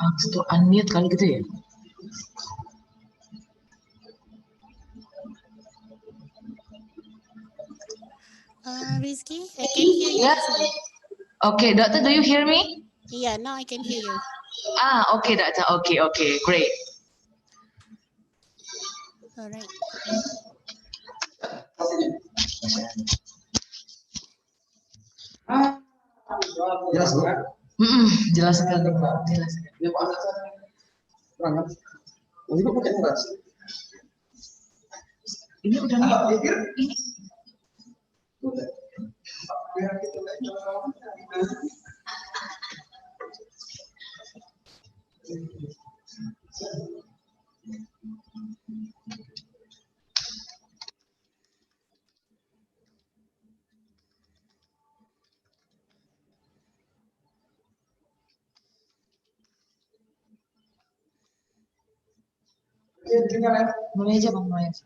Harus tuh unmute kali gitu ya. Rizky, I can hear you. Yeah. Okay, doctor, do you hear me? Yeah, now I can hear you. Okay, doctor. Okay, great. All right. Jelas, Bu? Jelas sekali, Pak. Jelas sekali. Ini kok pakai keras? Ini udah nih. Ini. Udah. Biar kita mulai aja, Bang, mulai aja.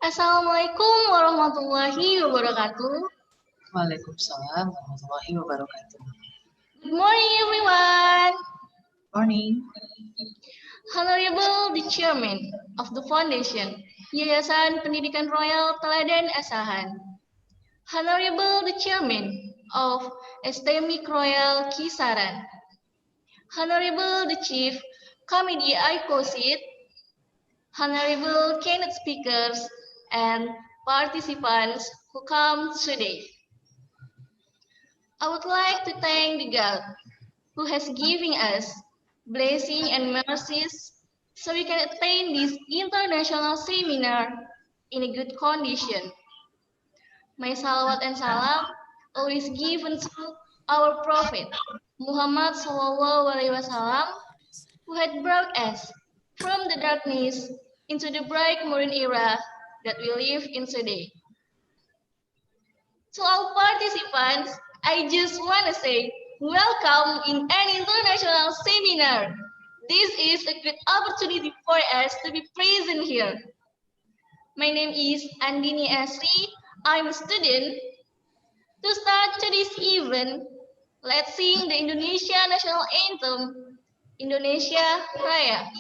Assalamualaikum warahmatullahi wabarakatuh. Waalaikumsalam warahmatullahi wabarakatuh. Good morning, everyone. Morning. Honorable the Chairman of the Foundation, Yayasan Pendidikan Royal Teladan Asahan. Honorable the Chairman of STMIC Royal Kisaran. Honorable the Chief Committee ICoSSIT. Honorable keynote speakers and participants who come today. I would like to thank the God who has given us blessing and mercies so we can attain this international seminar in a good condition. My salawat and salam always given to our Prophet Muhammad SAW, who had brought us from the darkness into the bright modern era that we live in today. To all participants, I just want to say welcome in an international seminar. This is a good opportunity for us to be present here. My name is Andini Asri. I'm a student. To start today's event, let's sing the Indonesia National Anthem, Indonesia Raya.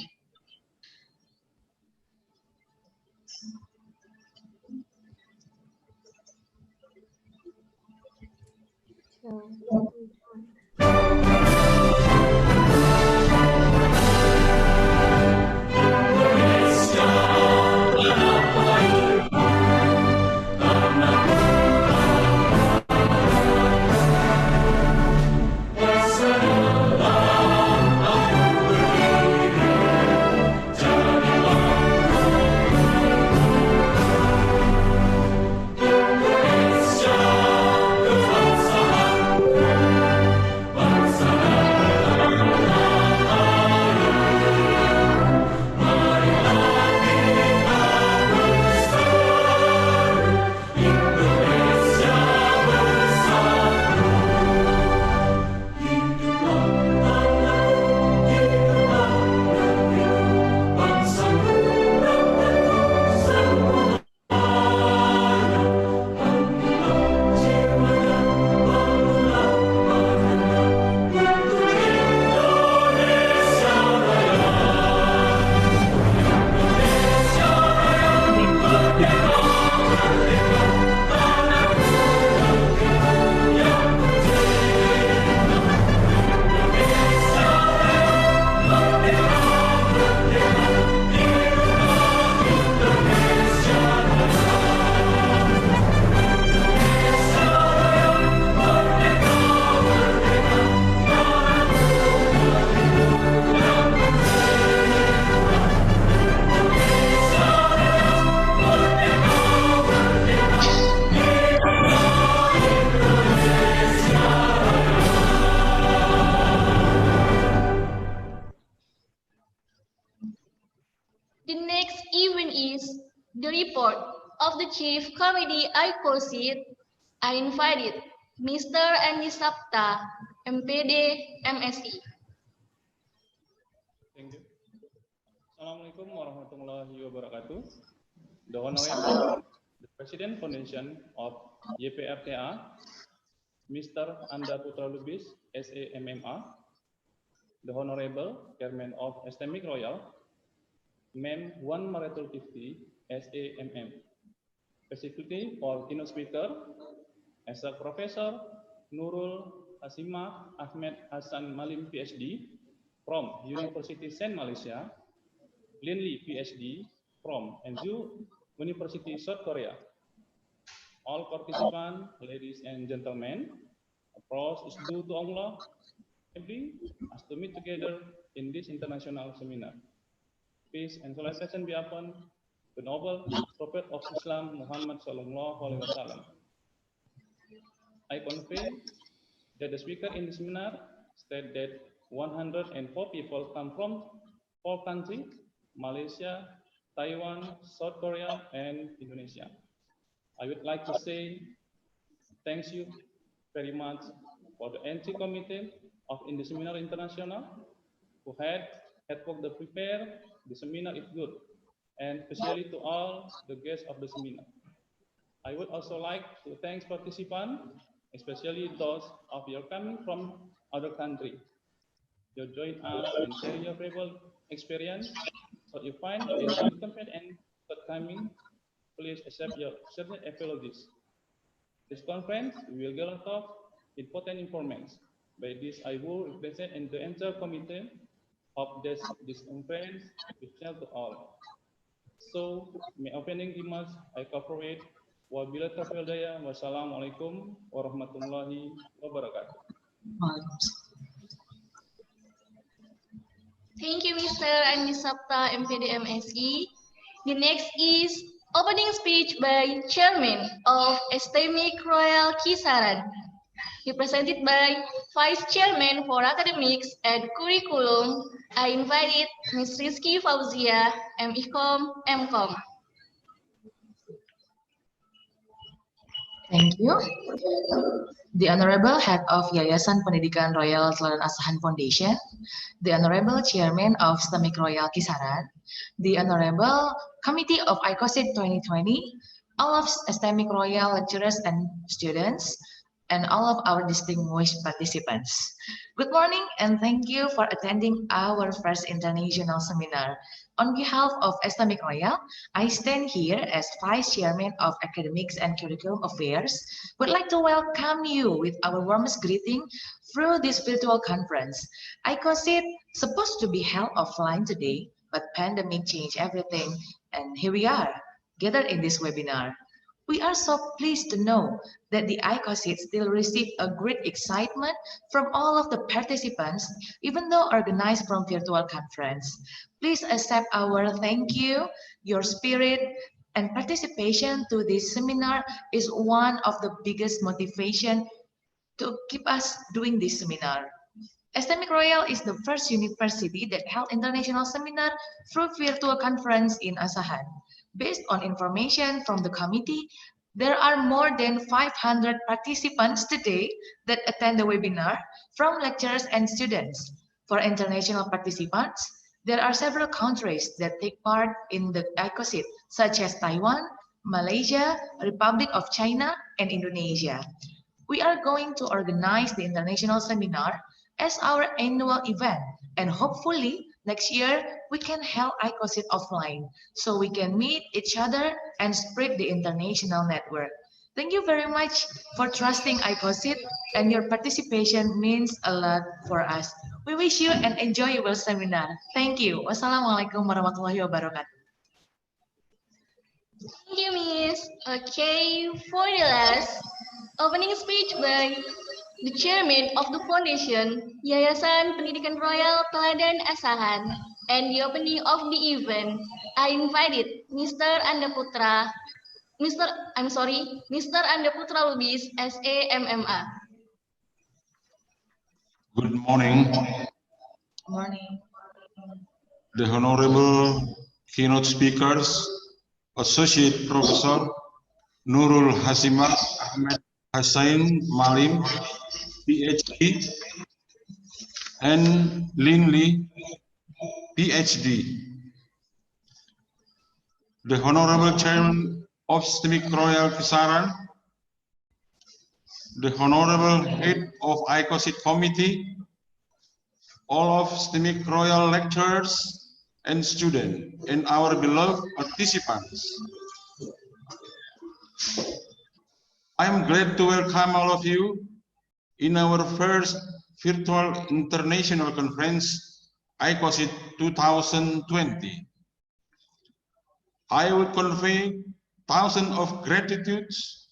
Executive Committee ICoSSIT, I invited Mr. Andi Sapta, MPD, MSI. Thank you. Assalamualaikum warahmatullahi wabarakatuh. The Honorable, the President Foundation of YPRTA, Mr. Anda Putra Lubis, SAMMA, the Honorable Chairman of Islamic Royal, MEM 1 Maratul 50, SAMM. Specifically for keynote speaker, as a Professor Nurul Hasimah Ahmed Hassan Malim PhD from University Saint Malaysia, Linley PhD from NZU University South Korea. All participants, ladies and gentlemen, applause is due to Allah, enabling us to meet together in this international seminar. Peace and salutation be upon the noble Prophet of Islam, Muhammad Sallallahu Alaihi Wasallam. I convey that the speaker in the seminar stated that 104 people come from 4 countries, Malaysia, Taiwan, South Korea, and Indonesia. I would like to say thank you very much for the entry committee of In the Seminar International who had worked to prepare the seminar is good, and especially to all the guests of the seminar. I would also like to thank participants, especially those of you coming from other countries. You join us and share your valuable experience. So you find any incomplete and shortcoming, please accept your certain apologies. This conference will get a lot of important information. By this, I will represent in the entire committee of this conference will help to all. So, my opening remarks I cooperate. Wabillahi taufiq wal hidayah. Wassalamualaikum warahmatullahi wabarakatuh. Thank you, Mr. Andi Sapta, MPD, MSI. The next is opening speech by Chairman of Islamic Royal Kisaran, represented by Vice Chairman for Academics and Curriculum. I invited Ms. Rizky Fauzia, MICOM, MCOM. Thank you. The Honorable Head of Yayasan Pendidikan Royal Teladan Asahan Foundation, the Honorable Chairman of Islamic Royal Kisaran, the Honorable Committee of ICoSSIT 2020, all of Islamic Royal lecturers and students, and all of our distinguished participants. Good morning and thank you for attending our first international seminar. On behalf of Islamic Royal, I stand here as Vice Chairman of Academics and Curriculum Affairs. Would like to welcome you with our warmest greeting through this virtual conference. ICoSSIT supposed to be held offline today, but pandemic changed everything, and here we are, gathered in this webinar. We are so pleased to know that the ICoSSIT still received a great excitement from all of the participants, even though organized from virtual conference. Please accept our thank you. Your spirit and participation to this seminar is one of the biggest motivation to keep us doing this seminar. Islamic Royal is the first university that held international seminar through virtual conference in Asahan. Based on information from the committee, there are more than 500 participants today that attend the webinar from lecturers and students. For international participants, there are several countries that take part in the ICoSSIT, such as Taiwan, Malaysia, Republic of China, and Indonesia. We are going to organize the international seminar as our annual event, and hopefully next year we can hold ICoSSIT offline so we can meet each other and spread the international network. Thank you very much for trusting ICoSSIT, and your participation means a lot for us. We wish you an enjoyable seminar. Thank you. Wassalamualaikum warahmatullahi wabarakatuh. Thank you, Miss. Okay, for the last opening speech by the Chairman of the Foundation, Yayasan Pendidikan Royal Teladan Asahan, and the opening of the event, I invited Mr. Anda Putra Lubis, SAMMA. Good morning. Morning. The Honorable keynote speakers, Associate Professor Nurul Hasimah Ahmed Hussain Malim, PhD, and Lin Li, PhD. The Honorable Chairman of STEMIC Royal Kisaran, the Honorable Head of ICoSSIT Committee, all of STEMIC Royal lecturers and students, and our beloved participants. I am glad to welcome all of you in our first virtual international conference, ICoSSIT 2020. I will convey thousands of gratitudes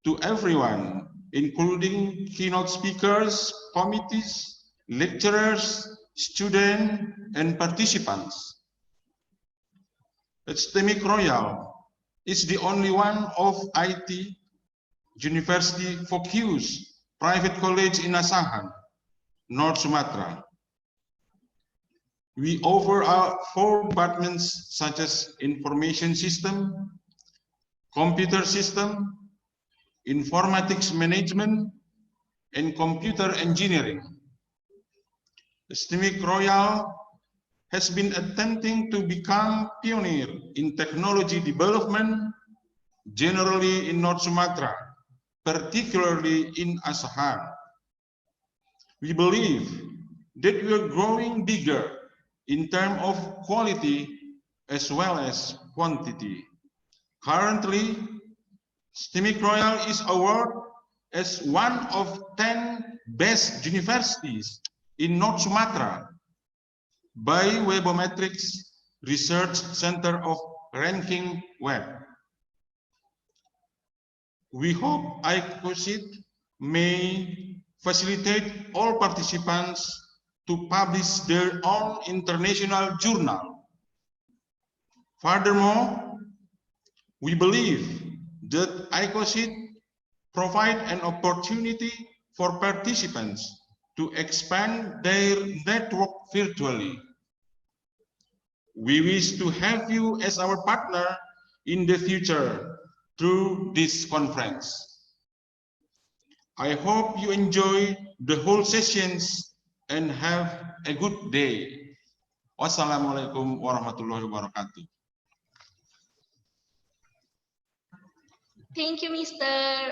to everyone, including keynote speakers, committees, lecturers, students, and participants. STEMIC Royal is the only one of IT university focused private college in Asahan, North Sumatra. We offer our 4 departments such as information system, computer system, informatics management, and computer engineering. STEMIC Royal has been attempting to become pioneer in technology development, generally in North Sumatra, particularly in Asahan. We believe that we are growing bigger in terms of quality as well as quantity. Currently, STEMIC Royal is awarded as one of 10 best universities in North Sumatra by Webometrics Research Center of Ranking Web. We hope ICoSSIT may facilitate all participants to publish their own international journal. Furthermore, we believe that ICoSSIT provide an opportunity for participants to expand their network virtually. We wish to have you as our partner in the future through this conference. I hope you enjoy the whole sessions and have a good day. Wassalamualaikum warahmatullahi wabarakatuh. Thank you, Mr.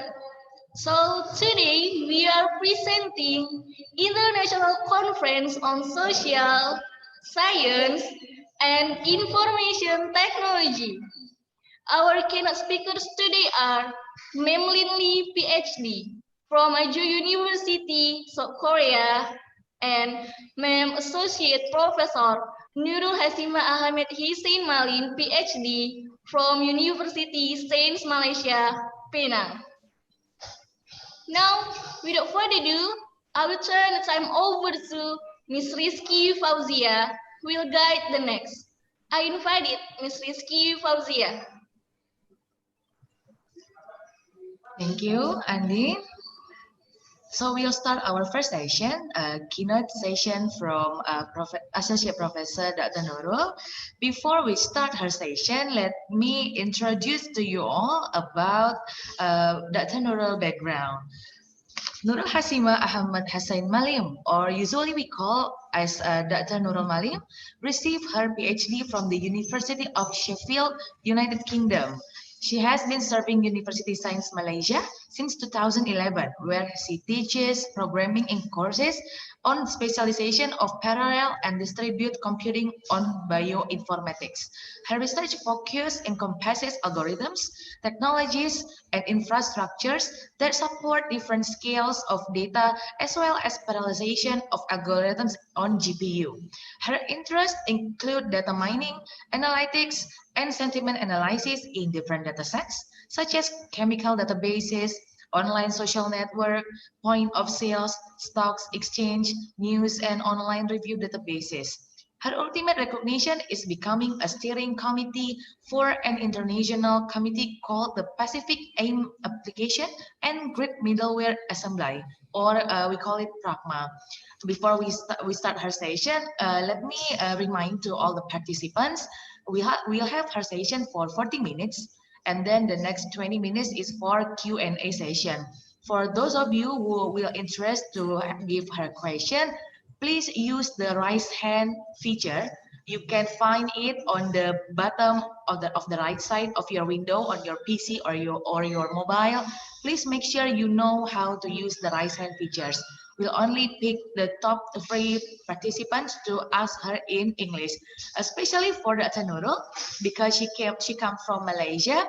So today we are presenting International Conference on Social Science and Information Technology. Our keynote speakers today are Ma'am Lin Li, PhD from Aju University, South Korea, and Ma'am Associate Professor Nurul Hasimah Ahmed Hussain Malim, PhD from University Sains Malaysia, Penang. Now, without further ado, I will turn the time over to Ms. Rizky Fauzia, who will guide the next. I invited Ms. Rizky Fauzia. Thank you, Andy. So we'll start our first session, a keynote session from Associate Professor Dr. Nurul. Before we start her session, let me introduce to you all about Dr. Nurul background. Nurul Hasimah Ahmad Hussain Malim, or usually we call as Dr. Nurul Malim, received her PhD from the University of Sheffield, United Kingdom. She has been serving University Sains Malaysia since 2011, where she teaches programming in courses on specialization of parallel and distributed computing on bioinformatics. Her research focus encompasses algorithms, technologies, and infrastructures that support different scales of data as well as parallelization of algorithms on GPU. Her interests include data mining, analytics, and sentiment analysis in different datasets, such as chemical databases, online social network, point of sales, stocks exchange, news, and online review databases. Her ultimate recognition is becoming a steering committee for an international committee called the Pacific AIM Application and Grid Middleware Assembly, or we call it PRAGMA. Before we start her session, let me remind to all the participants, we'll have her session for 40 minutes. And then the next 20 minutes is for Q&A session. For those of you who will interest to give her question, please use the raise hand feature. You can find it on the bottom of the right side of your window on your PC or your mobile. Please make sure you know how to use the raise hand features. We'll only pick the top 3 participants to ask her in English, especially for the Nurul, because she comes from Malaysia.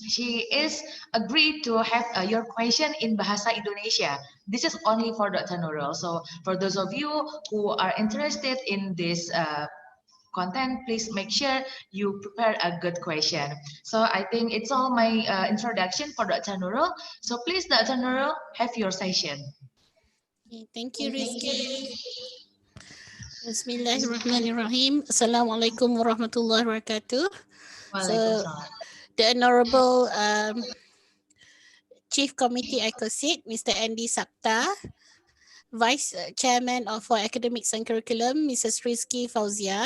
She is agreed to have your question in Bahasa Indonesia. This is only for Dr. Nurul. So for those of you who are interested in this content, please make sure you prepare a good question. So I think it's all my introduction for Dr. Nurul. So please, Dr. Nurul, have your session. Okay, thank you, Rizky. Bismillahirrahmanirrahim. Assalamualaikum warahmatullahi wabarakatuh. So, Waalaikumsalam. the Honorable Chief Committee ICoSSIT, Mr. Andy Sapta, Vice Chairman of our Academics and Curriculum, Mrs. Rizky Fauzia,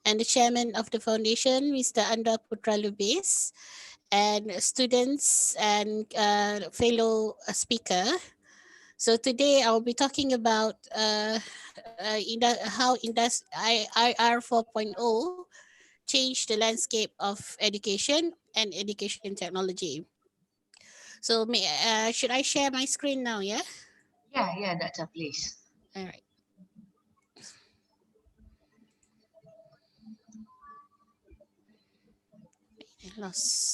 and the Chairman of the Foundation, Mr. Anda Putra Lubis, and students and fellow speaker. So today I will be talking about how IR 4.0 changed the landscape of education and education technology. So should I share my screen now? Yeah. Yeah, Doctor, please. All right.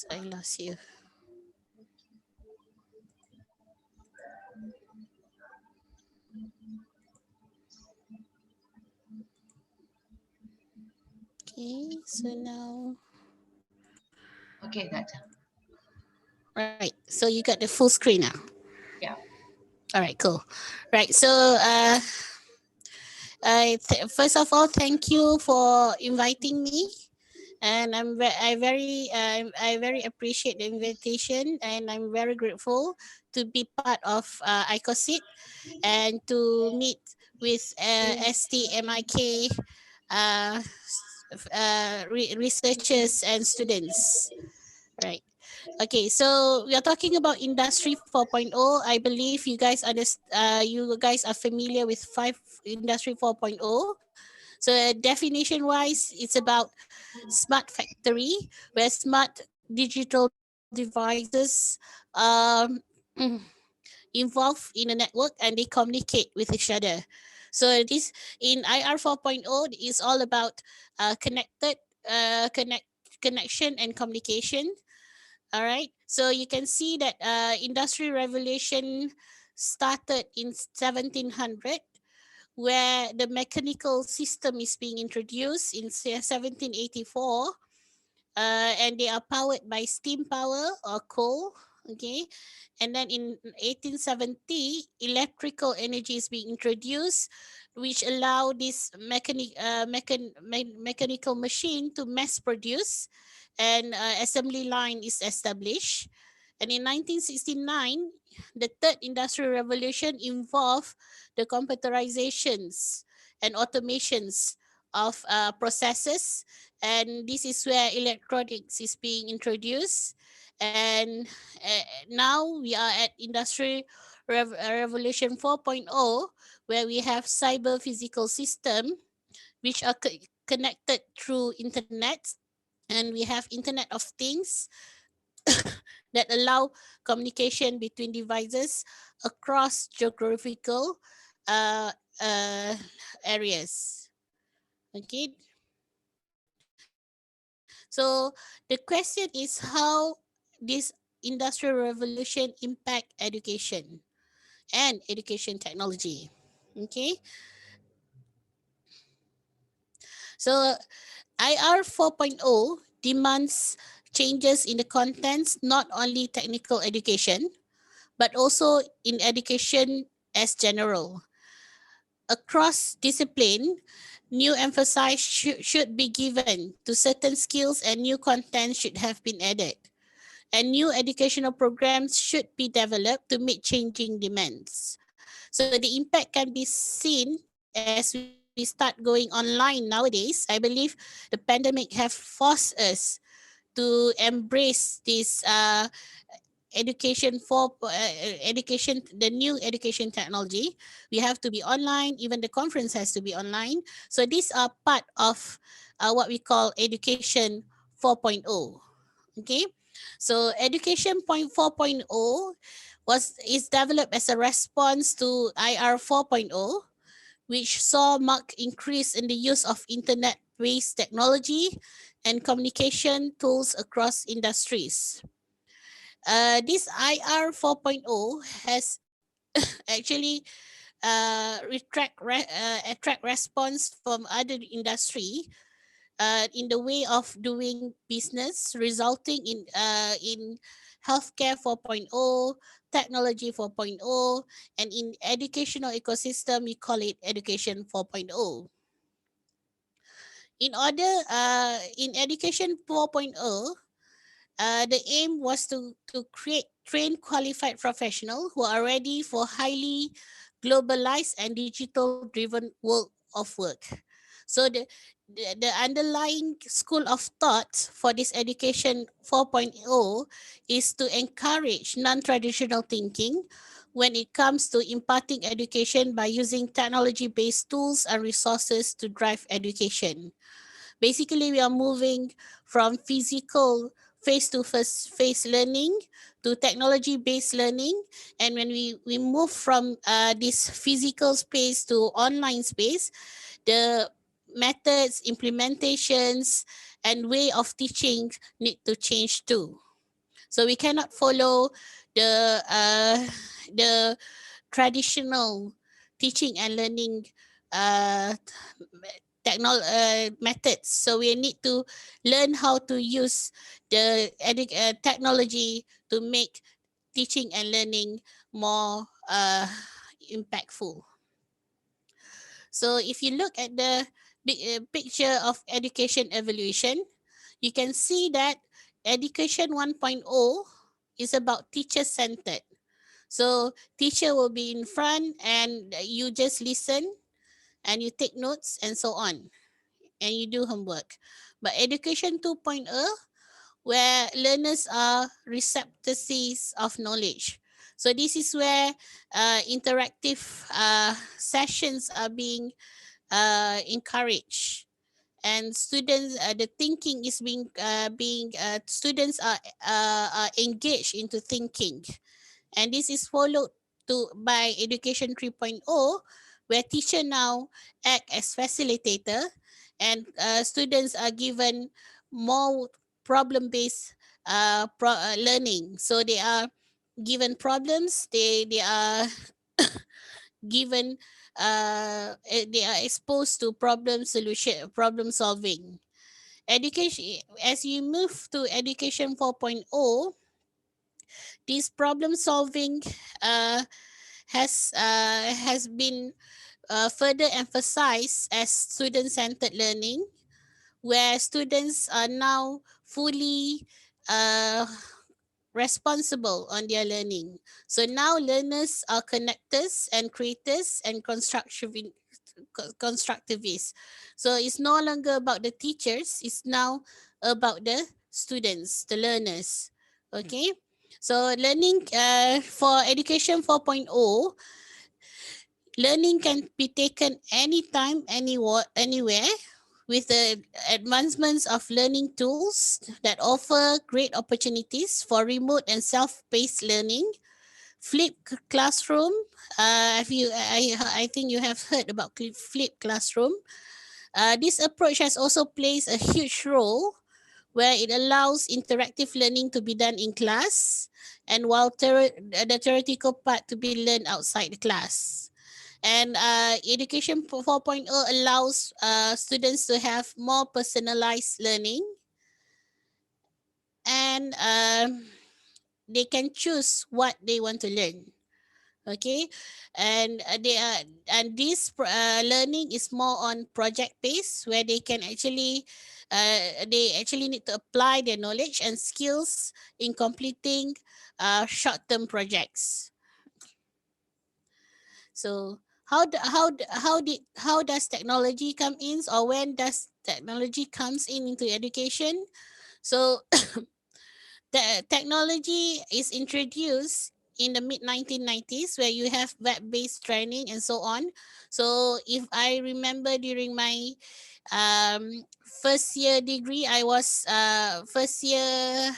I lost you. Okay, so now. Okay, Doctor. Right, so you got the full screen now. Yeah. All right, cool. Right, so first of all, thank you for inviting me, and I very appreciate the invitation, and I'm very grateful to be part of ICoSSIT and to meet with STMIK researchers and students. Right. Okay, so we are talking about Industry 4.0. I believe you guys are familiar with Industry 4.0. So definition wise, it's about smart factory where smart digital devices involved in a network and they communicate with each other. So this in IR 4.0 is all about connection and communication. All right. So you can see that Industry Revolution started in 1700, where the mechanical system is being introduced in 1784, and they are powered by steam power or coal. Okay, and then in 1870, electrical energy is being introduced, which allow this mechanical machine to mass produce, and assembly line is established. And in 1969, the third industrial revolution involved the computerizations and automations of processes, and this is where electronics is being introduced. And now we are at Industry Revolution 4.0, where we have cyber physical system which are connected through internet, and we have Internet of Things that allow communication between devices across geographical areas. Okay. So the question is how this industrial revolution impact education and education technology. Okay. So IR 4.0 demands changes in the contents, not only technical education, but also in education as general. Across discipline, new emphasis should be given to certain skills, and new content should have been added. And new educational programs should be developed to meet changing demands. So the impact can be seen as we start going online nowadays. I believe the pandemic have forced us to embrace this the new education technology. We have to be online, even the conference has to be online. So these are part of what we call education 4.0. Okay, so education 4.0 is developed as a response to IR 4.0, which saw marked increase in the use of internet-based technology and communication tools across industries. This IR 4.0 has actually attract response from other industry in the way of doing business, resulting in healthcare 4.0, technology 4.0, and in educational ecosystem, we call it education 4.0. In education 4.0, the aim was to train qualified professionals who are ready for highly globalized and digital driven world of work. So the underlying school of thought for this education 4.0 is to encourage non-traditional thinking when it comes to imparting education by using technology-based tools and resources to drive education. Basically, we are moving from physical face-to-face learning to technology-based learning. And when we move from this physical space to online space, the methods, implementations, and way of teaching need to change too. So we cannot follow the traditional teaching and learning uh, methods. So we need to learn how to use the technology to make teaching and learning more impactful. So if you look at the picture of education evolution, you can see that education 1.0 is about teacher-centered. So teacher will be in front and you just listen and you take notes and so on, and you do homework. But education 2.0, where learners are receptacles of knowledge. So this is where interactive sessions are being encouraged, and students the thinking is being students are engaged into thinking, and this is followed by education 3.0, where teacher now act as facilitator, and students are given more problem-based learning. So they are given problems, they are given they are exposed to problem solving. Education, as you move to education 4.0, this problem solving uh, has been further emphasized as student-centered learning, where students are now fully uh, responsible on their learning. So now learners are connectors and creators and constructivists. So it's no longer about the teachers, it's now about the students, the learners. Okay. So learning for education 4.0, learning can be taken anytime, anywhere, with the advancements of learning tools that offer great opportunities for remote and self-paced learning. Classroom. I think you have heard about flipped classroom. This approach has also plays a huge role where it allows interactive learning to be done in class, and while the theoretical part to be learned outside the class. And education 4.0 allows students to have more personalized learning, and they can choose what they want to learn. Okay, and this learning is more on project based, where they actually need to apply their knowledge and skills in completing short term projects. So how does technology come in, or when does technology comes in into education? So the technology is introduced in the mid 1990s, where you have web-based training and so on. So if I remember during my first year degree, I was first year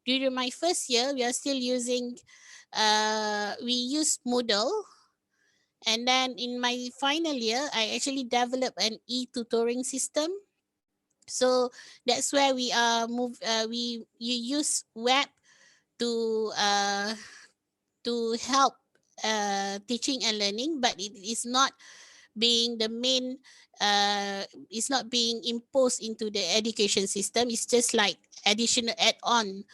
during my first year, we are still using we use Moodle. And then in my final year, I actually developed an e-tutoring system. So that's where we you use web to help teaching and learning, but it is not being the main it's not being imposed into the education system. It's just like additional add-on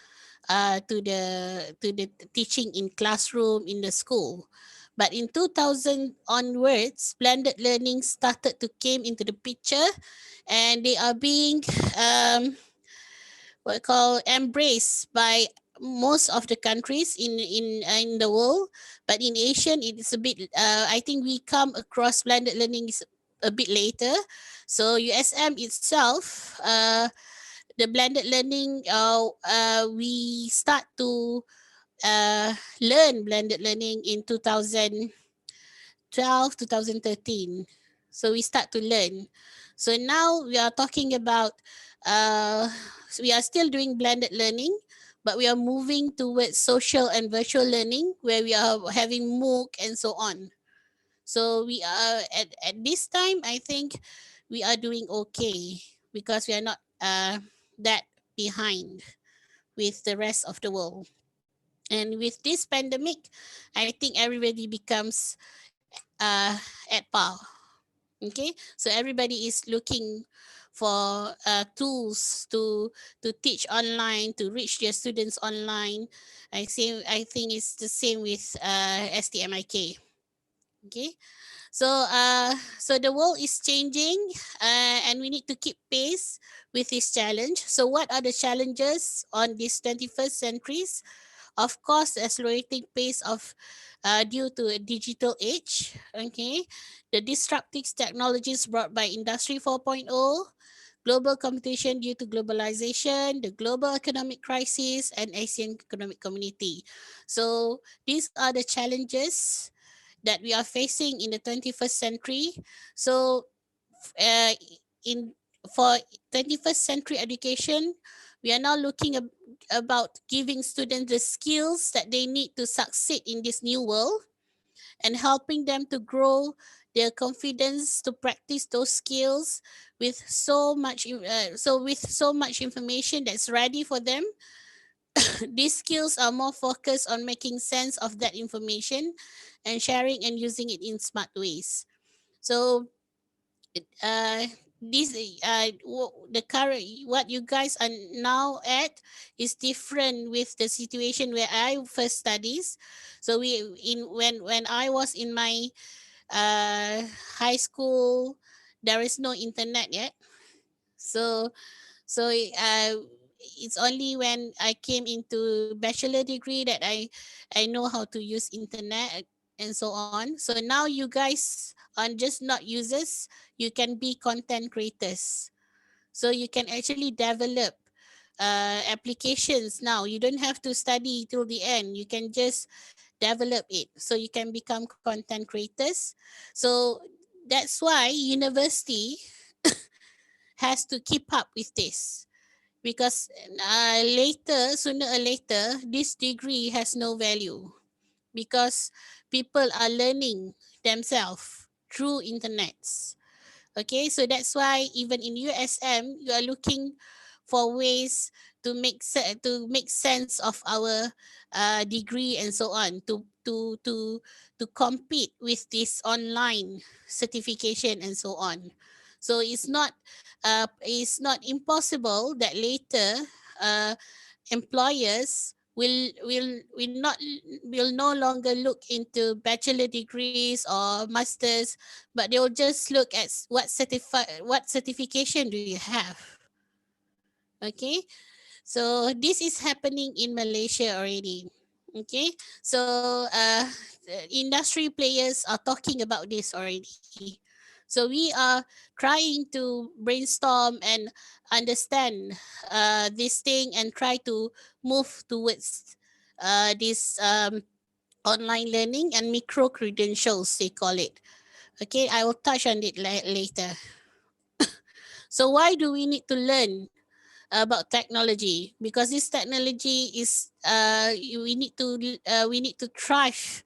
to the teaching in classroom in the school. But in 2000 onwards, blended learning started to came into the picture, and they are being what call embraced by most of the countries in the world. But in Asian, it's a bit I think we come across blended learning is a bit later. So USM itself, the blended learning, we start to learn blended learning in 2012, 2013. So we start to learn. So now we are talking about, we are still doing blended learning, but we are moving towards social and virtual learning, where we are having MOOC and so on. So we are at this time, I think we are doing okay, because we are not that behind with the rest of the world. And with this pandemic, I think everybody becomes at par. Okay, so everybody is looking for tools to teach online, to reach their students online. I think it's the same with STMIK. Okay, so the world is changing, and we need to keep pace with this challenge. So what are the challenges on this 21st centuries? Of course, the accelerating pace of due to a digital age. Okay, the disruptive technologies brought by Industry 4.0, global competition due to globalization, the global economic crisis, and Asian economic community. So these are the challenges that we are facing in the 21st century. So uh, in for 21st century education, we are now looking about giving students the skills that they need to succeed in this new world, and helping them to grow their confidence to practice those skills with so much information that's ready for them. These skills are more focused on making sense of that information and sharing and using it in smart ways. So uh this the current what you guys are now at is different with the situation where I first studies. So we in when I was in my high school, there is no internet yet. So it's only when I came into bachelor degree that I know how to use internet and so on. So now you guys are just not users, you can be content creators. So you can actually develop applications now. You don't have to study till the end. You can just develop it. So you can become content creators. So that's why university has to keep up with this, because sooner or later, this degree has no value, because people are learning themselves through internets. Okay, so that's why even in USM, you are looking for ways to make sense of our degree and so on, to compete with this online certification and so on. So it's not impossible that later employers will no longer look into bachelor degrees or masters, but they'll just look at what certification do you have. Okay, so this is happening in Malaysia already. Okay, so the industry players are talking about this already. So we are trying to brainstorm and understand this thing and try to move towards this online learning and micro credentials, they call it. Okay, I will touch on it later. So why do we need to learn about technology? Because this technology is we need to thrive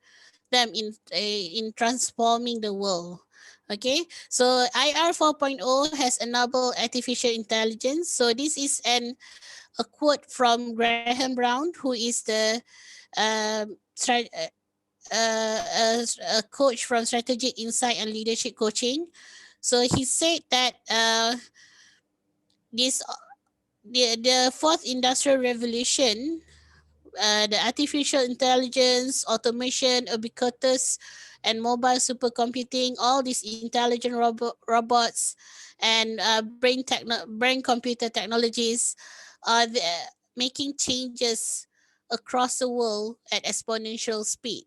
them in transforming the world. Okay, so IR 4.0 has enabled artificial intelligence. So this is a quote from Graham Brown, who is the um, stra- a coach from Strategic Insight and Leadership Coaching. So he said that this the fourth industrial revolution, the artificial intelligence, automation, ubiquitous, and mobile supercomputing, all these intelligent robots, and brain computer technologies are making changes across the world at exponential speed.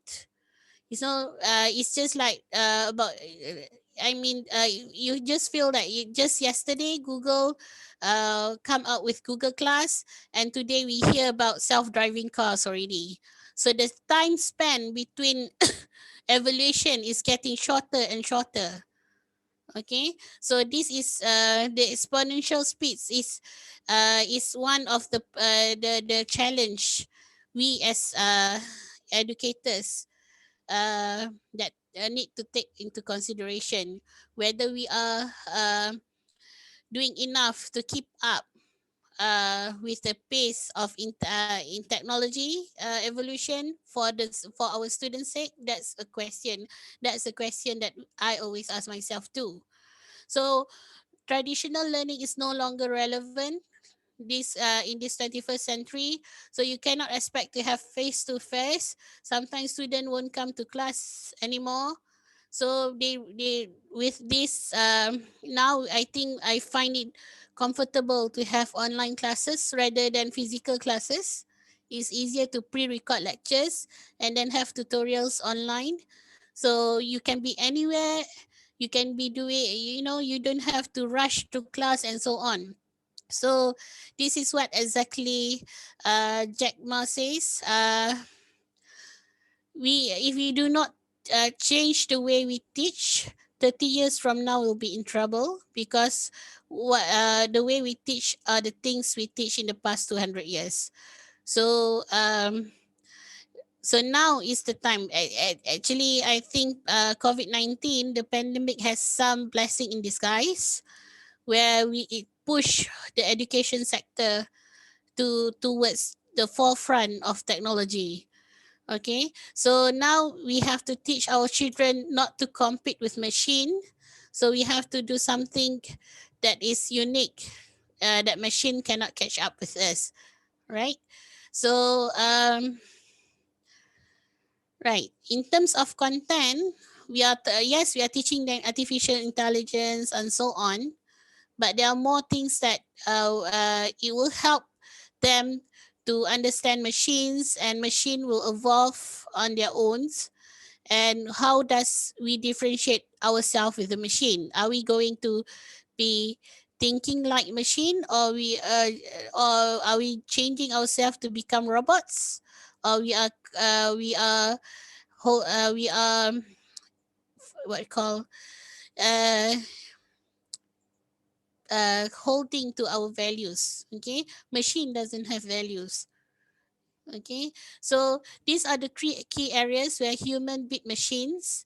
It's just like about I mean you just feel that just yesterday Google come out with Google Class, and today we hear about self-driving cars already. So the time span between evolution is getting shorter and shorter. Okay, so this is the exponential speeds is one of the challenge we as educators that need to take into consideration, whether we are doing enough to keep up with the pace of in technology evolution for our students' sake. That's a question that I always ask myself too. So traditional learning is no longer relevant in this 21st century. So you cannot expect to have face to face. Sometimes students won't come to class anymore. So they with this now I think I find it comfortable to have online classes rather than physical classes. It's easier to pre-record lectures and then have tutorials online. So you can be anywhere. You can be doing, you don't have to rush to class and so on. So this is what exactly Jack Ma says. We if we do not change the way we teach, 30 years from now we'll be in trouble, because the way we teach are the things we teach in the past 200 years. So so now is the time. Actually, I think COVID-19, the pandemic, has some blessing in disguise, where it push the education sector towards the forefront of technology. Okay, so now we have to teach our children not to compete with machine. So we have to do something that is unique, that machine cannot catch up with us, right? So right, in terms of content, yes, we are teaching them artificial intelligence and so on, but there are more things that it will help them to understand machines, and machine will evolve on their own. And how does we differentiate ourselves with the machine? Are we going to be thinking like machine, or are we changing ourselves to become robots, or we are we are what you call uh holding to our values. Okay, machine doesn't have values. Okay, so these are the three key areas where human beat machines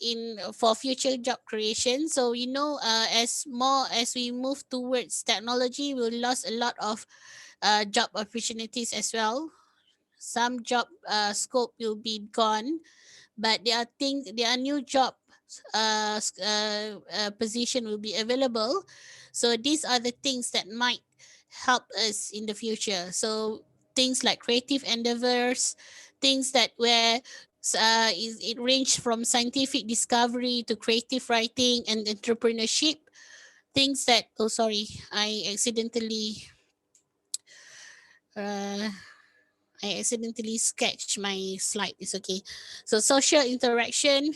in for future job creation. So as we move towards technology, we'll lose a lot of job opportunities as well. Some job scope will be gone, but there are new job position will be available. So these are the things that might help us in the future. So things like creative endeavors, things that where it range from scientific discovery to creative writing and entrepreneurship. Things that, oh sorry, uh, I accidentally sketched my slide. It's okay. So social interaction.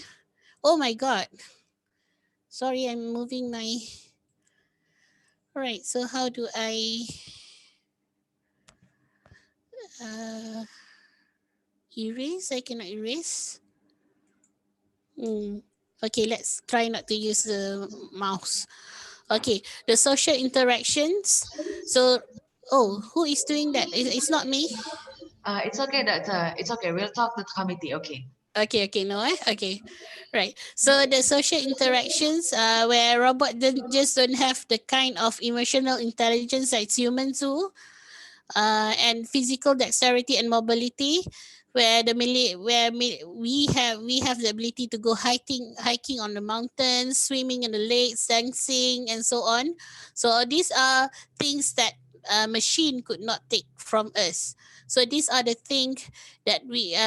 Oh my god. Sorry, I'm moving my. All right. So how do I uh, erase? I cannot erase. Hmm. Okay, let's try not to use the mouse. Okay, the social interactions. So, oh, who is doing that? It's not me. It's okay, Doctor. It's okay. We'll talk to the committee. Okay. Okay, no, okay, right. So the social interactions, where robot just don't have the kind of emotional intelligence that humans do, and physical dexterity and mobility, where we have the ability to go hiking on the mountains, swimming in the lakes, dancing, and so on. So these are things that a machine could not take from us. So these are the things that we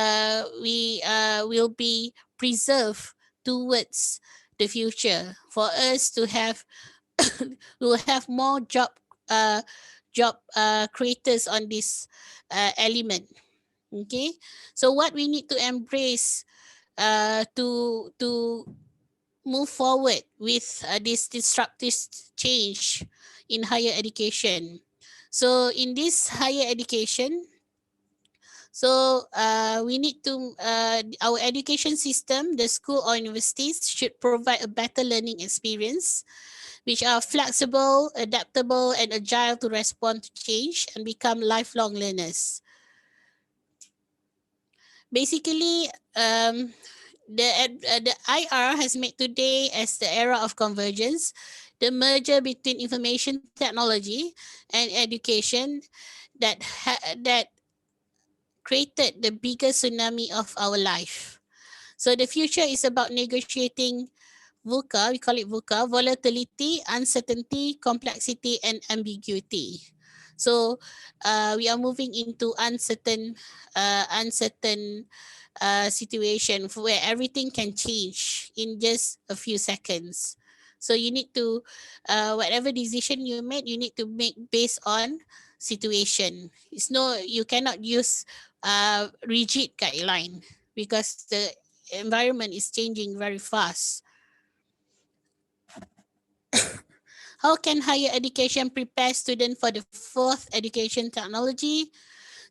will be preserved towards the future for us to have. We will have more job creators on this element. Okay, so what we need to embrace to move forward with this disruptive change in higher education. So in this higher education, so we need to our education system, the school or universities should provide a better learning experience, which are flexible, adaptable, and agile to respond to change and become lifelong learners. Basically, the IR has made today as the era of convergence, the merger between information technology and education that created the biggest tsunami of our life. So the future is about negotiating VUCA, we call it VUCA, volatility, uncertainty, complexity, and ambiguity. So we are moving into uncertain situation where everything can change in just a few seconds. So you need to, whatever decision you made, you need to make based on situation. It's no, you cannot use rigid guideline because the environment is changing very fast. How can higher education prepare students for the fourth education technology?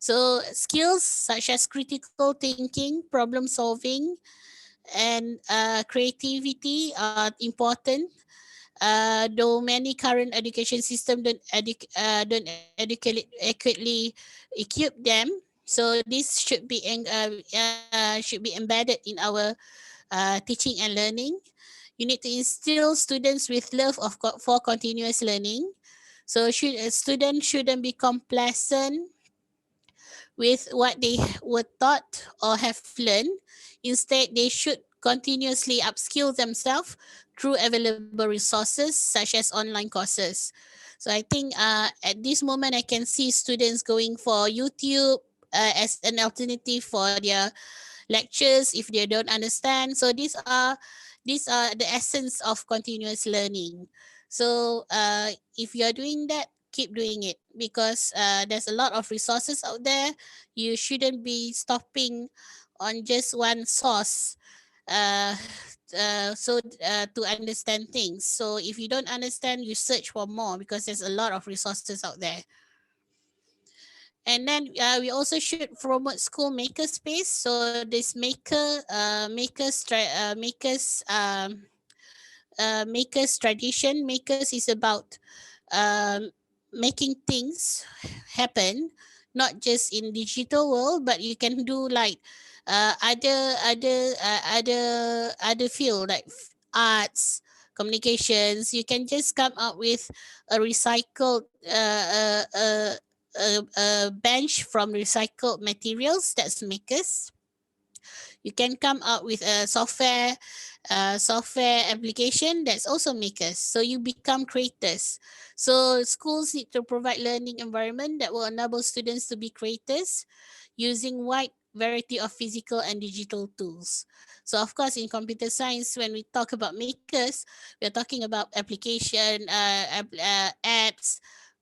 So skills such as critical thinking, problem solving, and creativity are important. Though many current education system don't adequately equip them, so this should be embedded in our teaching and learning. You need to instill students with love for continuous learning. So a student shouldn't be complacent with what they were taught or have learned. Instead, they should continuously upskill themselves through available resources such as online courses. So I think at this moment I can see students going for YouTube as an alternative for their lectures if they don't understand. So these are the essence of continuous learning. So if you are doing that, keep doing it because there's a lot of resources out there. You shouldn't be stopping on just one source. Uh, to understand things. So if you don't understand, you search for more because there's a lot of resources out there. And then we also should promote school maker space. So this makers tradition. Makers is about um, making things happen, not just in digital world, but you can do like other field like arts, communications. You can just come up with a recycled a bench from recycled materials. That's makers. You can come up with a software application that's also makers. So you become creators. So schools need to provide learning environment that will enable students to be creators using wide variety of physical and digital tools. So of course in computer science, when we talk about makers, we're talking about application, apps,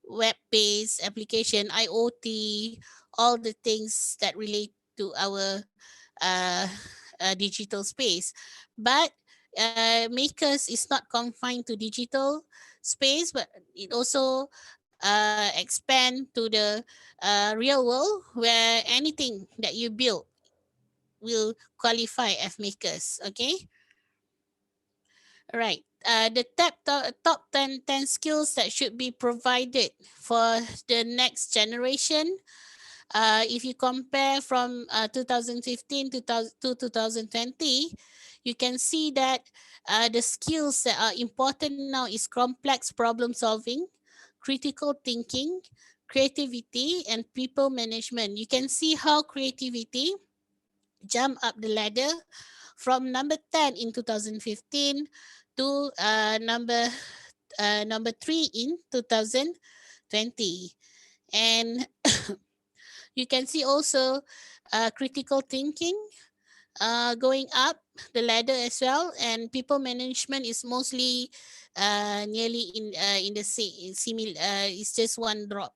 web-based application, IoT, all the things that relate to our uh, digital space. But makers is not confined to digital space, but it also expand to the real world where anything that you build will qualify as makers. Okay. Right. The top 10 skills that should be provided for the next generation. If you compare from 2015 to 2020, you can see that the skills that are important now is complex problem solving, critical thinking, creativity, and people management. You can see how creativity jump up the ladder from number 10 in 2015 to number 3 in 2020. And you can see also critical thinking going up the ladder as well, and people management is mostly nearly in the similar. It's just one drop.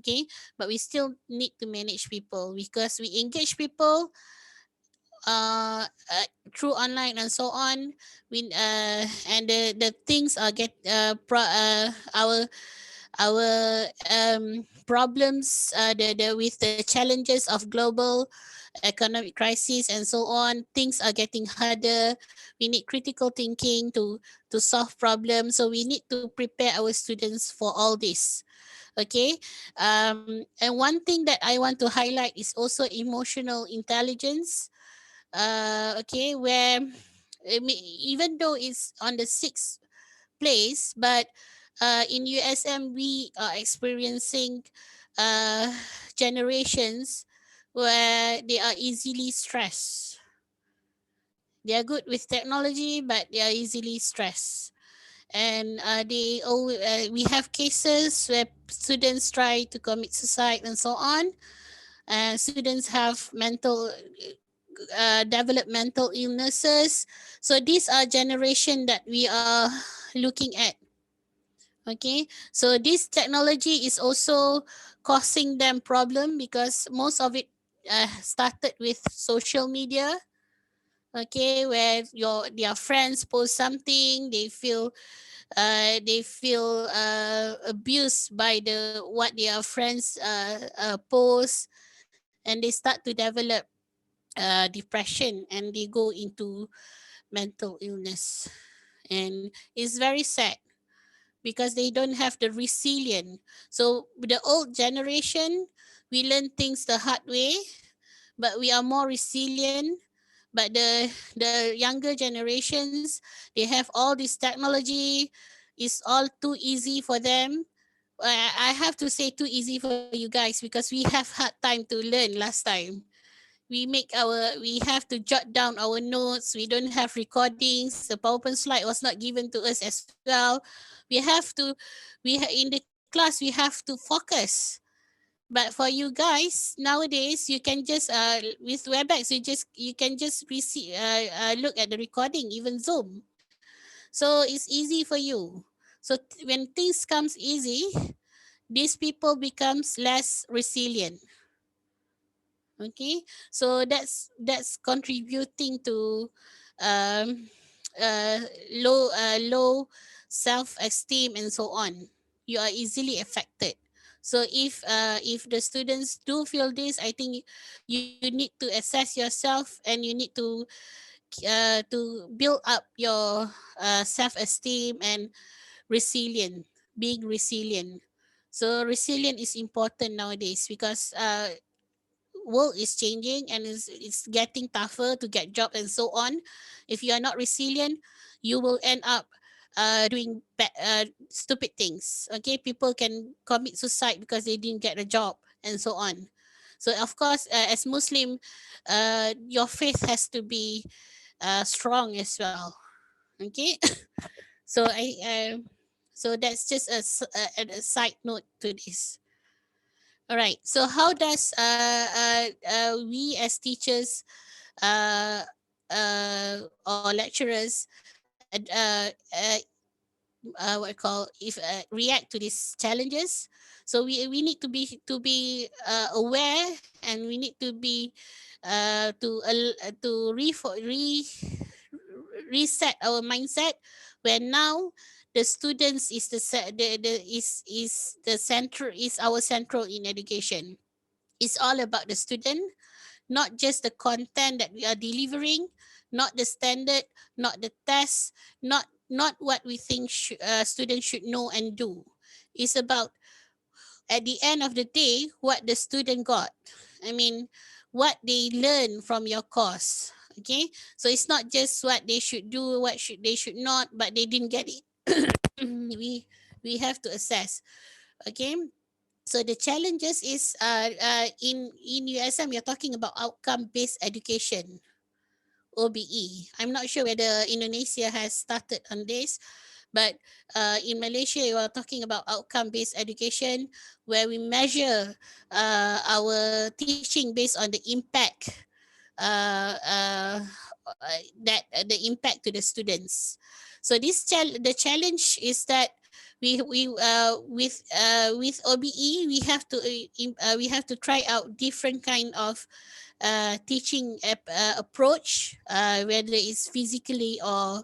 Okay, but we still need to manage people because we engage people through online and so on. We and the things are get our problems the with the challenges of global economic crisis and so on, things are getting harder. We need critical thinking to solve problems, so we need to prepare our students for all this. Okay. And one thing that I want to highlight is also emotional intelligence. Okay, where even though it's on the sixth place, but in USM we are experiencing uh, generations where they are easily stressed. They are good with technology, but they are easily stressed. And we have cases where students try to commit suicide and so on. And students have developmental illnesses. So these are generation that we are looking at. Okay, so this technology is also causing them problem because most of it started with social media. Okay, where their friends post something, they feel abused by the what their friends post, and they start to develop depression, and they go into mental illness. And it's very sad because they don't have the resilience. So the old generation, we learn things the hard way, but we are more resilient. But the younger generations, they have all this technology. It's all too easy for them. I have to say too easy for you guys because we have had time to learn last time. We have to jot down our notes. We don't have recordings. The PowerPoint slide was not given to us as well. We have to in the class we have to focus. But for you guys nowadays, you can just with Webex, you can just receive look at the recording, even Zoom. So it's easy for you. So when things comes easy, these people becomes less resilient. Okay, so that's contributing to um uh low self-esteem and so on. You are easily affected. So if the students do feel this, I think you need to assess yourself, and you need to build up your self-esteem and resilient, being resilient. So resilient is important nowadays because world is changing, and it's getting tougher to get job and so on. If you are not resilient, you will end up doing stupid things. Okay, people can commit suicide because they didn't get a job and so on. So of course, as Muslim, your faith has to be strong as well. Okay. so I so that's just a side note to this. All right. So how does we as teachers or lecturers what I call if react to these challenges? So we need to be aware, and we need to be to reset our mindset, where now the students is the central, is our central in education. It's all about the student, not just the content that we are delivering, not the standard, not the test, not what we think students should know and do. It's about, at the end of the day, what the student got. I mean, what they learn from your course. Okay, so it's not just what they should do, what they should not, but they didn't get it. We have to assess. Okay, so the challenges is in USM you're talking about outcome based education, OBE. I'm not sure whether Indonesia has started on this, but in Malaysia, we are talking about outcome-based education, where we measure our teaching based on the impact, uh, uh, the impact to the students. So the challenge is that with OBE we have to try out different kind of teaching approach, whether it's physically or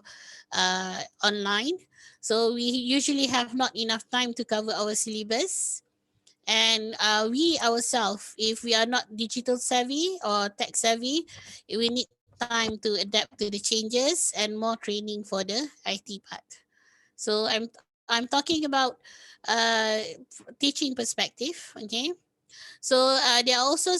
online. So we usually have not enough time to cover our syllabus. And we ourselves, if we are not digital savvy or tech savvy, we need time to adapt to the changes and more training for the IT part. So I'm talking about teaching perspective. Okay. So there are also,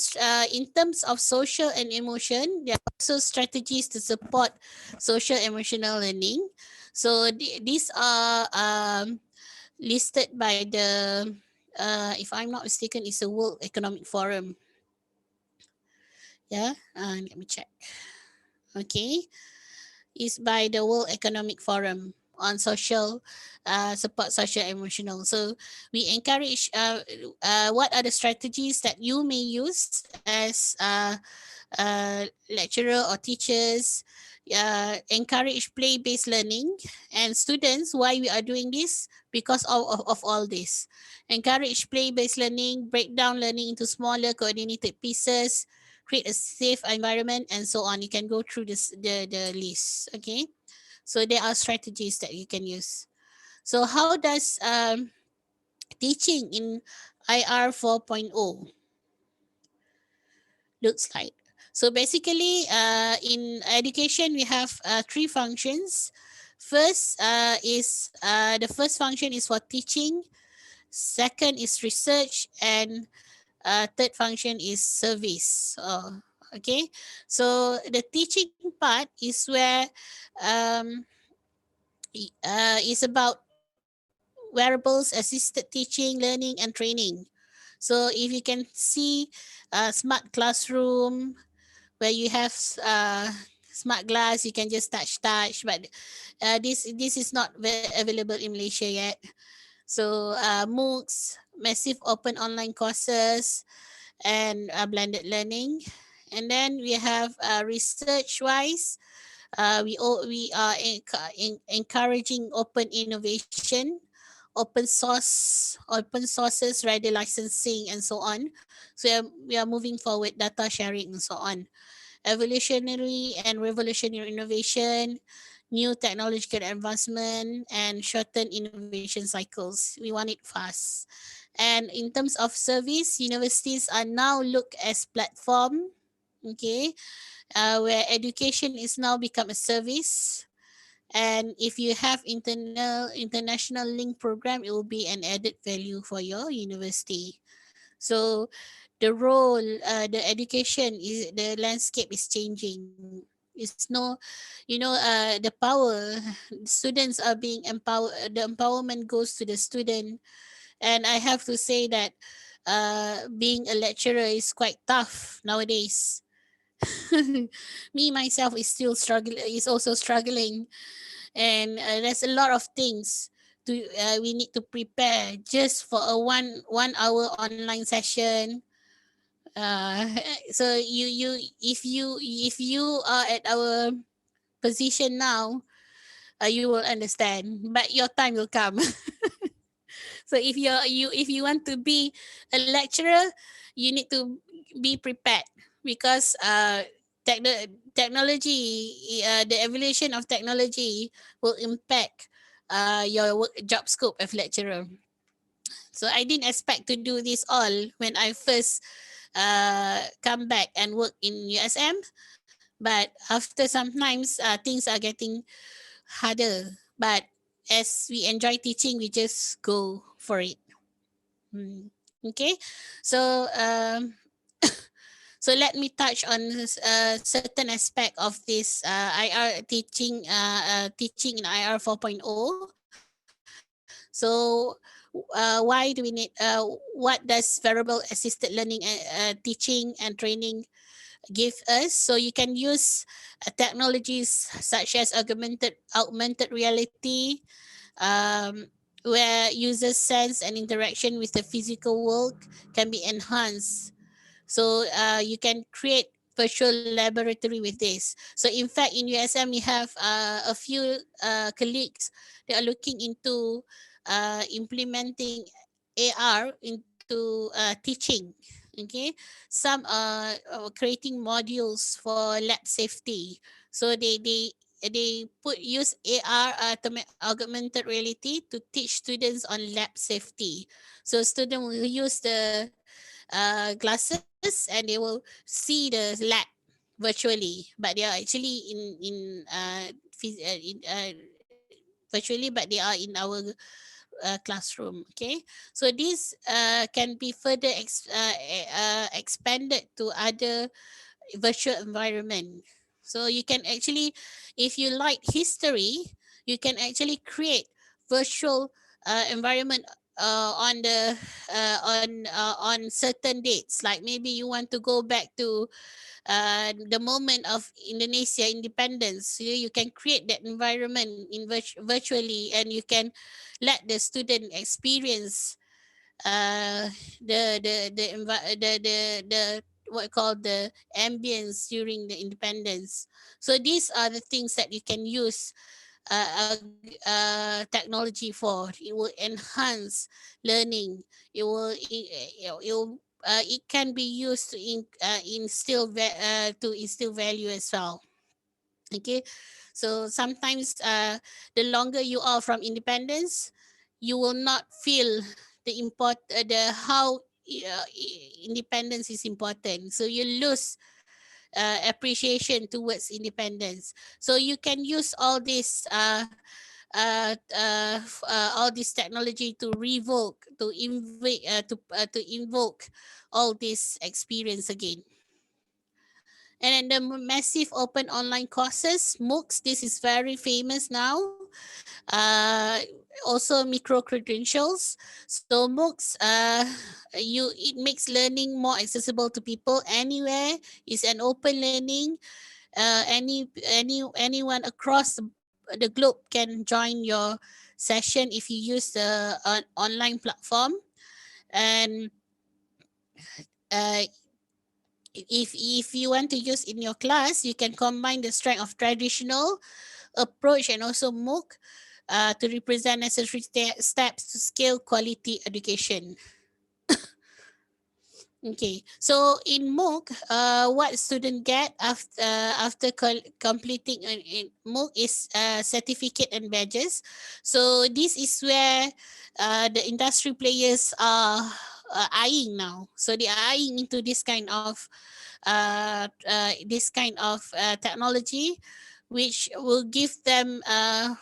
in terms of social and emotion, there are also strategies to support social emotional learning. So these are listed by the, if I'm not mistaken, it's the World Economic Forum. Yeah, let me check. Okay, it's by the World Economic Forum on social support social emotional. So we encourage what are the strategies that you may use as lecturer or teachers. Encourage play-based learning, and students, why we are doing this, because of all this. Encourage play-based learning, break down learning into smaller coordinated pieces, create a safe environment, and so on. You can go through the list. Okay, so there are strategies that you can use. So how does teaching in IR 4.0 looks like? So basically, in education, we have three functions. First the first function is for teaching. Second is research, and third function is service. Okay, so the teaching part is where is about wearables, assisted teaching, learning, and training. So if you can see smart classroom, where you have smart glass, you can just touch, but this is not available in Malaysia yet. So MOOCs, massive open online courses, and blended learning. And then we have research wise, we are encouraging open innovation, open sources, rather licensing, and so on. So we are moving forward, data sharing, and so on. Evolutionary and revolutionary innovation, new technological advancement, and shortened innovation cycles. We want it fast. And in terms of service, universities are now looked as platform, okay, where education is now become a service. And if you have international link program, it will be an added value for your university. So the role, the education is, the landscape is changing. It's no, the power, students are being empowered. The empowerment goes to the student, and I have to say that being a lecturer is quite tough nowadays. Me myself is also struggling, and there's a lot of things to we need to prepare just for a one hour online session. uh so if you are at our position now, you will understand, but your time will come. So if you want to be a lecturer, you need to be prepared, because technology, the evolution of technology will impact your job scope as lecturer. So I didn't expect to do this all when I first come back and work in USM. But after sometimes things are getting harder. But as we enjoy teaching, we just go for it. Okay, so so let me touch on certain aspect of this IR teaching, teaching in IR 4.0. So why do we need? What does variable assisted learning, teaching and training give us? So you can use technologies such as augmented reality, um, where users' sense and interaction with the physical world can be enhanced. So you can create virtual laboratory with this. So in fact, in USM, we have a few colleagues that are looking into implementing AR into teaching. Okay, some are creating modules for lab safety. So they use AR, augmented reality, to teach students on lab safety. So students will use the glasses and they will see the lab virtually, but they are actually virtually, but they are in our classroom. Okay, so this can be further expanded to other virtual environment. So you can actually, if you like history, you can actually create virtual environment on certain dates. Like maybe you want to go back to the moment of Indonesia independence. You can create that environment in virtually, and you can let the student experience the what called the ambience during the independence. So these are the things that you can use technology for. It will enhance learning. It can be used to instill value as well. Okay, so sometimes the longer you are from independence, you will not feel the how independence is important. So you lose appreciation towards independence. So you can use all this technology to revoke, to invoke all this experience again. And then the massive open online courses, MOOCs, this is very famous now. Uh, Also micro credentials. So MOOCs, it makes learning more accessible to people anywhere. It's an open learning. Anyone across the globe can join your session if you use the online platform. And uh, if you want to use in your class, you can combine the strength of traditional approach and also MOOC to represent necessary steps to scale quality education. Okay, so in MOOC, what student get after completing in MOOC is certificate and badges. So this is where the industry players are eyeing now. So they are eyeing into this kind of technology, which will give them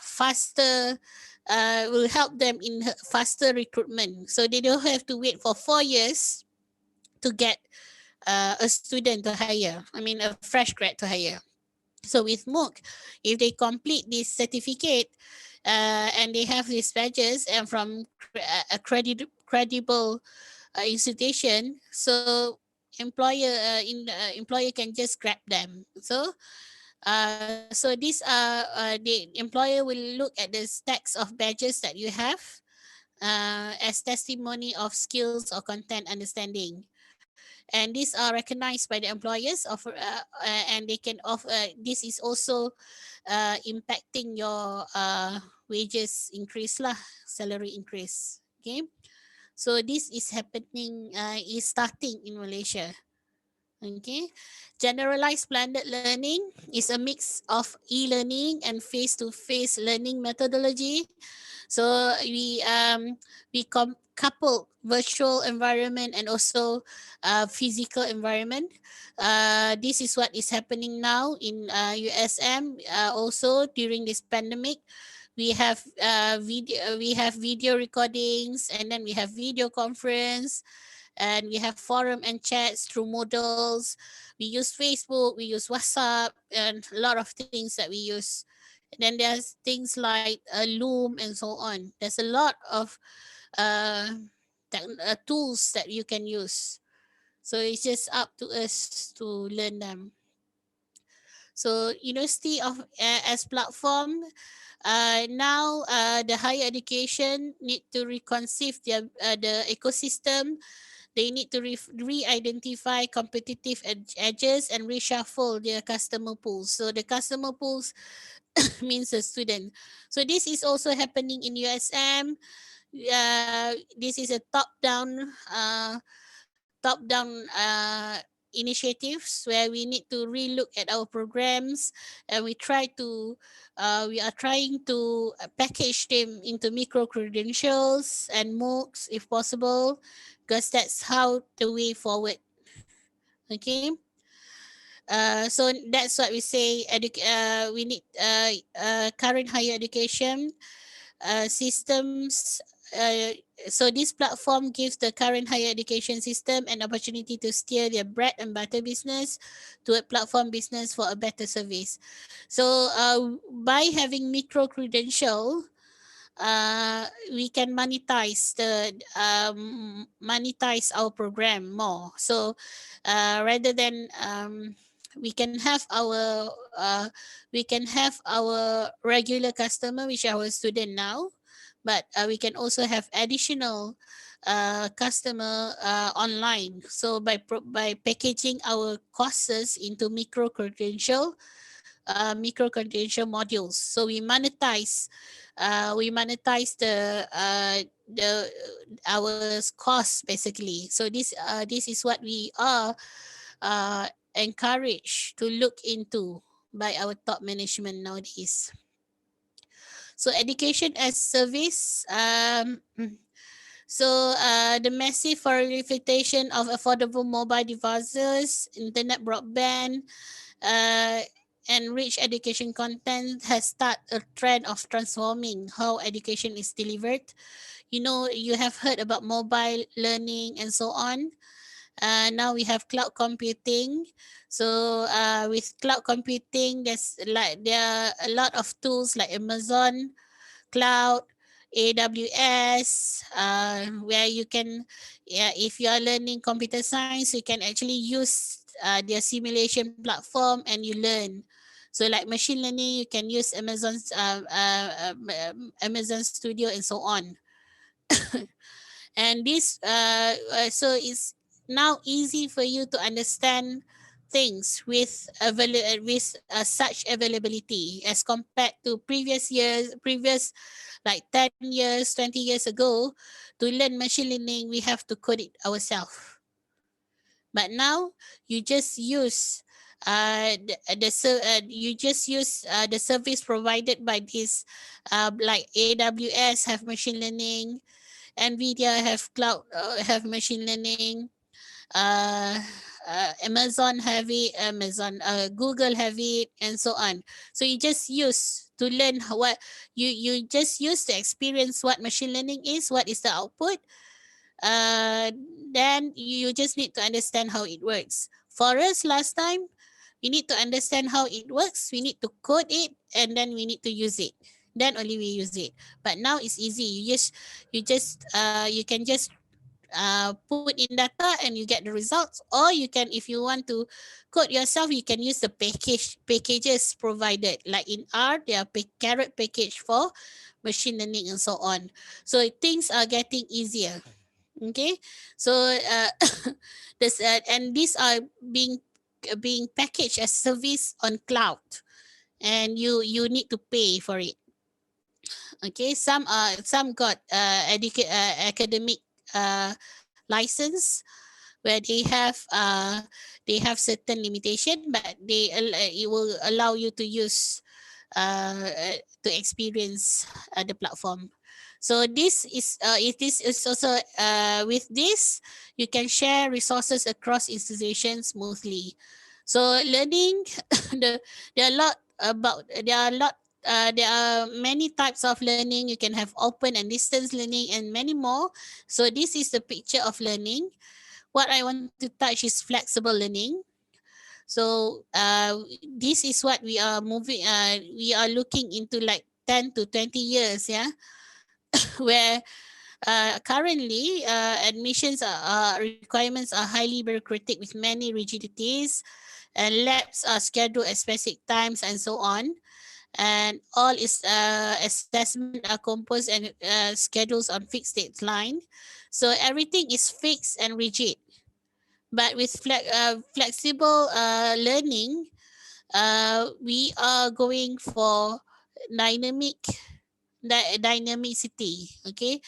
faster. Will help them in faster recruitment. So they don't have to wait for 4 years to get a student to hire. I mean, a fresh grad to hire. So with MOOC, if they complete this certificate and they have these badges and from a credible institution, so employer can just grab them. So these are the employer will look at the stacks of badges that you have as testimony of skills or content understanding. And these are recognized by the employers and they can offer. This is also impacting your wages increase lah, salary increase. Okay, so this is happening, is starting in Malaysia. Okay, generalized blended learning is a mix of e-learning and face-to-face learning methodology. So we couple virtual environment and also physical environment. This is what is happening now in USM. Also during this pandemic, we have video recordings, and then we have video conference, and we have forum and chats through Moodles. We use Facebook, we use WhatsApp, and a lot of things that we use. And then there's things like Loom and so on. There's a lot of uh, tools that you can use. So it's just up to us to learn them. So university of as platform, now the higher education need to reconceive the ecosystem. They need to re-identify competitive edges and reshuffle their customer pools. So the customer pools means the student. So this is also happening in USM. This is a top-down initiatives where we need to relook at our programs, and we are trying to package them into micro credentials and MOOCs if possible, because that's how the way forward. Okay. So that's what we say. We need current higher education systems. So this platform gives the current higher education system an opportunity to steer their bread and butter business to a platform business for a better service. So by having micro credential, we can monetize our program more. So rather than uh, we can have our regular customer, which are our student now, but we can also have additional customer online. So by packaging our courses into micro credential modules, so we monetize the our cost basically. So this is what we are uh, encouraged to look into by our top management nowadays. So education as service. The massive proliferation of affordable mobile devices, internet broadband, uh, and rich education content has started a trend of transforming how education is delivered. You have heard about mobile learning and so on. Now we have cloud computing. So with cloud computing, there are a lot of tools like Amazon Cloud, AWS, where you can, yeah, if you are learning computer science, you can actually use their simulation platform and you learn. So like machine learning, you can use Amazon Studio and so on. And this so it's now easy for you to understand things with such availability as compared to previous like 10 years, 20 years ago. To learn machine learning, we have to code it ourselves. But now you just use the service provided by this, like AWS have machine learning, NVIDIA have machine learning, uh, Google have it, and so on. So you just use to learn what you just use to experience what machine learning is, what is the output. Then you just need to understand how it works. For us last time, we need to understand how it works. We need to code it, and then we need to use it. Then only we use it. But now it's easy. You can just put in data and you get the results. Or you can, if you want to code yourself, you can use the packages provided. Like in R, there are carrot package for machine learning and so on. So things are getting easier. Okay, so and these are being packaged as service on cloud, and you need to pay for it. Okay, some got academic license, where they have certain limitation, but it will allow you to use to experience the platform. So this is is also with this you can share resources across institutions smoothly. So learning there are a lot about there are many types of learning. You can have open and distance learning and many more. So this is the picture of learning. What I want to touch is flexible learning. So this is what we are moving. We are looking into like 10 to 20 years, yeah, where currently admissions requirements are highly bureaucratic with many rigidities, and labs are scheduled at specific times and so on. And all is assessment are composed and schedules on fixed deadline. So everything is fixed and rigid. But with flexible learning, we are going for dynamic dynamicity. Okay,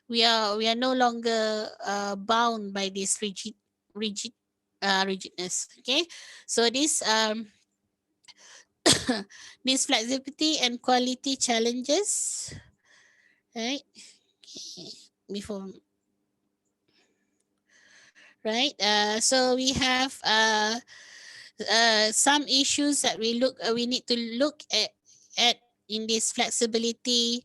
we are no longer bound by this rigid rigidness. Okay, so this flexibility and quality challenges, right? Okay. Before, right, so we have some issues that we need to look at in this flexibility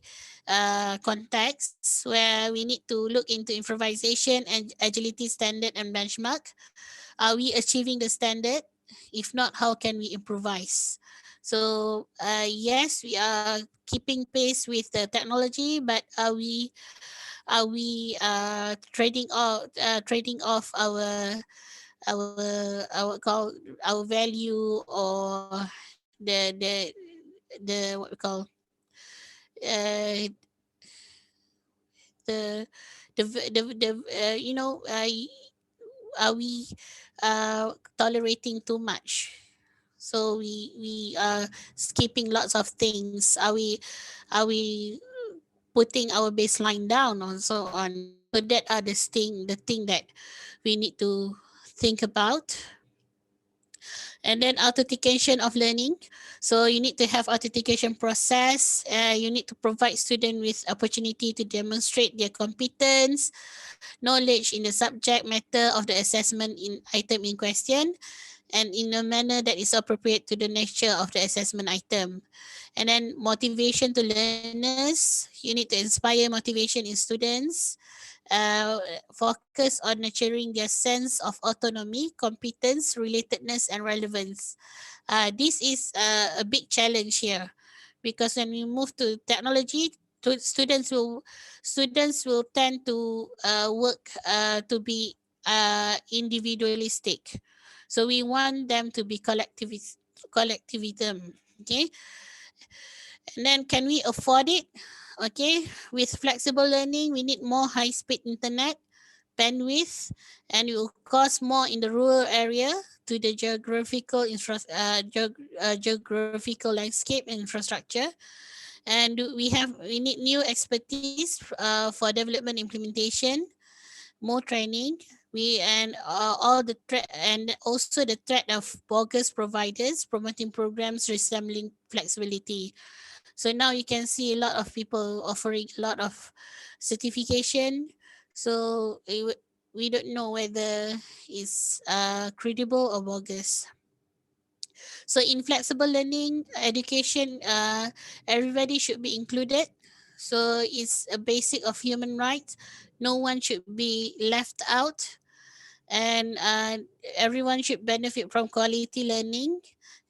context, where we need to look into improvisation and agility standard and benchmark. Are we achieving the standard? If not, how can we improvise? So yes, we are keeping pace with the technology, but are we trading off our value, or the what we call uh, the are we tolerating too much? So we are skipping lots of things. Are we putting our baseline down and so on? So that are the thing that we need to think about. And then authentication of learning. So you need to have authentication process. You need to provide student with opportunity to demonstrate their competence, knowledge in the subject matter of the assessment in item in question, and in a manner that is appropriate to the nature of the assessment item. And then motivation to learners. You need to inspire motivation in students. Focus on nurturing their sense of autonomy, competence, relatedness, and relevance. This is a big challenge here, because when we move to technology, students will tend to work to be individualistic. So we want them to be collectivism. Okay, and then can we afford it? Okay, with flexible learning, we need more high-speed internet bandwidth, and it will cost more in the rural area to the geographical landscape and infrastructure. And we need new expertise for development implementation, more training. We and all the threat, and also the threat of bogus providers promoting programs resembling flexibility. So now you can see a lot of people offering a lot of certification. So we don't know whether it's credible or bogus. So in flexible learning education, everybody should be included. So it's a basic of human rights. No one should be left out, and everyone should benefit from quality learning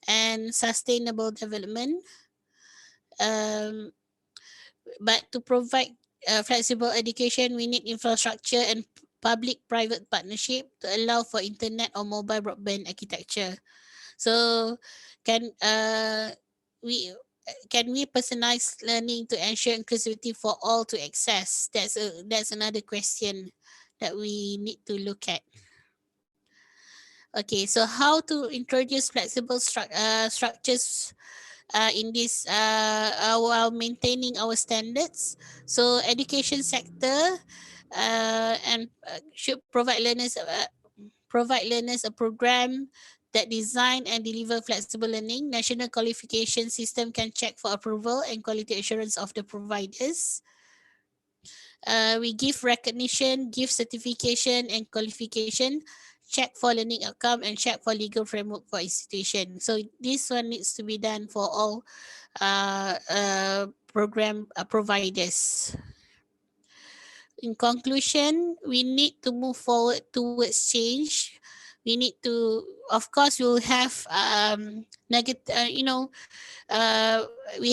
and sustainable development. Um, but to provide flexible education, we need infrastructure and public-private partnership to allow for internet or mobile broadband architecture. So, can we can we personalize learning to ensure inclusivity for all to access? That's another question that we need to look at. Okay, so how to introduce flexible structures in this while maintaining our standards. So education sector and should provide learners provide learners a program that design and deliver flexible learning. National qualification system can check for approval and quality assurance of the providers. We give recognition, give certification and qualification, check for learning outcome, and check for legal framework for institution. So this one needs to be done for all program providers. In conclusion, we need to move forward towards change. We need to, of course, we'll have negative, we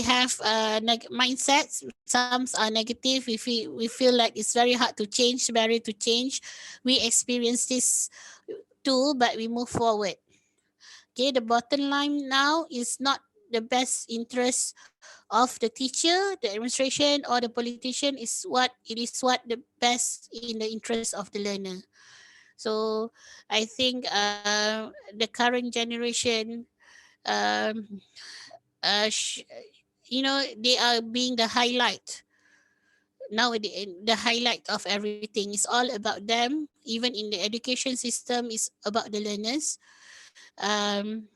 have mindsets. Some are negative. We feel like it's very hard to change, barrier to change. We experience this too, but we move forward. Okay, the bottom line now is not the best interest of the teacher, the administration, or the politician. What the best in the interest of the learner. So I think the current generation, um, they are being the highlight. Now the highlight of everything is all about them. Even in the education system, is about the learners. Um,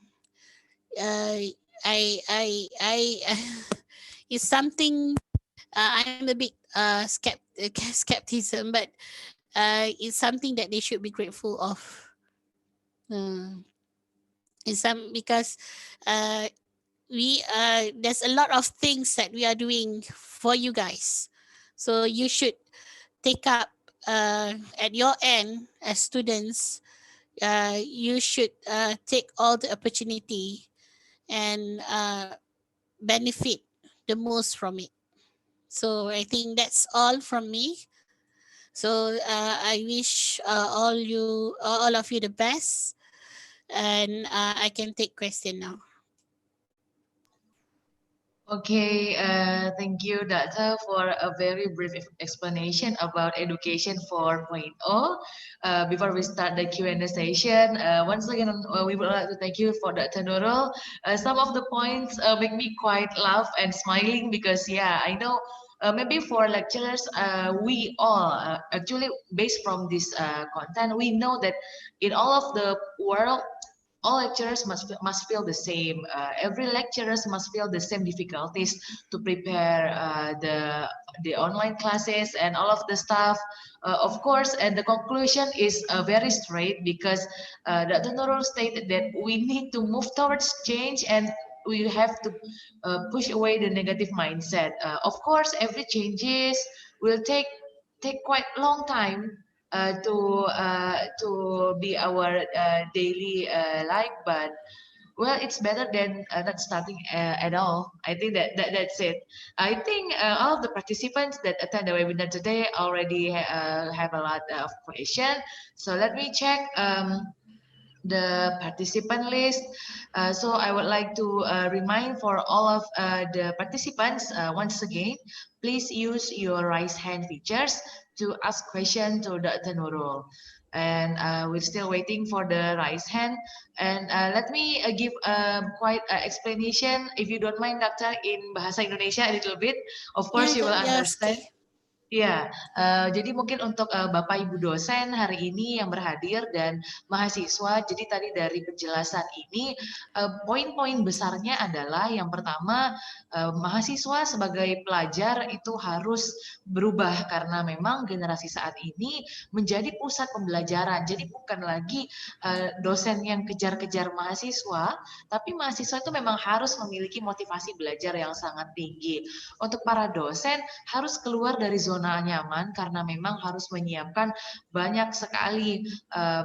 uh, I it's something. I'm a bit skepticism, but it's something that they should be grateful of. Uh, because uh, we there's a lot of things that we are doing for you guys, so you should take up at your end as students. You should take all the opportunity and benefit the most from it. So I think that's all from me. So I wish all of you the best, and I can take question now. Okay, thank you, Dr. for a very brief explanation about Education 4.0. Before we start the Q&A session, once again, we would like to thank you for Dr. Nurul. Some of the points make me quite laugh and smiling because, yeah, I know maybe for lecturers, we all actually, based from this content, we know that in all of the world, all lecturers must feel the same. Every lecturers must feel the same difficulties to prepare the online classes and all of the stuff. Of course, and the conclusion is very straight because Dr. Nurul stated that we need to move towards change and we have to push away the negative mindset. Of course, every changes will take quite long time to be our daily life, but well, it's better than not starting at all. I think that's it. I think all of the participants that attend the webinar today already have a lot of questions. So let me check the participant list. So I would like to remind for all of the participants once again, please use your raise hand features to ask question to Dr. Nurul. And we're still waiting for the raise hand. And let me give quite explanation, if you don't mind, Doctor, in Bahasa Indonesia a little bit. Of course, you will understand. Okay. Ya, jadi mungkin untuk Bapak Ibu dosen hari ini yang berhadir dan mahasiswa, jadi tadi dari penjelasan ini poin-poin besarnya adalah yang pertama mahasiswa sebagai pelajar itu harus berubah karena memang generasi saat ini menjadi pusat pembelajaran. Jadi bukan lagi dosen yang kejar-kejar mahasiswa, tapi mahasiswa itu memang harus memiliki motivasi belajar yang sangat tinggi. Untuk para dosen harus keluar dari zona nyaman karena memang harus menyiapkan banyak sekali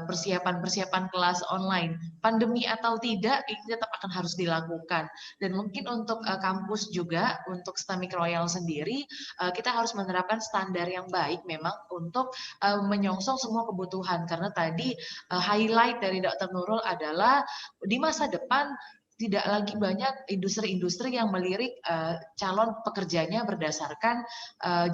persiapan-persiapan kelas online. Pandemi atau tidak, ini tetap akan harus dilakukan. Dan mungkin untuk kampus juga, untuk Islamic Royal sendiri, kita harus menerapkan standar yang baik memang untuk menyongsong semua kebutuhan. Karena tadi highlight dari Dr. Nurul adalah di masa depan tidak lagi banyak industri-industri yang melirik calon pekerjanya berdasarkan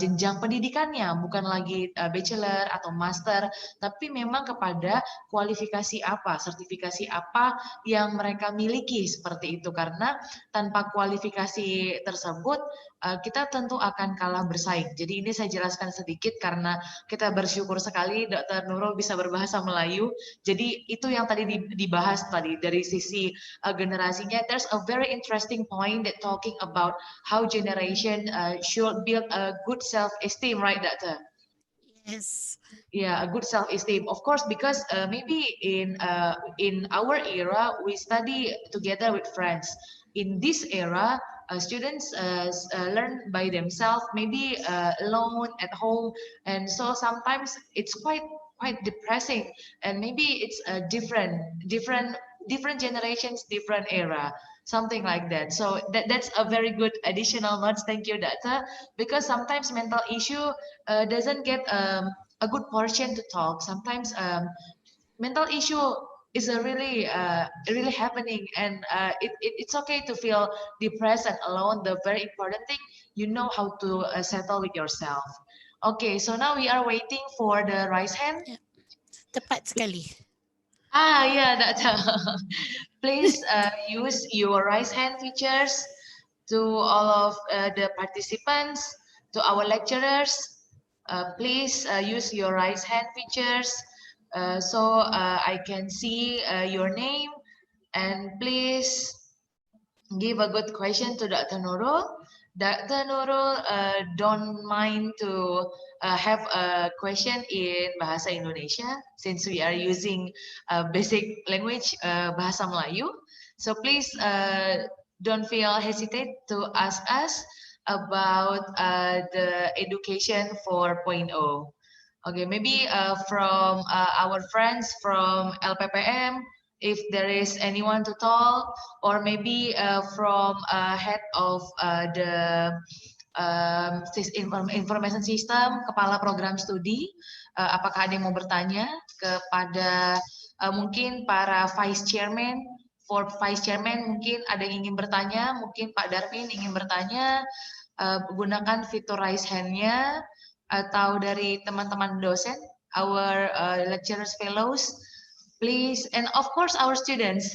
jenjang pendidikannya, bukan lagi bachelor atau master, tapi memang kepada kualifikasi apa, sertifikasi apa yang mereka miliki seperti itu. Karena tanpa kualifikasi tersebut kita tentu akan kalah bersaing. Jadi ini saya jelaskan sedikit karena kita bersyukur sekali Dr. Nurul bisa berbahasa Melayu. Jadi itu yang tadi dibahas tadi dari sisi generasinya. There's a very interesting point that talking about how generation should build a good self-esteem, right, Doctor? Yes. Yeah, a good self-esteem. Of course, because maybe in our era we study together with friends. In this era, students learn by themselves, maybe alone at home, and so sometimes it's quite depressing. And maybe it's a different generations, different era, something like that. So that's a very good additional notes. Thank you, Doctor. Because sometimes mental issue doesn't get a good portion to talk. Sometimes mental issue is a really happening, and it's okay to feel depressed and alone. The very important thing, you know how to settle with yourself. Okay, so now we are waiting for the raise hand. Yeah. Tepat sekali. Yeah, please use your raise hand features to all of the participants, to our lecturers. Please use your raise hand features so I can see your name, and please give a good question to Dr. Nurul. Dr. Nurul don't mind to have a question in Bahasa Indonesia since we are using basic language Bahasa Melayu. So please don't feel hesitate to ask us about the education 4.0. Okay, maybe from our friends from LPPM, if there is anyone to talk, or maybe from head of the information system, kepala program studi, apakah ada yang mau bertanya kepada mungkin para vice chairman, for vice chairman mungkin ada yang ingin bertanya, mungkin Pak Darmin ingin bertanya, gunakan fitur raise hand-nya, atau dari teman-teman dosen, our lecturers fellows, please, and of course our students.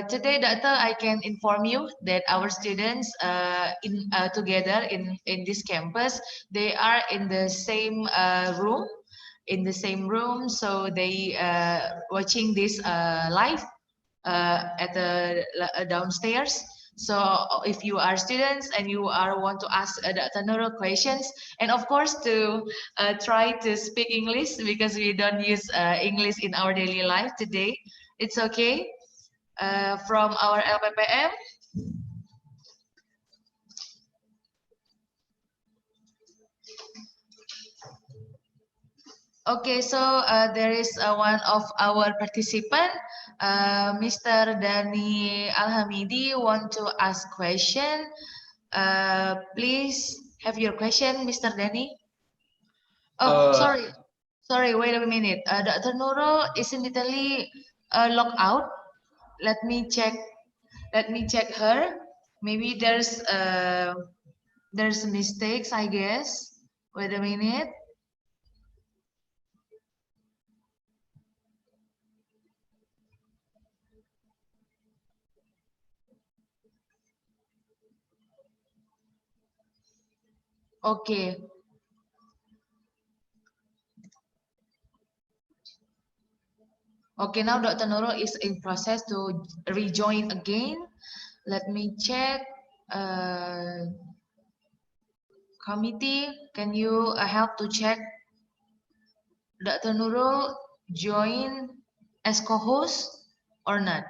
Today, Doctor, I can inform you that our students together in this campus, they are in the same room, so they watching this live at the downstairs. So if you are students and you want to ask Dr. Nurul questions, and of course to try to speak English because we don't use English in our daily life today, it's okay. From our LPPM. Okay, so there is one of our participant, Mr. Dani Alhamidi, want to ask question. Please have your question, Mr. Dani. Oh, sorry, wait a minute. Dr. Nurul is immediately logged out. Let me check her. Maybe there's mistakes, I guess. Wait a minute. Okay. Okay, now Dr. Nurul is in process to rejoin again. Let me check. Committee, can you help to check Dr. Nurul join as co-host or not?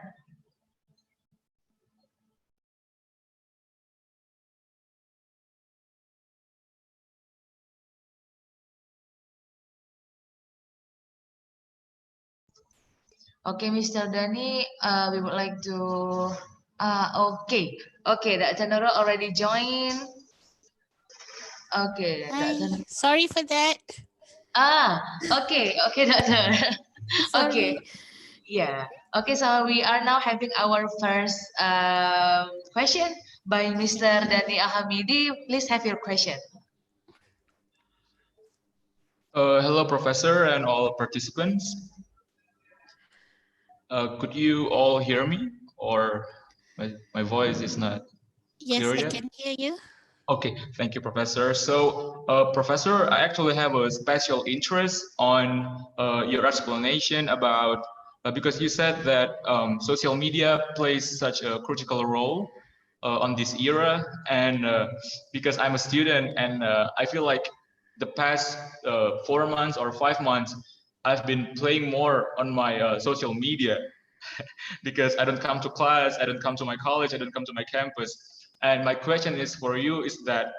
Okay, Mr. Dani, we would like to, okay, Dr. Nurul already joined. Okay, Hi. Sorry for that. Okay, Doctor. Okay, yeah. Okay, so we are now having our first question by Mr. Dani Ahamidi. Please have your question. Hello, Professor, and all participants. Could you all hear me, or my voice is not Yes, clear I yet? can hear you. Okay, thank you, Professor. So, Professor, I actually have a special interest on your explanation about, because you said that social media plays such a critical role on this era, and because I'm a student, and I feel like the past 4 months or 5 months, I've been playing more on my social media because I don't come to class, I don't come to my college, I don't come to my campus. And my question is for you is that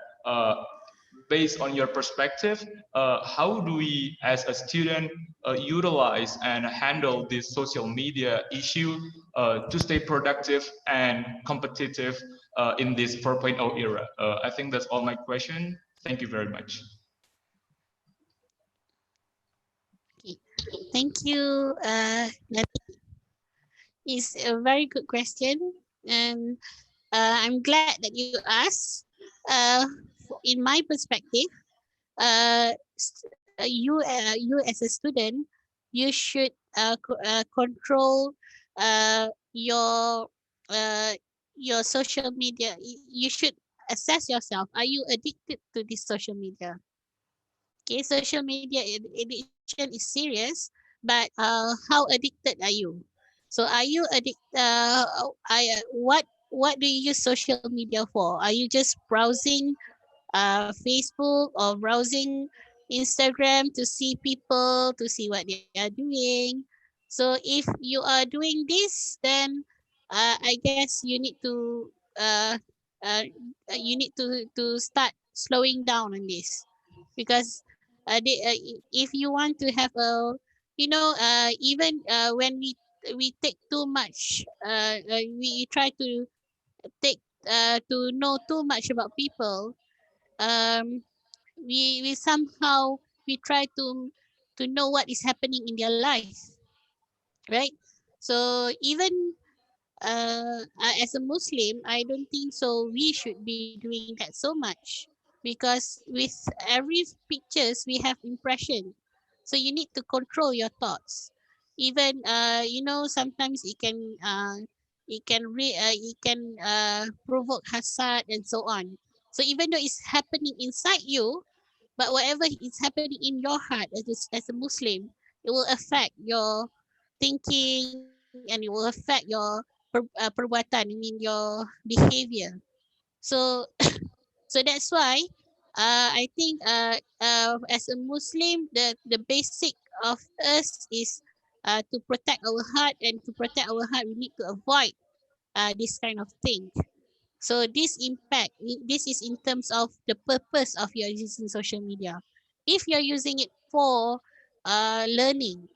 based on your perspective, how do we as a student utilize and handle this social media issue to stay productive and competitive in this 4.0 era? I think that's all my question. Thank you very much. Okay. Thank you. That is a very good question, and I'm glad that you asked. In my perspective, you as a student, you should control your uh, your social media. You should assess yourself. Are you addicted to this social media? Okay, social media addiction is serious, but how addicted are you? So are you what do you use social media for? Are you just browsing Facebook or browsing Instagram to see people, to see what they are doing? So if you are doing this, then I guess uh, uh, you need to start slowing down on this, because if you want to have a, even when we take too much, we try to take to know too much about people. um we somehow we try to know what is happening in their life, right? So even as a Muslim, I don't think so we should be doing that so much, because with every pictures we have impression. So you need to control your thoughts. Even sometimes it can provoke hasad and so on. So even though it's happening inside you, but whatever is happening in your heart as a Muslim, it will affect your thinking, and it will affect your perbuatan, I mean your behavior. So so that's why I think as a Muslim, the basic of us is to protect our heart, and to protect our heart we need to avoid this kind of thing. So this is in terms of the purpose of your using social media. If you're using it for learning,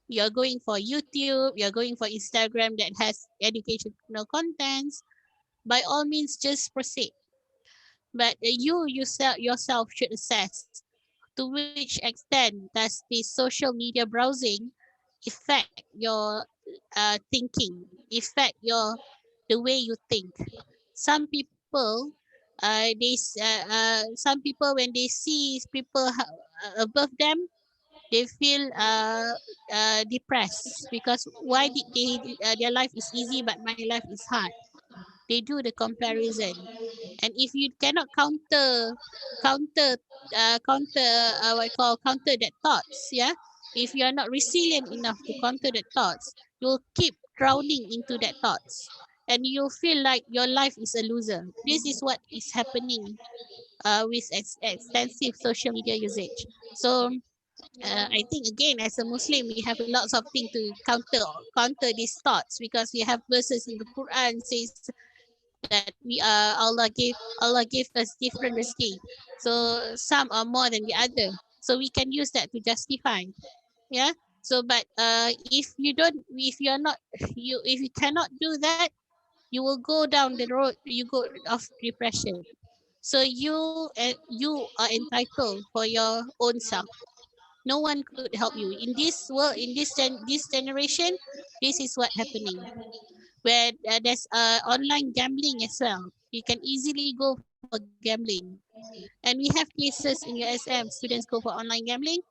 you're going for YouTube, you're going for Instagram that has educational contents, by all means just proceed. But you yourself should assess to which extent does the social media browsing affect your thinking, affect the way you think. Some people, some people when they see people above them, they feel depressed, because why did their life is easy but my life is hard. They do the comparison. And if you cannot counter what I call counter that thoughts, yeah, if you are not resilient enough to counter that thoughts, you'll keep drowning into that thoughts, and you'll feel like your life is a loser. This is what is happening with extensive social media usage. So I think again, as a Muslim, we have lots of things to counter these thoughts, because we have verses in the Quran says that Allah give us different rizki. So some are more than the other. So we can use that to justify. Yeah. So but if you're not if you cannot do that, you will go down the road. You go of depression. So you are entitled for your own self. No one could help you in this world. In this generation, this is what happening. Where there's online gambling as well. You can easily go for gambling, and we have cases in USM. Students go for online gambling,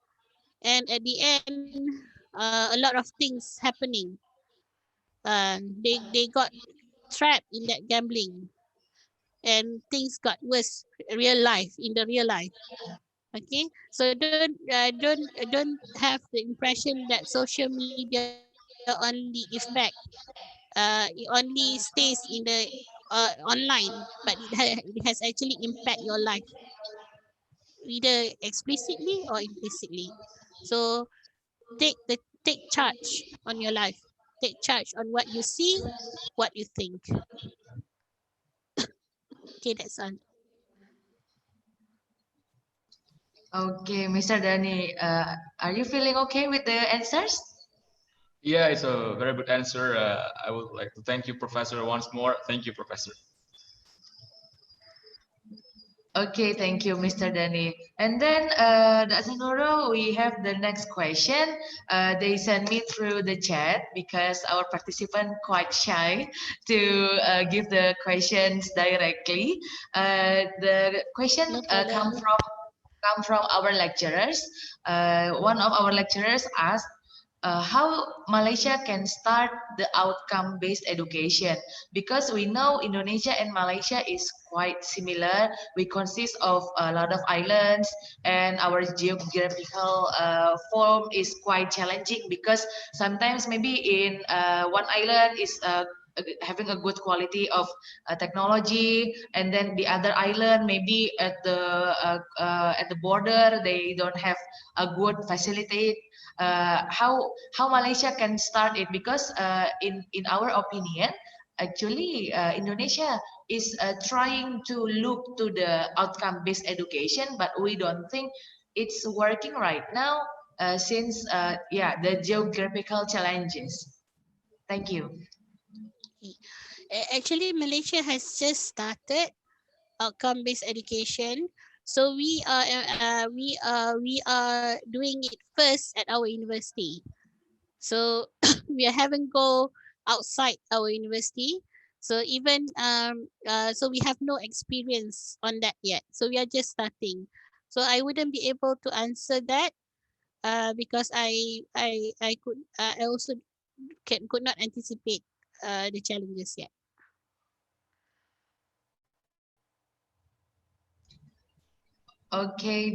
and at the end, a lot of things happening. They got trapped in that gambling, and things got worse. Real life in the real life. Okay, so don't have the impression that social media only affect it only stays in the online, but it has actually impact your life either explicitly or implicitly. So take charge on your life. Take charge on what you see, what you think. Okay, that's all. Okay, Mr. Dani, are you feeling okay with the answers? Yeah, it's a very good answer. I would like to thank you, Professor, once more. Thank you, Professor. Okay, thank you, Mr. Dani. And then, Dr. Nurul, we have the next question. They sent me through the chat because our participant quite shy to give the questions directly. The question No problem. come from our lecturers. One of our lecturers asked how Malaysia can start the outcome-based education, because we know Indonesia and Malaysia is quite similar. We consist of a lot of islands, and our geographical form is quite challenging, because sometimes maybe in one island is having a good quality of technology, and then the other island maybe at the border they don't have a good facility. How Malaysia can start it, because in our opinion, actually Indonesia is trying to look to the outcome-based education, but we don't think it's working right now since yeah, the geographical challenges. Thank you. Actually, Malaysia has just started outcome-based education. So we are doing it first at our university. So we haven't go outside our university. So even so we have no experience on that yet. So we are just starting. So I wouldn't be able to answer that because I also could not anticipate the challenges yet. Okay,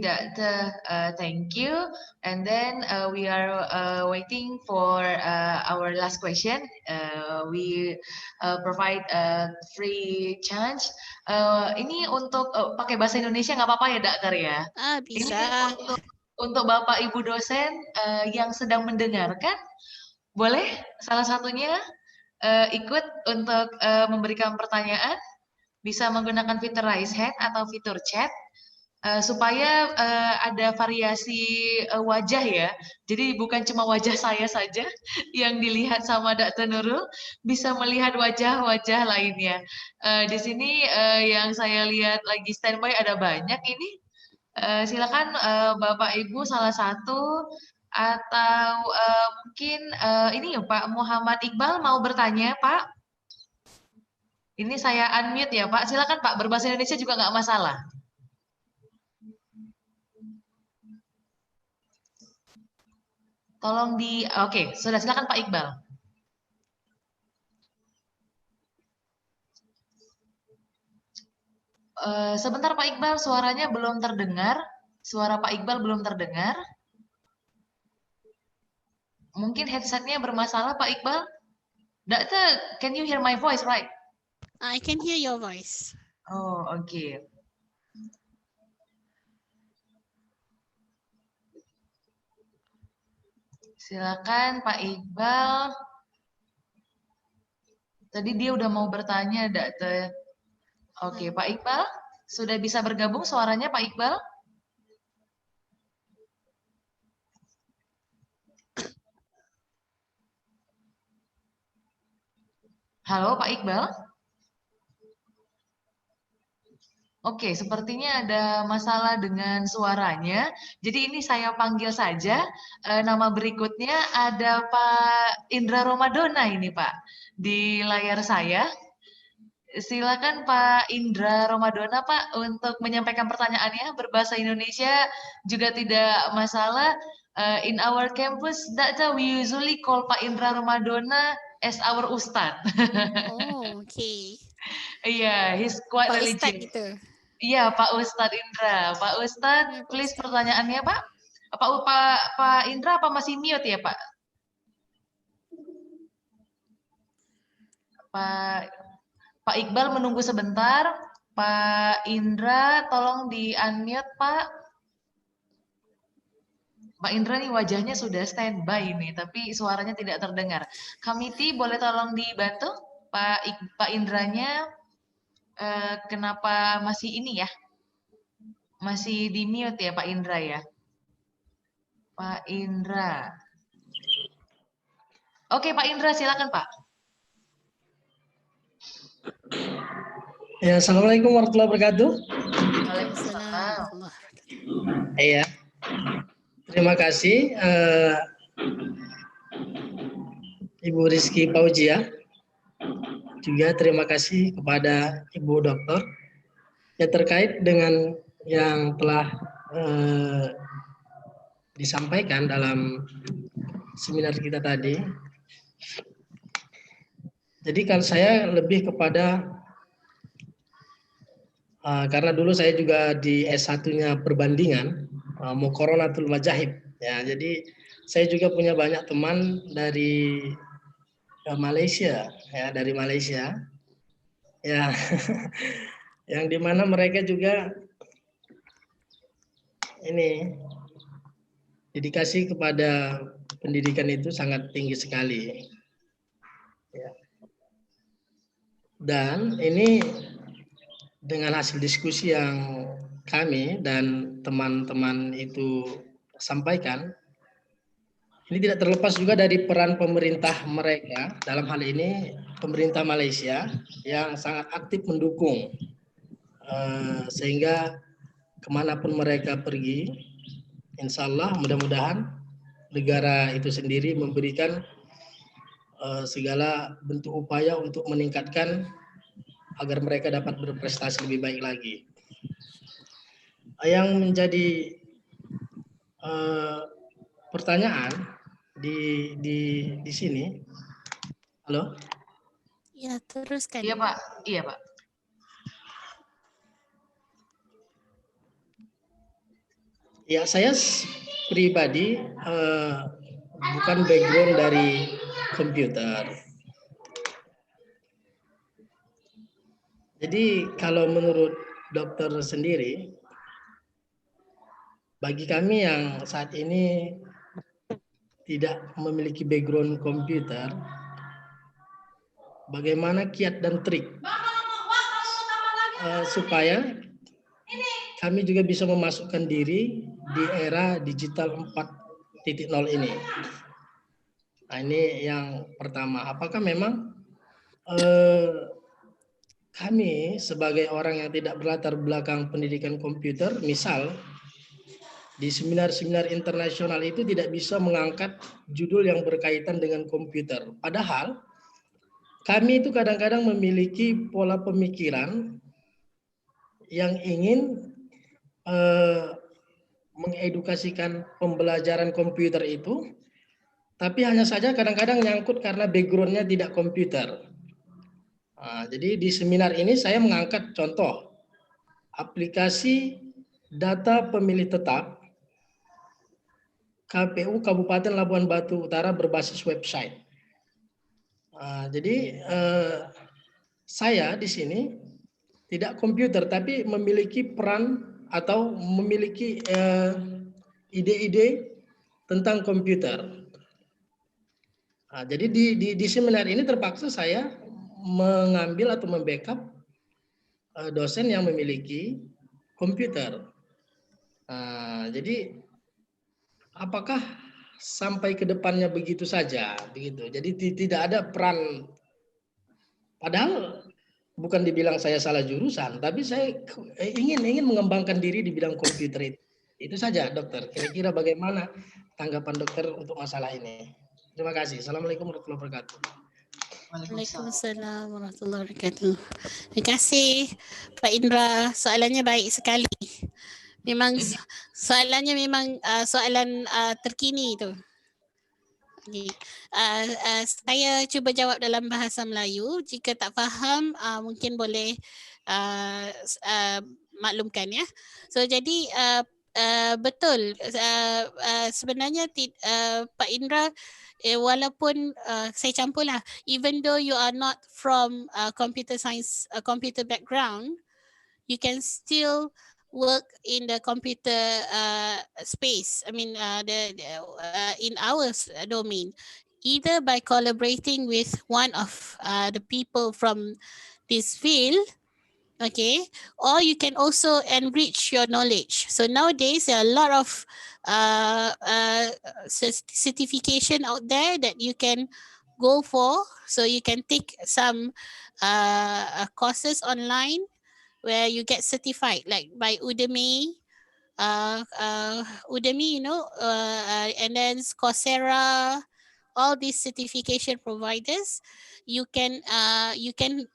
thank you. And then we are waiting for our last question. We provide a free chance. Ini untuk pakai bahasa Indonesia nggak apa-apa ya, Daktar ya? Ini Bisa. untuk Bapak Ibu dosen yang sedang mendengarkan, boleh salah satunya ikut untuk memberikan pertanyaan, bisa menggunakan fitur raise hand atau fitur chat. Supaya ada variasi wajah ya. Jadi bukan cuma wajah saya saja yang dilihat sama Dr. Nurul, bisa melihat wajah-wajah lainnya. Di sini yang saya lihat lagi standby ada banyak ini. Silakan Bapak Ibu salah satu, atau mungkin ini ya Pak Muhammad Iqbal mau bertanya Pak. Ini saya unmute ya Pak. Silakan Pak, berbahasa Indonesia juga nggak masalah. Tolong oke, sudah, silakan Pak Iqbal. Sebentar Pak Iqbal, suaranya belum terdengar. Suara Pak Iqbal belum terdengar. Mungkin headsetnya bermasalah Pak Iqbal. Doctor, can you hear my voice, right? I can hear your voice. Oh, oke. Silakan Pak Iqbal. Tadi dia udah mau bertanya, Dokter. Oke, Pak Iqbal, sudah bisa bergabung suaranya Pak Iqbal? Halo Pak Iqbal? Oke, sepertinya ada masalah dengan suaranya. Jadi ini saya panggil saja. Nama berikutnya ada Pak Indra Romadona ini Pak di layar saya. Silakan Pak Indra Romadona Pak untuk menyampaikan pertanyaannya berbahasa Indonesia juga tidak masalah. In our campus, we usually call Pak Indra Romadona as our Ustad. Oh, okay. Iya, he's quite Pak Ustad religious. gitu. Iya, Pak Ustadz Indra. Pak Ustadz, Ya, Pak please Ustad. pertanyaannya, Pak. Pak Indra apa masih mute ya, Pak? Pak Iqbal menunggu sebentar. Pak Indra, tolong di-unmute, Pak. Pak Indra nih wajahnya sudah standby nih, tapi suaranya tidak terdengar. Committee boleh tolong dibantu? Pak Indranya, kenapa masih ini ya? Masih di mute ya Pak Indra ya? Pak Indra. Oke Pak Indra silakan Pak. Ya, Assalamualaikum warahmatullahi wabarakatuh. Waalaikumsalam. Iya. Terima kasih Ibu Rizky Paujia. Juga terima kasih kepada Ibu Dokter yang terkait dengan yang telah disampaikan dalam seminar kita tadi. Jadi kalau saya lebih kepada karena dulu saya juga di S1-nya perbandingan Muqaranatul Mazahib ya. Jadi saya juga punya banyak teman dari Malaysia ya, dari Malaysia. Ya. Yang dimana mereka juga ini dedikasi kepada pendidikan itu sangat tinggi sekali. Ya. Dan ini dengan hasil diskusi yang kami dan teman-teman itu sampaikan, ini tidak terlepas juga dari peran pemerintah mereka, dalam hal ini pemerintah Malaysia yang sangat aktif mendukung, sehingga kemanapun mereka pergi, insya Allah mudah-mudahan negara itu sendiri memberikan segala bentuk upaya untuk meningkatkan agar mereka dapat berprestasi lebih baik lagi. Yang menjadi pertanyaan di sini, halo? Ya, teruskan. Iya Pak, iya Pak. Ya, saya pribadi bukan background dari komputer. Jadi kalau menurut dokter sendiri, bagi kami yang saat ini tidak memiliki background komputer, bagaimana kiat dan trik supaya kami juga bisa memasukkan diri di era digital 4.0 ini. Nah, ini yang pertama. Apakah memang kami sebagai orang yang tidak berlatar belakang pendidikan komputer, misal di seminar-seminar internasional itu tidak bisa mengangkat judul yang berkaitan dengan komputer. Padahal kami itu kadang-kadang memiliki pola pemikiran yang ingin mengedukasikan pembelajaran komputer itu, tapi hanya saja kadang-kadang nyangkut karena background-nya tidak komputer. Nah, jadi di seminar ini saya mengangkat contoh aplikasi data pemilih tetap KPU Kabupaten Labuan Batu Utara berbasis website. Nah, jadi saya di sini tidak komputer tapi memiliki peran atau memiliki ide-ide tentang komputer. Nah, jadi di seminar ini terpaksa saya mengambil atau membackup dosen yang memiliki komputer. Nah, jadi apakah sampai ke depannya begitu saja, begitu? Jadi tidak ada peran. Padahal bukan dibilang saya salah jurusan, tapi saya ingin mengembangkan diri di bidang komputer itu. Itu saja, dokter. Kira-kira bagaimana tanggapan dokter untuk masalah ini? Terima kasih. Assalamualaikum warahmatullahi wabarakatuh. Waalaikumsalam warahmatullahi wabarakatuh. Terima kasih Pak Indra. Soalannya baik sekali. Memang soalannya memang soalan terkini tu. Okay. Saya cuba jawab dalam bahasa Melayu. Jika tak faham, mungkin boleh maklumkan ya. So jadi betul. Sebenarnya Pak Indra, walaupun saya campurlah, even though you are not from computer science, computer background, you can still work in the computer space. I mean, in our domain, either by collaborating with one of the people from this field, okay, or you can also enrich your knowledge. So nowadays there are a lot of certification out there that you can go for. So you can take some courses online where you get certified, like by Udemy, Udemy, and then Coursera, all these certification providers. You can you can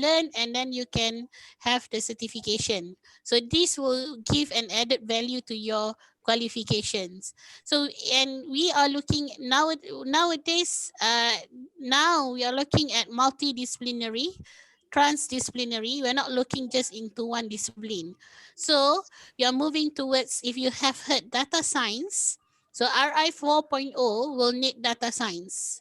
learn, and then you can have the certification. So this will give an added value to your qualifications. So, and we are looking nowadays. Now we are looking at multidisciplinary, transdisciplinary. We're not looking just into one discipline. So we are moving towards, if you have heard data science, so RI 4.0 will need data science.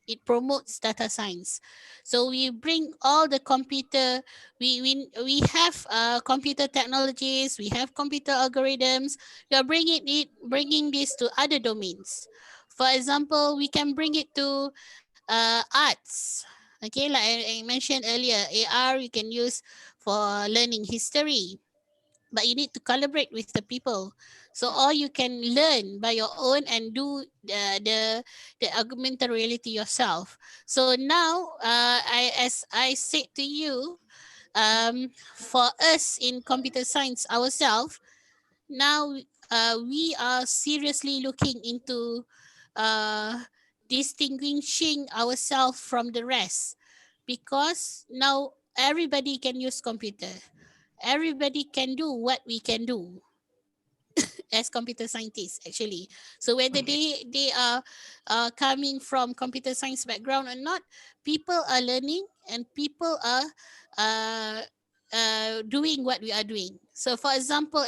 It promotes data science. So we bring all the computer, we have computer technologies, we have computer algorithms. We are bringing this to other domains. For example, we can bring it to arts. Okay, like I mentioned earlier, AR we can use for learning history, but you need to collaborate with the people. So, or you can learn by your own and do the augmented reality yourself. So now, as I said to you, for us in computer science ourselves, now we are seriously looking into distinguishing ourselves from the rest, because now everybody can use computer. Everybody can do what we can do as computer scientists, actually. So whether they are coming from computer science background or not, people are learning and people are doing what we are doing. So for example,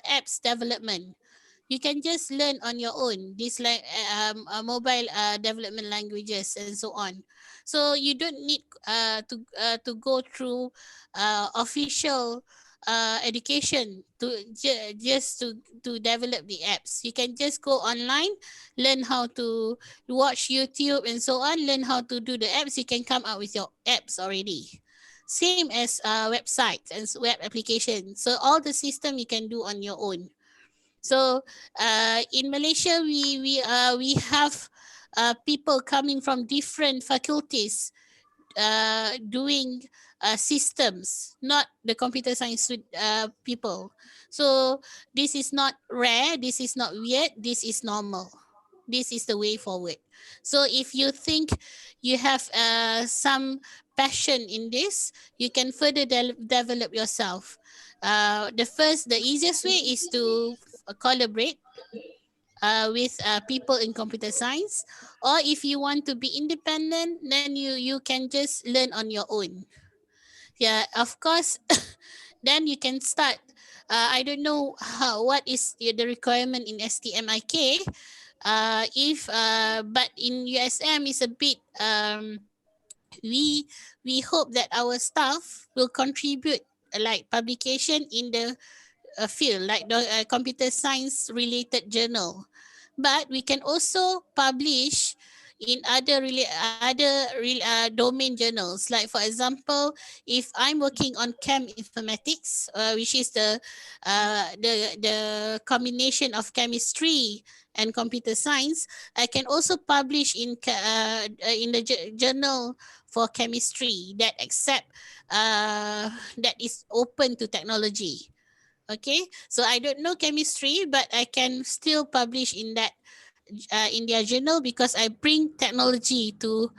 apps development, you can just learn on your own, this like mobile development languages and so on. So you don't need to go through official education to just to develop the apps. You can just go online, learn how to watch YouTube and so on, learn how to do the apps. You can come out with your apps already. Same as websites and web applications. So all the system you can do on your own. So in Malaysia, we have people coming from different faculties doing systems, not the computer science people. So this is not rare, this is not weird, this is normal. This is the way forward. So if you think you have some passion in this, you can further develop yourself. The easiest way is to collaborate with people in computer science, or if you want to be independent, then you can just learn on your own. Yeah, of course. Then you can start. I don't know what is the requirement in STMIK. But in USM is a bit. We hope that our staff will contribute like publication in the field, like the computer science related journal. But we can also publish in other domain journals. Like for example, if I'm working on chem informatics, which is the combination of chemistry and computer science, I can also publish in the journal for chemistry that accept that is open to technology. Okay, so I don't know chemistry, but I can still publish in that in their journal because I bring technology to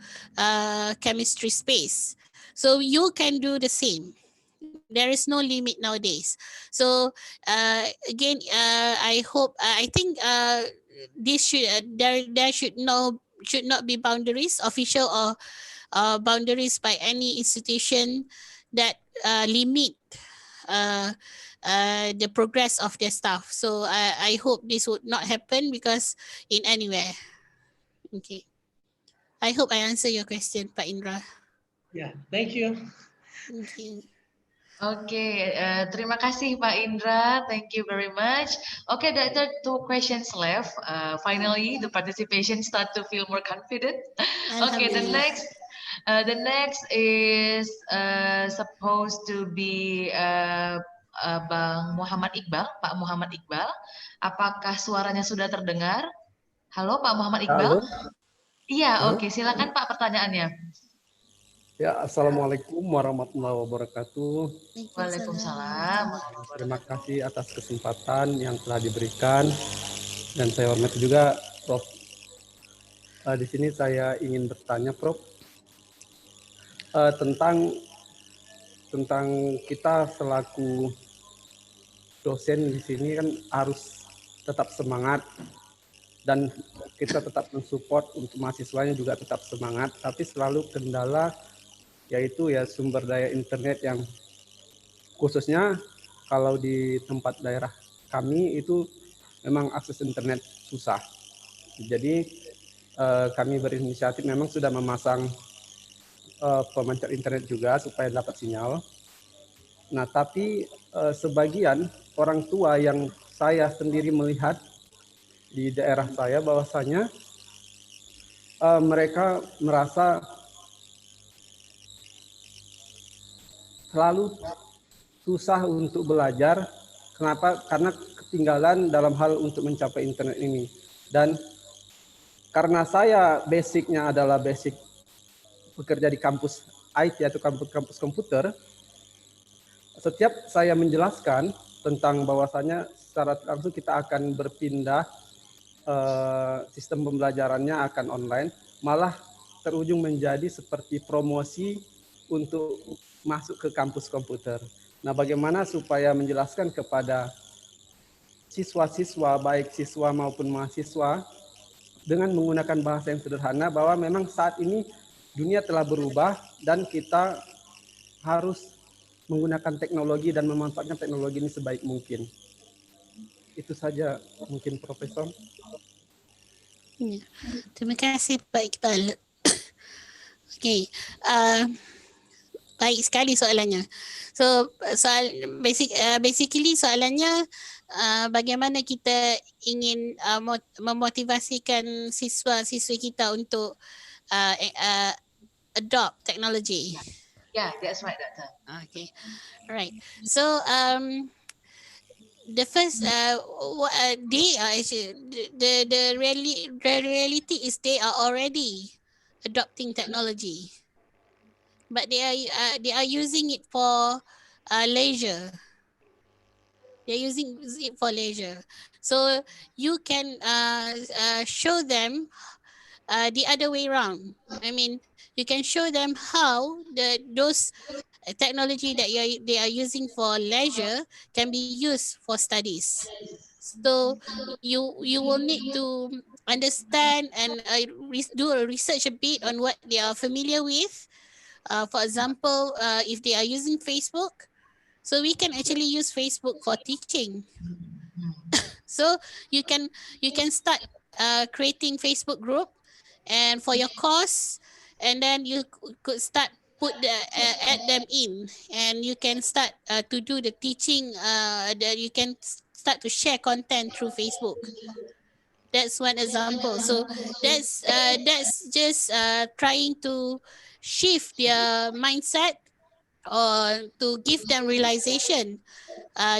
chemistry space. So you can do the same. There is no limit nowadays. So again, I hope I think this should there should not be boundaries, official or boundaries by any institution that limit uh, the progress of their staff. So I hope this would not happen because in anywhere. Okay. I hope I answer your question, Pak Indra. Ya, thank you. Thank you. Oke, terima kasih Pak Indra. Thank you very much. Okay, there are two questions left. Finally, the participation start to feel more confident. Okay, Alhamdulillah. the next is supposed to be Bang Muhammad Iqbal, Pak Muhammad Iqbal. Apakah suaranya sudah terdengar? Halo, Pak Muhammad Iqbal. Halo. Iya, oke. Silakan Pak pertanyaannya. Ya, Assalamualaikum warahmatullahi wabarakatuh. Waalaikumsalam. Terima kasih atas kesempatan yang telah diberikan dan saya hormati juga Prof. Di sini saya ingin bertanya, Prof, tentang kita selaku dosen di sini kan harus tetap semangat dan kita tetap mensupport untuk mahasiswanya juga tetap semangat, tapi selalu kendala yaitu ya sumber daya internet yang khususnya kalau di tempat daerah kami itu memang akses internet susah. Jadi kami berinisiatif memang sudah memasang pemancar internet juga supaya dapat sinyal. Nah, tapi sebagian orang tua yang saya sendiri melihat di daerah saya bahwasanya mereka merasa selalu susah untuk belajar. Kenapa? Karena ketinggalan dalam hal untuk mencapai internet ini. Dan karena saya basicnya adalah basic bekerja di kampus IT atau kampus komputer, setiap saya menjelaskan tentang bahwasanya secara langsung kita akan berpindah sistem pembelajarannya akan online, malah terujung menjadi seperti promosi untuk masuk ke kampus komputer. Nah, bagaimana supaya menjelaskan kepada siswa-siswa, baik siswa maupun mahasiswa, dengan menggunakan bahasa yang sederhana bahwa memang saat ini dunia telah berubah dan kita harus menggunakan teknologi dan memanfaatkan teknologi ini sebaik mungkin. Itu saja mungkin, Profesor. Ya. Terima kasih Pak Iqbal. Okey. Baik sekali soalannya. So basically soalannya bagaimana kita ingin memotivasikan siswa-siswi kita untuk adopt technology. Yeah, that's right, Doctor. Okay, right. So the first they are actually the reality is they are already adopting technology, but they are using it for leisure. They're using it for leisure. So you can show them the other way around. I mean, you can show them how those technology that they are using for leisure can be used for studies. So you will need to understand and do a research a bit on what they are familiar with. For example, if they are using Facebook, so we can actually use Facebook for teaching. So you can start creating Facebook group and for your course, and then you could start add them in, and you can start to do the teaching. That you can start to share content through Facebook. That's one example. So that's just trying to shift their mindset or to give them realization.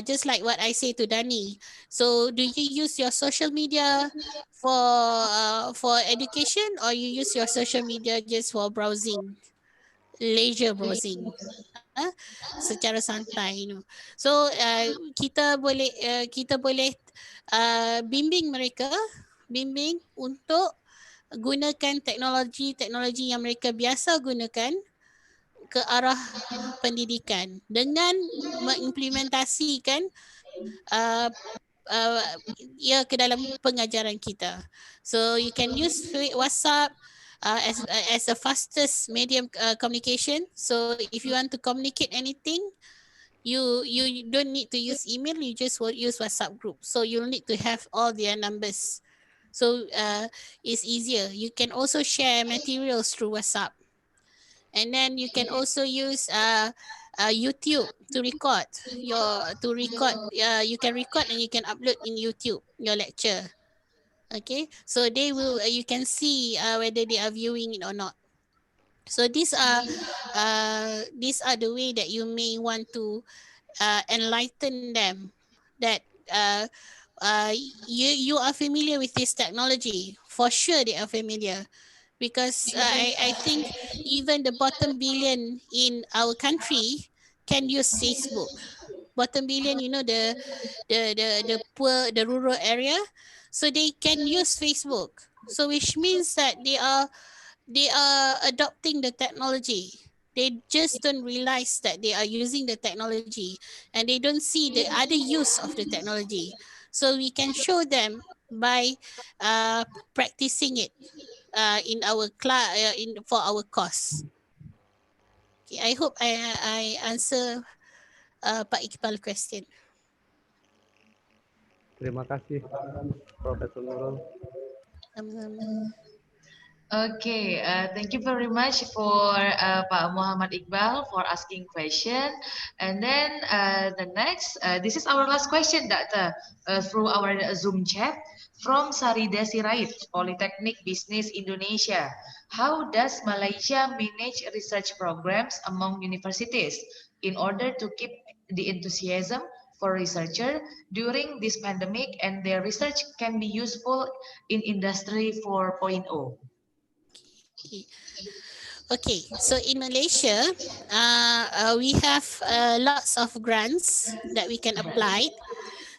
Just like what I say to Dani. So do you use your social media for education, or you use your social media just for browsing? leisure browsing. Secara santai, So kita boleh bimbing mereka, bimbing untuk gunakan teknologi yang mereka biasa gunakan ke arah pendidikan dengan mengimplementasikan uh, uh, ia ke dalam pengajaran kita. So you can use WhatsApp as the fastest medium communication. So if you want to communicate anything, you don't need to use email. You just will use WhatsApp group. So you'll need to have all their numbers. So it's easier. You can also share materials through WhatsApp. And then you can also use YouTube to record you can record and you can upload in YouTube your lecture. Okay, so they will you can see whether they are viewing it or not. So these are the way that you may want to enlighten them that you are familiar with this technology. For sure they are familiar, because I think even the bottom billion in our country can use Facebook. Bottom billion, the poor, the rural area, so they can use Facebook. So which means that they are adopting the technology. They just don't realize that they are using the technology, and they don't see the other use of the technology. So we can show them by practicing it in our class in for our course. Okay, I hope I answer Pak Iqbal question. Terima kasih, Profesor Nurul. Okay, thank you very much for Pak Muhammad Iqbal for asking question. And then the next, this is our last question, Doctor, through our Zoom chat from Sarida Sirait, Polytechnic Business Indonesia. How does Malaysia manage research programs among universities in order to keep the enthusiasm for researcher during this pandemic, and their research can be useful in industry 4.0? Okay, so in Malaysia, we have lots of grants that we can apply.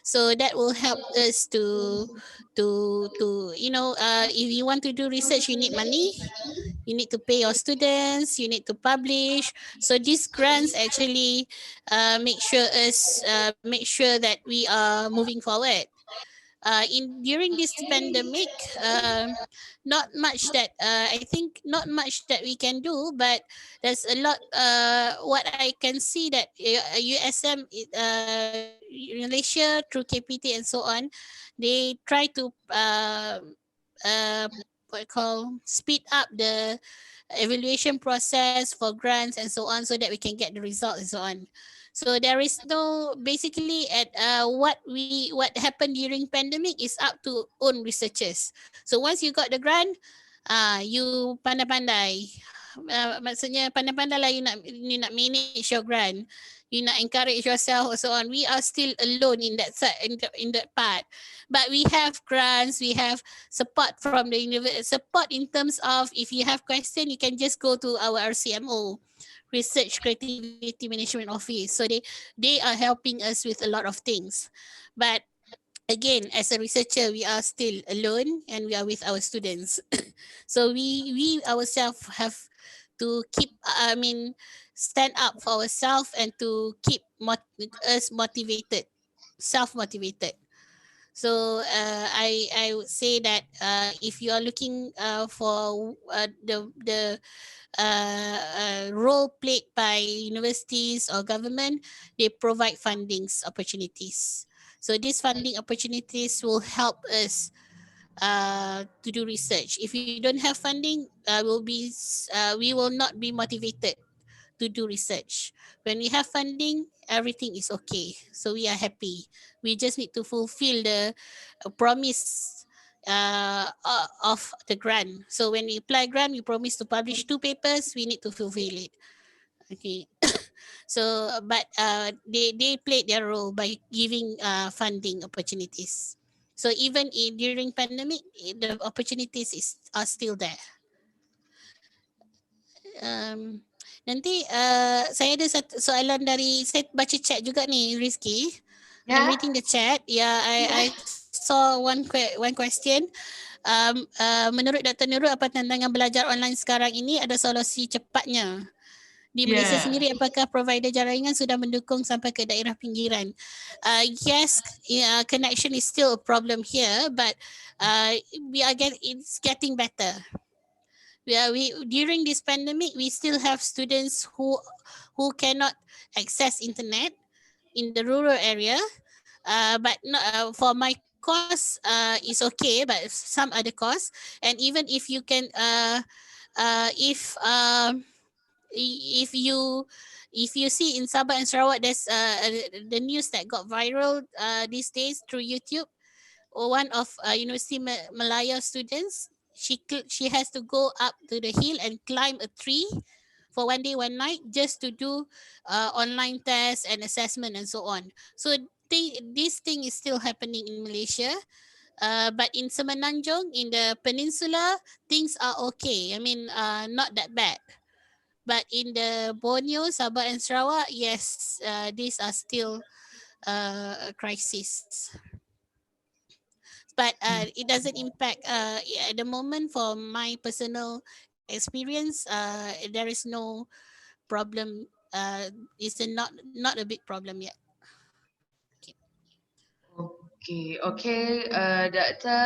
So that will help us to if you want to do research, you need money. You need to pay your students. You need to publish. So these grants actually make sure that we are moving forward. In during this pandemic, not much that I think not much that we can do, but there's a lot. What I can see that USM, Malaysia through KPT and so on, they try to what I call speed up the evaluation process for grants and so on, so that we can get the results and so on. So there is no basically at what happened during pandemic is up to own researchers. So once you got the grant, you pandai-pandai. Maksudnya pandai-pandai lah you nak manage your grant. You nak encourage yourself and so on. We are still alone in that side, in that part. But we have grants, we have support from the university. Support in terms of if you have question, you can just go to our RCMO, Research Creativity Management Office. So they are helping us with a lot of things. But again, as a researcher, we are still alone and we are with our students. So we ourselves have to keep, stand up for ourselves and to keep us motivated, self-motivated. So I would say that if you are looking for the role played by universities or government, they provide fundings opportunities. So these funding opportunities will help us to do research. If you don't have funding, we will not be motivated to do research. When we have funding, everything is okay. So we are happy. We just need to fulfill the promise of the grant. So when we apply grant, we promise to publish 2 papers. We need to fulfill it. Okay. So, but they played their role by giving funding opportunities. So even during pandemic, the opportunities are still there. Nanti saya ada satu soalan dari, saya baca chat juga ni, Rizky. I'm Yeah. reading the chat. Yeah, I saw one question. Menurut Dr. Nurul, apa tantangan belajar online sekarang ini? Ada solusi cepatnya? Di Malaysia sendiri, apakah provider jaringan sudah mendukung sampai ke daerah pinggiran? Yes, connection is still a problem here, but it's getting better. We during this pandemic, we still have students who cannot access internet in the rural area. But not, for my course, is okay, but some other course, and even if you can, if you see in Sabah and Sarawak, there's the news that got viral these days through YouTube. Or one of University Malaya students, she has to go up to the hill and climb a tree for 1 day 1 night just to do online tests and assessment and so on. So this thing is still happening in Malaysia. But in Semenanjung, in the peninsula, things are okay. I mean, not that bad. But in the Borneo, Sabah and Sarawak, yes, these are still a crisis. But it doesn't impact at the moment. For my personal experience, there is no problem. It's not a big problem yet. Okay, Dr.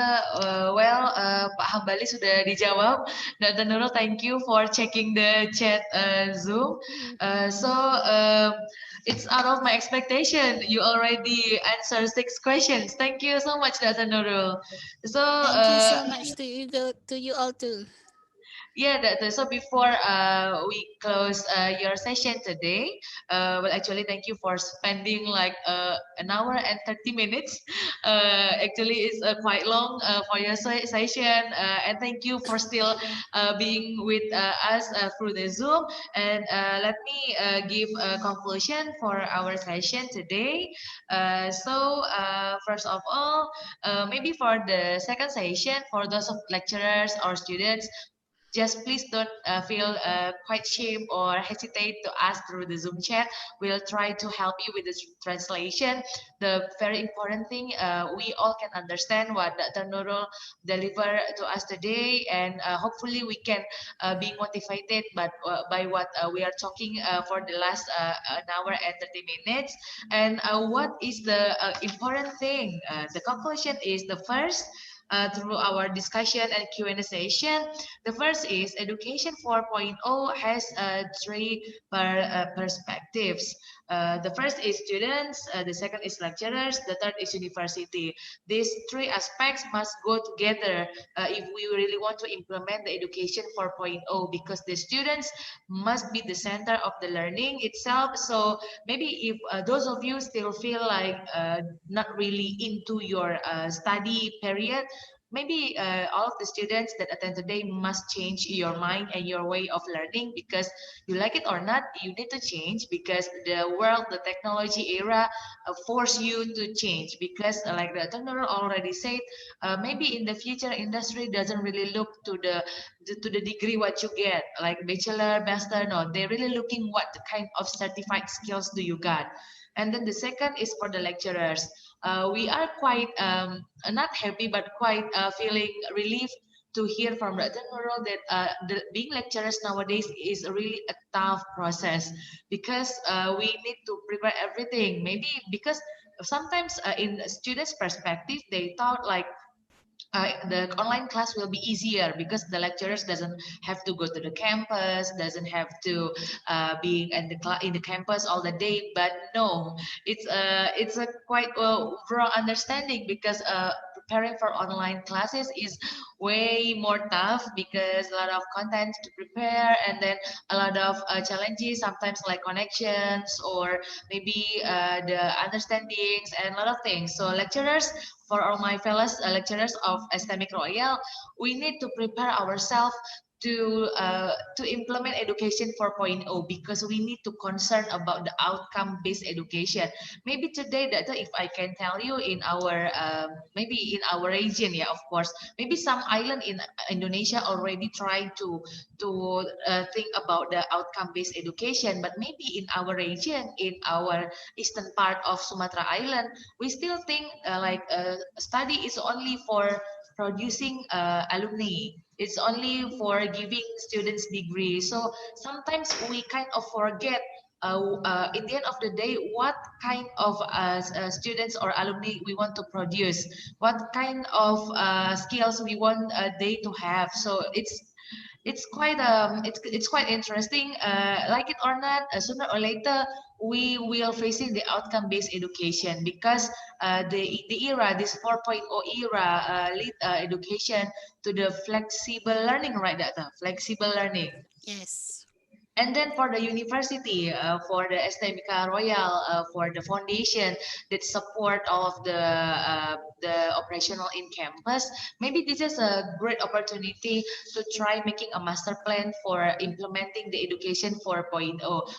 Pak Hambali sudah dijawab. Dr. Nurul, thank you for checking the chat Zoom. It's out of my expectation. You already answered 6 questions. Thank you so much, Dr. Nurul. Thank you so much to you all too. Yeah, so before we close your session today, actually thank you for spending like 1 hour and 30 minutes. Actually, it's quite long for your session, and thank you for still being with us through the Zoom. And let me give a conclusion for our session today. First of all, maybe for the second session, for those of lecturers or students, just please don't feel quite shame or hesitate to ask through the Zoom chat. We'll try to help you with the translation. The very important thing, we all can understand what Dr. Nurul delivered to us today, and hopefully we can be motivated by what we are talking for the last 1 hour and 30 minutes. And what is the important thing? The conclusion is the first, through our discussion and Q&A session. The first is Education 4.0 has 3 perspectives. The first is students, the second is lecturers, the third is university. These 3 aspects must go together if we really want to implement the Education 4.0, because the students must be the center of the learning itself. So maybe if those of you still feel like not really into your study period, maybe all of the students that attend today must change your mind and your way of learning, because you like it or not, you need to change, because the world, the technology era force you to change. Because like the Nurul already said, maybe in the future industry doesn't really look to the degree what you get, like bachelor, master. No, they're really looking what kind of certified skills do you got. And then the second is for the lecturers. We are quite not happy, but quite feeling relieved to hear from Dr. Nurul that being lecturers nowadays is really a tough process, because we need to prepare everything. Maybe because sometimes in students' perspective, they thought like the online class will be easier because the lecturers doesn't have to go to the campus, doesn't have to be in the campus all the day. But no, it's a quite wrong understanding, because preparing for online classes is way more tough, because a lot of content to prepare, and then a lot of challenges, sometimes like connections or maybe the understandings and a lot of things. So lecturers, for all my fellows lecturers of Islamic Royal, we need to prepare ourselves to implement education 4.0 because we need to concern about the outcome-based education. Maybe today, that if I can tell you in our maybe in our region, yeah, of course, maybe some island in Indonesia already try to think about the outcome-based education, but maybe in our region, in our eastern part of Sumatra Island, we still think study is only for producing alumni. It's only for giving students degree. So sometimes we kind of forget in the end of the day, what kind of students or alumni we want to produce, what kind of skills we want they to have. So it's quite interesting. Like it or not, sooner or later we will facing the outcome-based education because the era, this 4.0 era, lead education to the flexible learning, right? That flexible learning. Yes. And then for the university, for the STMika Royal, for the foundation that support all of the operational in campus, maybe this is a great opportunity to try making a master plan for implementing the education 4.0.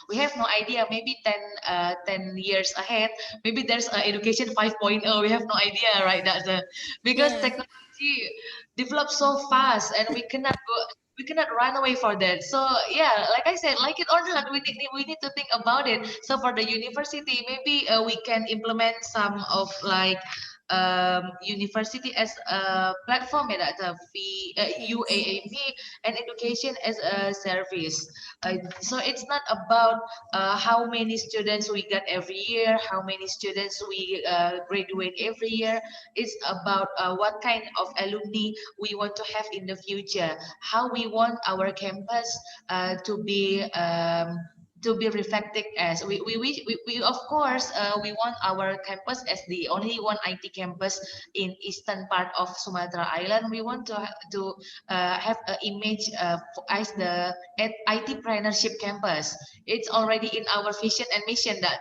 We have no idea, maybe 10 years ahead, maybe there's education 5.0. We have no idea, right? Because Yeah. technology develops so fast and we cannot run away for that. So yeah, like I said, like it or not, we need to think about it. So for the university, maybe we can implement some of like university as a platform, that Yes. UAAP and education as a service. So it's not about how many students we get every year, how many students we graduate every year. It's about what kind of alumni we want to have in the future, how we want our campus to be reflected as we of course we want our campus as the only one IT campus in eastern part of Sumatra Island. We want to have an image as the IT entrepreneurship campus. It's already in our vision and mission that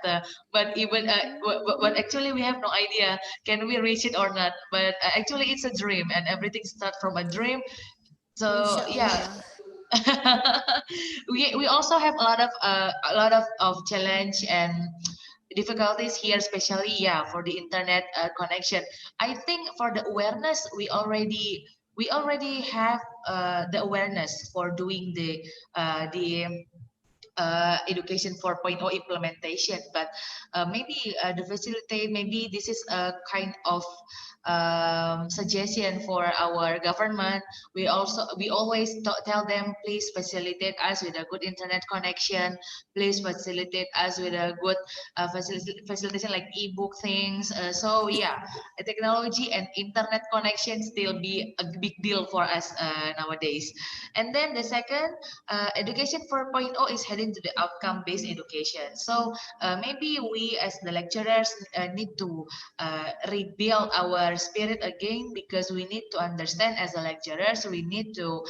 but even but actually we have no idea can we reach it or not. But actually it's a dream and everything starts from a dream. So yeah. Inshallah. We also have a lot of challenge and difficulties here, especially yeah for the internet connection. I think for the awareness we already have the awareness for doing the education 4.0 implementation, but maybe the facilitate, maybe this is a kind of suggestion for our government. We always tell them, please facilitate us with a good internet connection, please facilitate us with a good facilitation like ebook things. So yeah, technology and internet connection still be a big deal for us nowadays. And then the second, education 4.0 is heading to the outcome-based education. So maybe we as the lecturers need to rebuild our spirit again, because we need to understand as a lecturers, we need to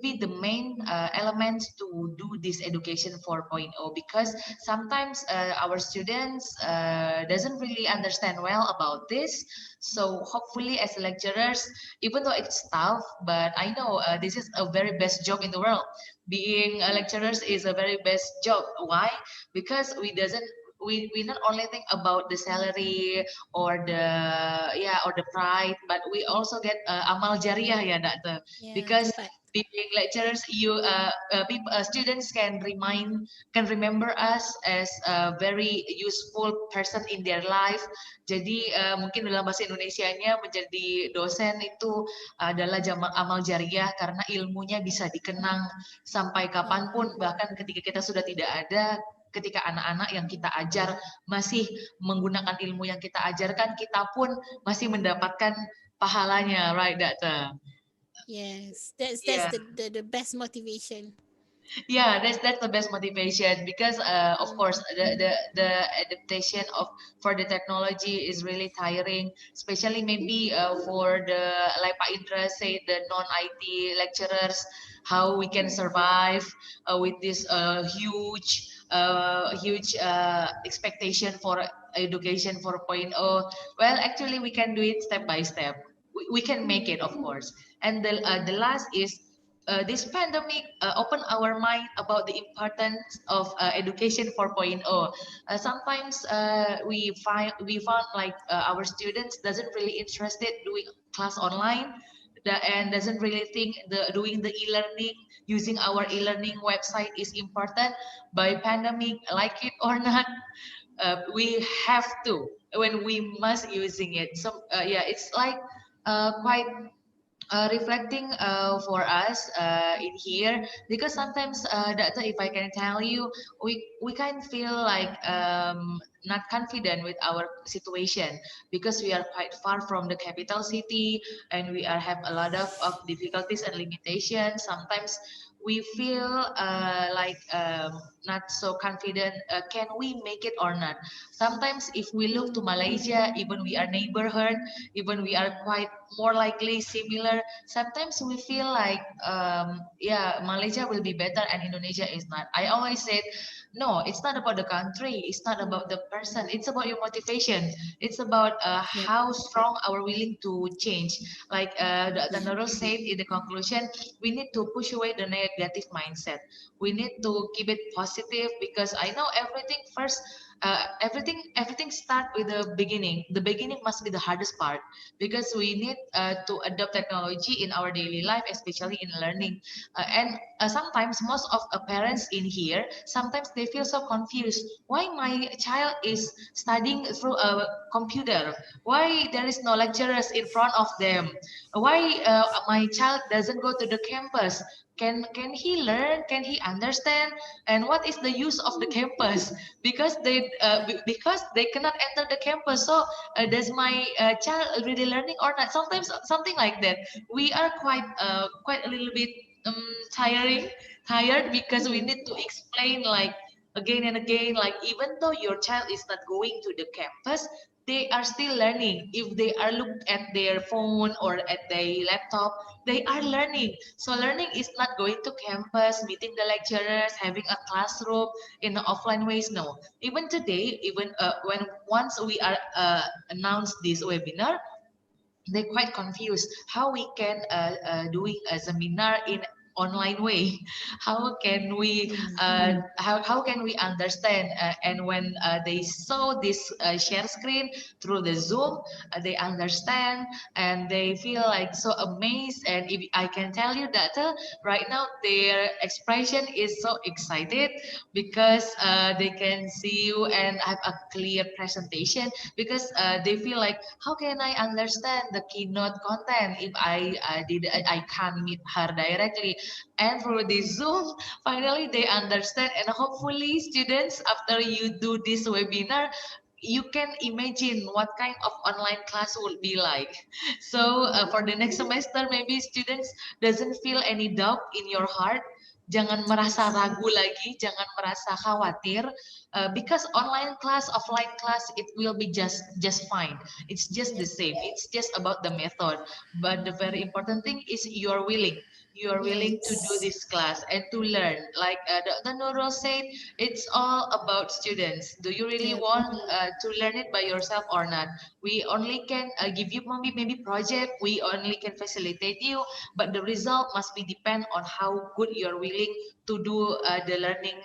be the main elements to do this education 4.0, because sometimes our students doesn't really understand well about this. So hopefully as lecturers, even though it's tough, but I know this is a very best job in the world. Being a lecturers is a very best job. Why? Because we not only think about the salary or the pride, but we also get amal jariah, ya Dr. Yeah, Because cepat. being lecturers, students can remember us as a very useful person in their life. Jadi mungkin dalam bahasa Indonesianya menjadi dosen itu adalah amal jariah, karena ilmunya bisa dikenang sampai kapanpun, bahkan ketika kita sudah tidak ada, ketika anak-anak yang kita ajar masih menggunakan ilmu yang kita ajarkan, kita pun masih mendapatkan pahalanya, right, Doctor? Yes, that's Yeah. the best motivation. Yeah, that's the best motivation, because of course the adaptation for the technology is really tiring, especially maybe for the, like Pak Indra said, the non-IT lecturers, how we can survive with this huge expectation for education 4.0. Well, actually we can do it step by step. We can make it, of course. And the last is this pandemic opened our mind about the importance of education 4.0. Sometimes we found like our students doesn't really interested doing class online and doesn't really think doing the e-learning using our e-learning website is important. By pandemic, like it or not, we have to when we must using it. So yeah, it's like quite reflecting for us in here, because sometimes that if I can tell you, we can feel like not confident with our situation because we are quite far from the capital city and we are have a lot of difficulties and limitations. Sometimes we feel like not so confident, can we make it or not. Sometimes if we look to Malaysia, even we are neighborhood, even we are quite more likely similar, sometimes we feel like yeah, Malaysia will be better and Indonesia is not. I always said no, it's not about the country, it's not about the person, it's about your motivation, it's about how strong our willing to change. Like the Nurul said in the conclusion, we need to push away the negative mindset, we need to keep it positive, because I know everything first, everything start with the beginning must be the hardest part, because we need to adopt technology in our daily life, especially in learning. And sometimes most of parents in here, sometimes they feel so confused, why my child is studying through a computer, why there is no lecturers in front of them, why my child doesn't go to the campus, can he learn, can he understand, and what is the use of the campus, because they cannot enter the campus. So does my child really learning or not? Sometimes something like that. We are quite a little bit tired, because we need to explain like again and again, like even though your child is not going to the campus, they are still learning. If they are looked at their phone or at their laptop, they are learning. So learning is not going to campus, meeting the lecturers, having a classroom in the offline ways. No, even today, even when once we are announced this webinar, they're quite confused how we can doing a seminar in online way. How can we how can we understand, and when they saw this share screen through the Zoom, they understand and they feel like so amazed. And if I can tell you that right now their expression is so excited, because they can see you and have a clear presentation, because they feel like, how can I understand the keynote content if I can't meet her directly? And through this Zoom, finally they understand. And hopefully students, after you do this webinar, you can imagine what kind of online class would be like. So for the next semester, maybe students doesn't feel any doubt in your heart. Jangan merasa ragu lagi, jangan merasa khawatir, because online class, offline class, it will be just fine. It's just the same. It's just about the method. But the very important thing is you're willing. You are willing to do this class and to learn. Like Dr. Nurul said, it's all about students. Do you really want to learn it by yourself or not? We only can give you maybe project. We only can facilitate you, but the result must be depend on how good you're willing to do the learning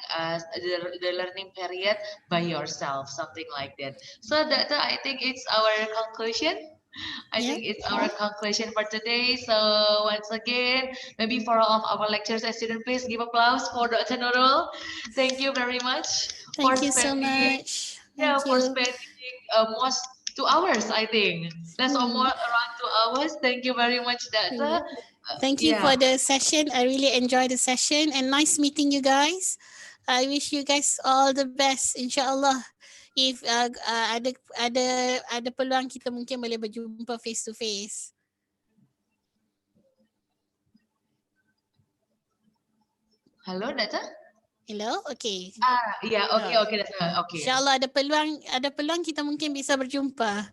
period by yourself, something like that. So that I think it's our conclusion. I think it's our conclusion for today. So once again, maybe for all of our lecturers and students, please give applause for Dr. Nurul. Thank you very much for Thank you so spending, much. yeah, Thank for you. spending almost 2 hours, I think. That's almost around 2 hours. Thank you very much, Dr. Thank you Yeah. for the session. I really enjoyed the session and nice meeting you guys. I wish you guys all the best, insyaAllah. If ada peluang kita mungkin boleh berjumpa face to face. Halo, Data? Hello, okay. Ya, okay, Data. Okay. InsyaAllah ada peluang kita mungkin bisa berjumpa.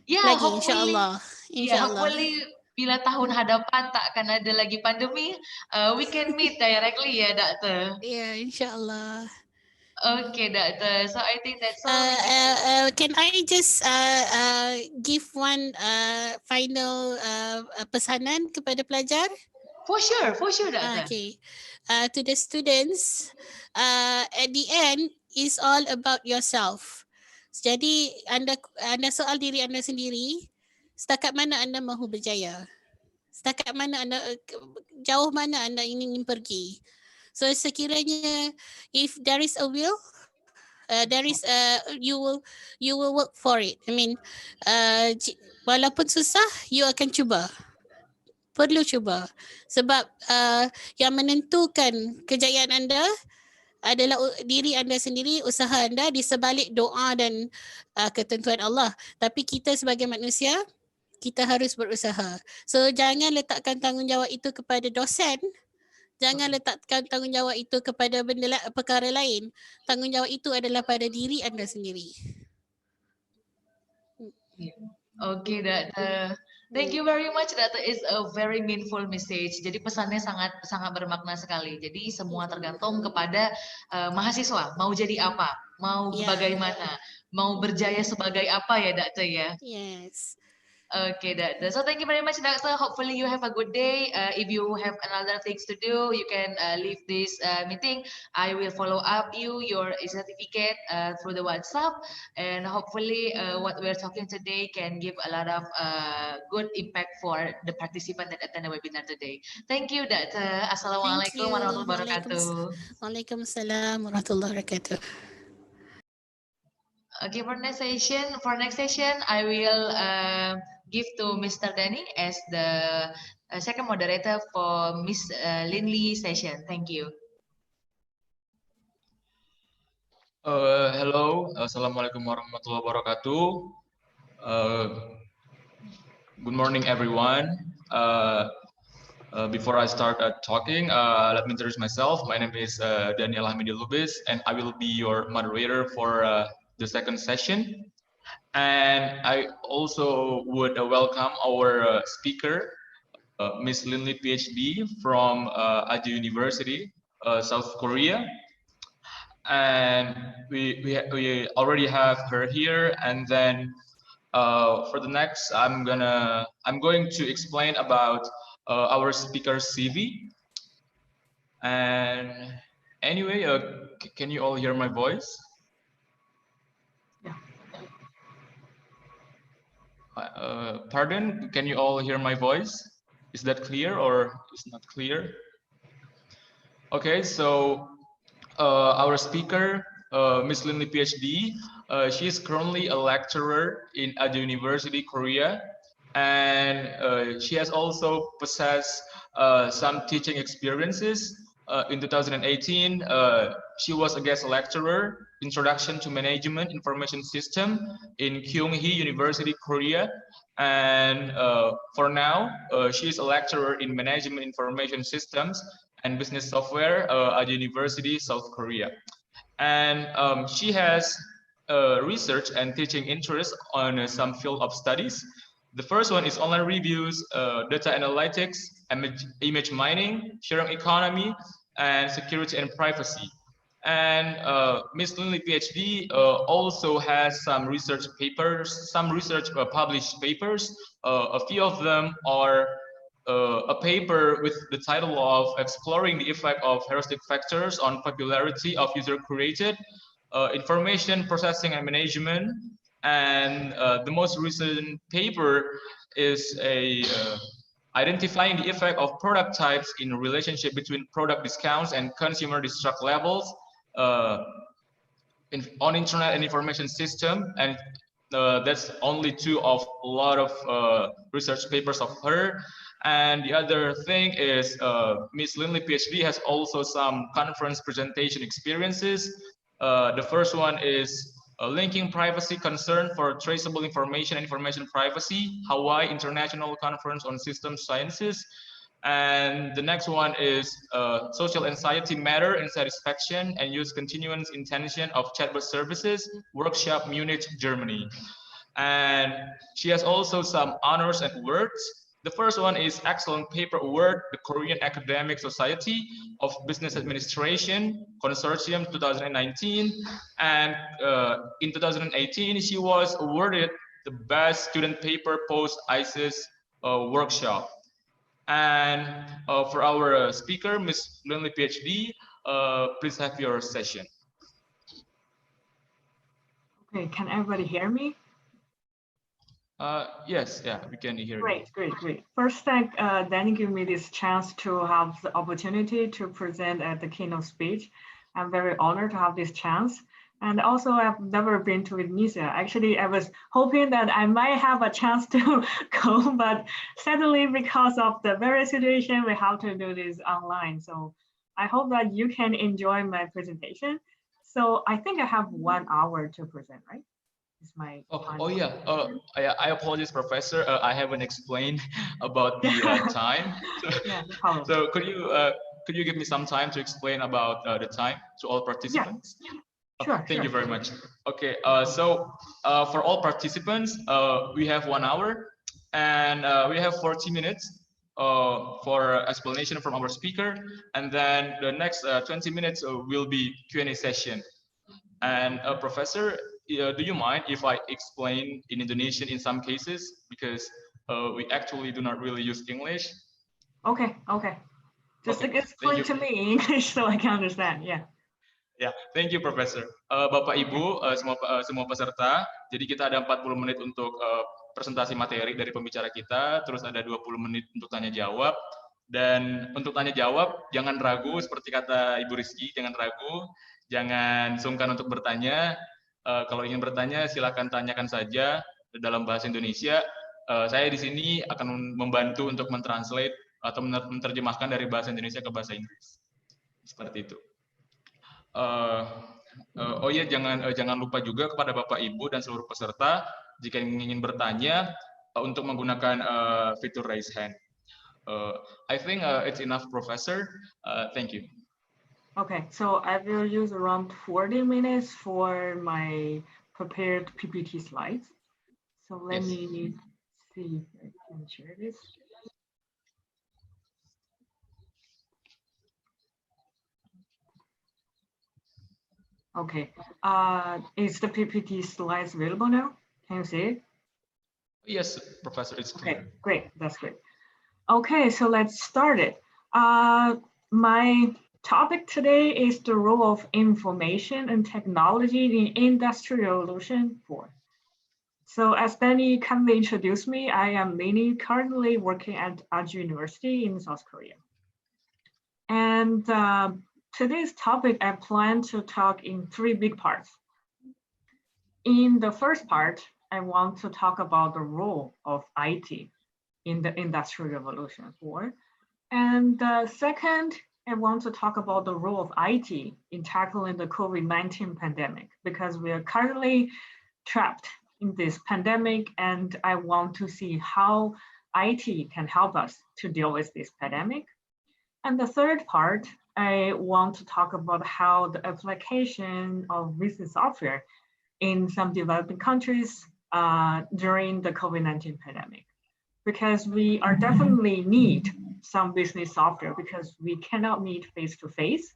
Ya, lagi, hopefully. insyaAllah. Ya, hopefully bila tahun hadapan tak akan ada lagi pandemi, we can meet directly ya, Dr. Ya, insyaAllah. Okay, Doctor. So I think that's all. Can I just give one final pesanan kepada pelajar? for sure, Dr. Okay. To the students, at the end is all about yourself. Jadi anda soal diri anda sendiri, setakat mana anda mahu berjaya? Setakat mana anda jauh mana anda ingin pergi? So sekiranya if there is a will, there is you will work for it. I mean, walaupun susah, you akan cuba. Perlu cuba sebab yang menentukan kejayaan anda adalah diri anda sendiri, usaha anda di sebalik doa dan ketentuan Allah. Tapi kita sebagai manusia, kita harus berusaha. So jangan letakkan tanggungjawab itu kepada dosen. Jangan letakkan tanggungjawab itu kepada perkara lain. Tanggungjawab itu adalah pada diri anda sendiri. Okay, Dr. Thank you very much, Dr. It's a very meaningful message. Jadi pesannya sangat bermakna sekali. Jadi semua tergantung kepada mahasiswa mau jadi apa, mau bagaimana, mau berjaya sebagai apa ya, Dr. ya. Yes. Okay, Doctor. So thank you very much, Doctor. Hopefully you have a good day. If you have another things to do, you can leave this meeting. I will follow up your certificate through the WhatsApp, and hopefully what we're talking today can give a lot of good impact for the participant that attend the webinar today. Thank you, Doctor. Assalamualaikum warahmatullahi wabarakatuh. Waalaikumsalam warahmatullahi wabarakatuh. Okay, for next session, I will give to Mr. Danny as the second moderator for Miss Linley session. Thank you. Hello, Assalamualaikum warahmatullahi wabarakatuh. Good morning, everyone. Before I start talking, let me introduce myself. My name is Daniel Hamidi Lubis, and I will be your moderator for the second session. And I also would welcome our speaker, Miss Linley, PhD from Aju University, South Korea. And we already have her here. And then for the next, I'm going to explain about our speaker's CV. And anyway, can you all hear my voice? Pardon, can you all hear my voice? Is that clear or is not clear? Okay, so our speaker, Miss Linley, PhD, she is currently a lecturer in Aju University, Korea, and she has also possessed some teaching experiences. In 2018, she was a guest lecturer, Introduction to Management Information System in Kyunghee University, Korea. And for now, she is a lecturer in Management Information Systems and Business Software at University, South Korea. And she has research and teaching interests on some field of studies. The first one is online reviews, data analytics, image mining, sharing economy, and security and privacy. And Ms. Linley, PhD, also has some research papers, published papers. A few of them are a paper with the title of Exploring the Effect of Heuristic Factors on Popularity of User-Created Information Processing and Management. And the most recent paper is identifying the effect of product types in relationship between product discounts and consumer distrust levels on internet and information system. And that's only two of a lot of research papers of her. And the other thing is Ms. Linley, PhD, has also some conference presentation experiences. The first one is Linking Privacy Concern for Traceable Information and Information Privacy, Hawaii International Conference on Systems Sciences. And the next one is Social Anxiety Matter and Satisfaction and Use Continuous Intention of Chatbot Services, Workshop Munich, Germany. And she has also some honors and awards. The first one is Excellent Paper Award, the Korean Academic Society of Business Administration Consortium 2019. And in 2018, she was awarded the Best Student Paper Post ICoSSIT workshop. And for our speaker, Ms. Lonely PhD, please have your session. Okay, can everybody hear me? Yes, yeah, we can hear you. Great. First, thank Danny giving me this chance to have the opportunity to present at the keynote speech. I'm very honored to have this chance. And also, I've never been to Indonesia. Actually, I was hoping that I might have a chance to go, but sadly, because of the very situation, we have to do this online. So I hope that you can enjoy my presentation. So I think I have 1 hour to present, right? Is my yeah. I apologize, Professor. I haven't explained about the time. Yeah, no problem. So could you give me some time to explain about the time to all participants? Yeah. Sure. Thank you very much. Okay. So for all participants, we have 1 hour, and we have 40 minutes for explanation from our speaker, and then the next 20 minutes will be Q&A session. And Professor, do you mind if I explain in Indonesian in some cases, because we actually do not really use English? Okay. Just explain to me in English so I can understand. Yeah. Ya, thank you, Professor. Bapak Ibu, semua peserta, jadi kita ada 40 menit untuk presentasi materi dari pembicara kita, terus ada 20 menit untuk tanya jawab. Dan untuk tanya jawab, jangan ragu, seperti kata Ibu Rizky, jangan ragu, jangan sungkan untuk bertanya. Kalau ingin bertanya, silakan tanyakan saja dalam bahasa Indonesia. Saya di sini akan membantu untuk mentranslate atau menerjemahkan dari bahasa Indonesia ke bahasa Inggris. Seperti itu. Oh iya, jangan lupa juga kepada Bapak Ibu dan seluruh peserta jika ingin bertanya untuk menggunakan fitur raise hand. I think it's enough, Professor. Thank you. Okay, so I will use around 40 minutes for my prepared PPT slides. So let me see if I can share this. Okay, is the PPT slides available now? Can you see it? Yes, Professor, it's clear. Okay, great, that's great. Okay, so let's start it. My topic today is the role of information and technology in Industrial Revolution 4. So as Danny kindly introduced me, I am Lini, currently working at Aju University in South Korea. And today's topic, I plan to talk in 3 big parts. In the first part, I want to talk about the role of IT in the Industrial Revolution 4. And second, I want to talk about the role of IT in tackling the COVID-19 pandemic, because we are currently trapped in this pandemic, and I want to see how IT can help us to deal with this pandemic. And the third part, I want to talk about how the application of business software in some developing countries during the COVID-19 pandemic, because we are definitely need some business software because we cannot meet face-to-face.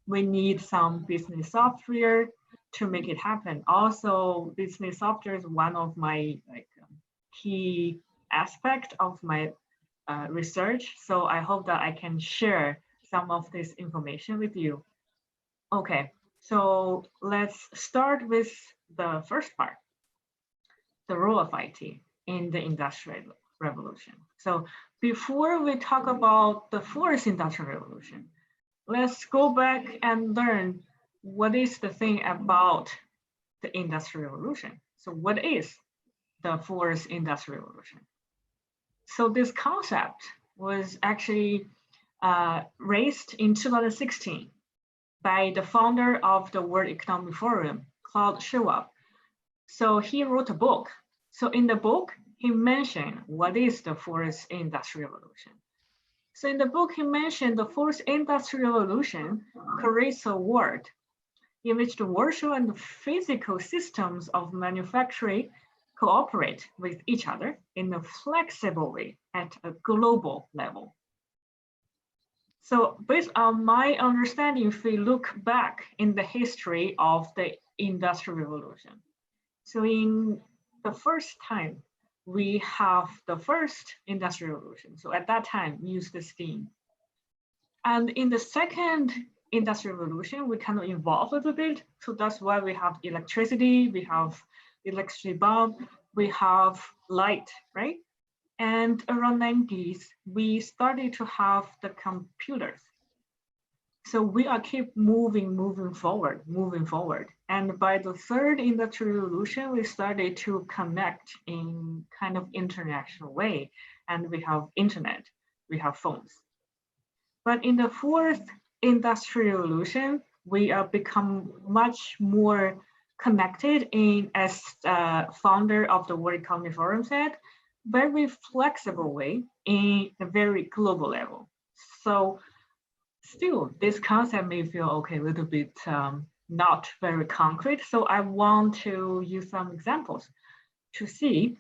We need some business software to make it happen. Also, business software is one of my key aspect of my research. So I hope that I can share some of this information with you. Okay, so let's start with the first part, the role of IT in the Industrial Revolution. So before we talk about the 4th Industrial Revolution, let's go back and learn what is the thing about the Industrial Revolution. So what is the 4th Industrial Revolution? So this concept was actually raised in 2016 by the founder of the World Economic Forum, Klaus Schwab. So he wrote a book. So in the book, he mentioned what is the 4th Industrial Revolution. So in the book, he mentioned the 4th Industrial Revolution creates a world in which the virtual and the physical systems of manufacturing cooperate with each other in a flexible way at a global level. So based on my understanding, if we look back in the history of the Industrial Revolution, so in the first time we have the first industrial revolution. So at that time, used the steam. And in the second industrial revolution, we kind of evolved a little bit. So that's why we have electricity, we have electricity bulb, we have light, right? And around 90s, we started to have the computers. So we are keep moving forward. And by the third industrial revolution, we started to connect in kind of international way. And we have internet, we have phones. But in the fourth industrial revolution, we are become much more connected in, as founder of the World Economic Forum said, very flexible way in a very global level. So still, this concept may feel okay, a little bit not very concrete. So I want to use some examples to see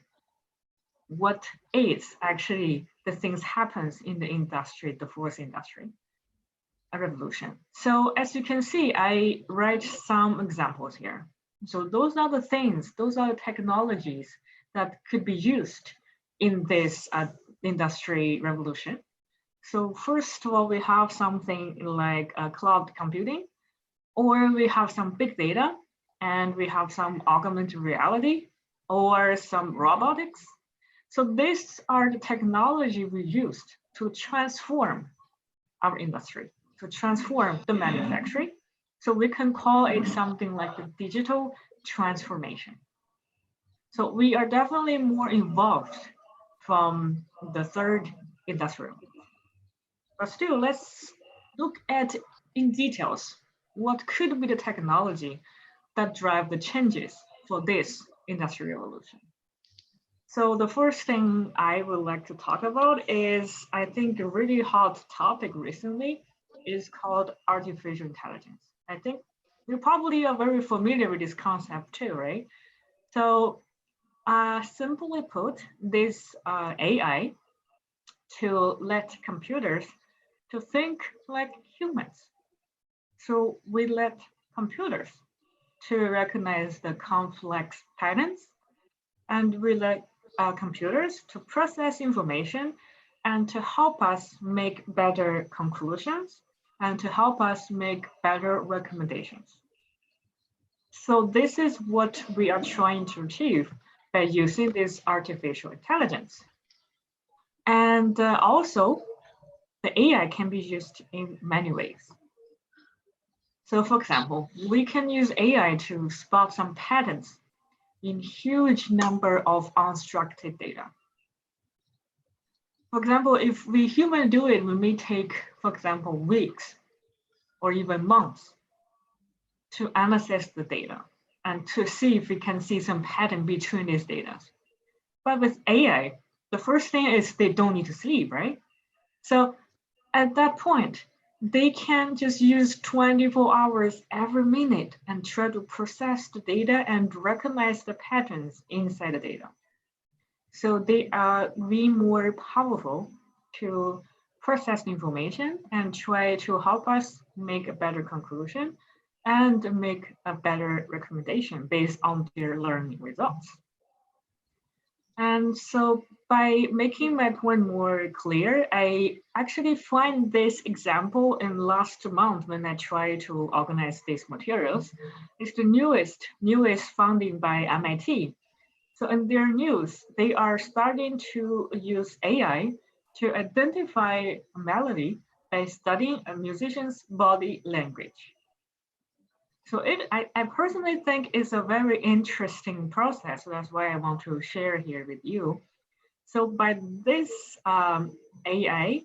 what is actually the things happens in the industry, the fourth industry revolution. So as you can see, I write some examples here. So those are the things, those are the technologies that could be used in this industry revolution. So first of all, we have something like cloud computing, or we have some big data, and we have some augmented reality, or some robotics. So these are the technology we used to transform our industry, to transform the manufacturing. So we can call it something like the digital transformation. So we are definitely more involved from the third industrial. But still, let's look at in details what could be the technology that drive the changes for this industrial revolution. So the first thing I would like to talk about is, I think, a really hot topic recently is called artificial intelligence. I think you probably are very familiar with this concept too, right? So simply put, this AI to let computers to think like humans. So we let computers to recognize the complex patterns, and we let computers to process information and to help us make better conclusions and to help us make better recommendations. So this is what we are trying to achieve by using this artificial intelligence. And also, the AI can be used in many ways. So for example, we can use AI to spot some patterns in huge number of unstructured data. For example, if we human do it, we may take, for example, weeks or even months to analyze the data and to see if we can see some pattern between these data. But with AI, the first thing is they don't need to sleep, right? So at that point, they can just use 24 hours every minute and try to process the data and recognize the patterns inside the data. So they are way more powerful to process the information and try to help us make a better conclusion and make a better recommendation based on their learning results. And so by making my point more clear, I actually find this example in last month when I tried to organize these materials. It's the newest funding by MIT. So in their news, they are starting to use AI to identify a melody by studying a musician's body language. So I personally think it's a very interesting process. So that's why I want to share here with you. So by this AI,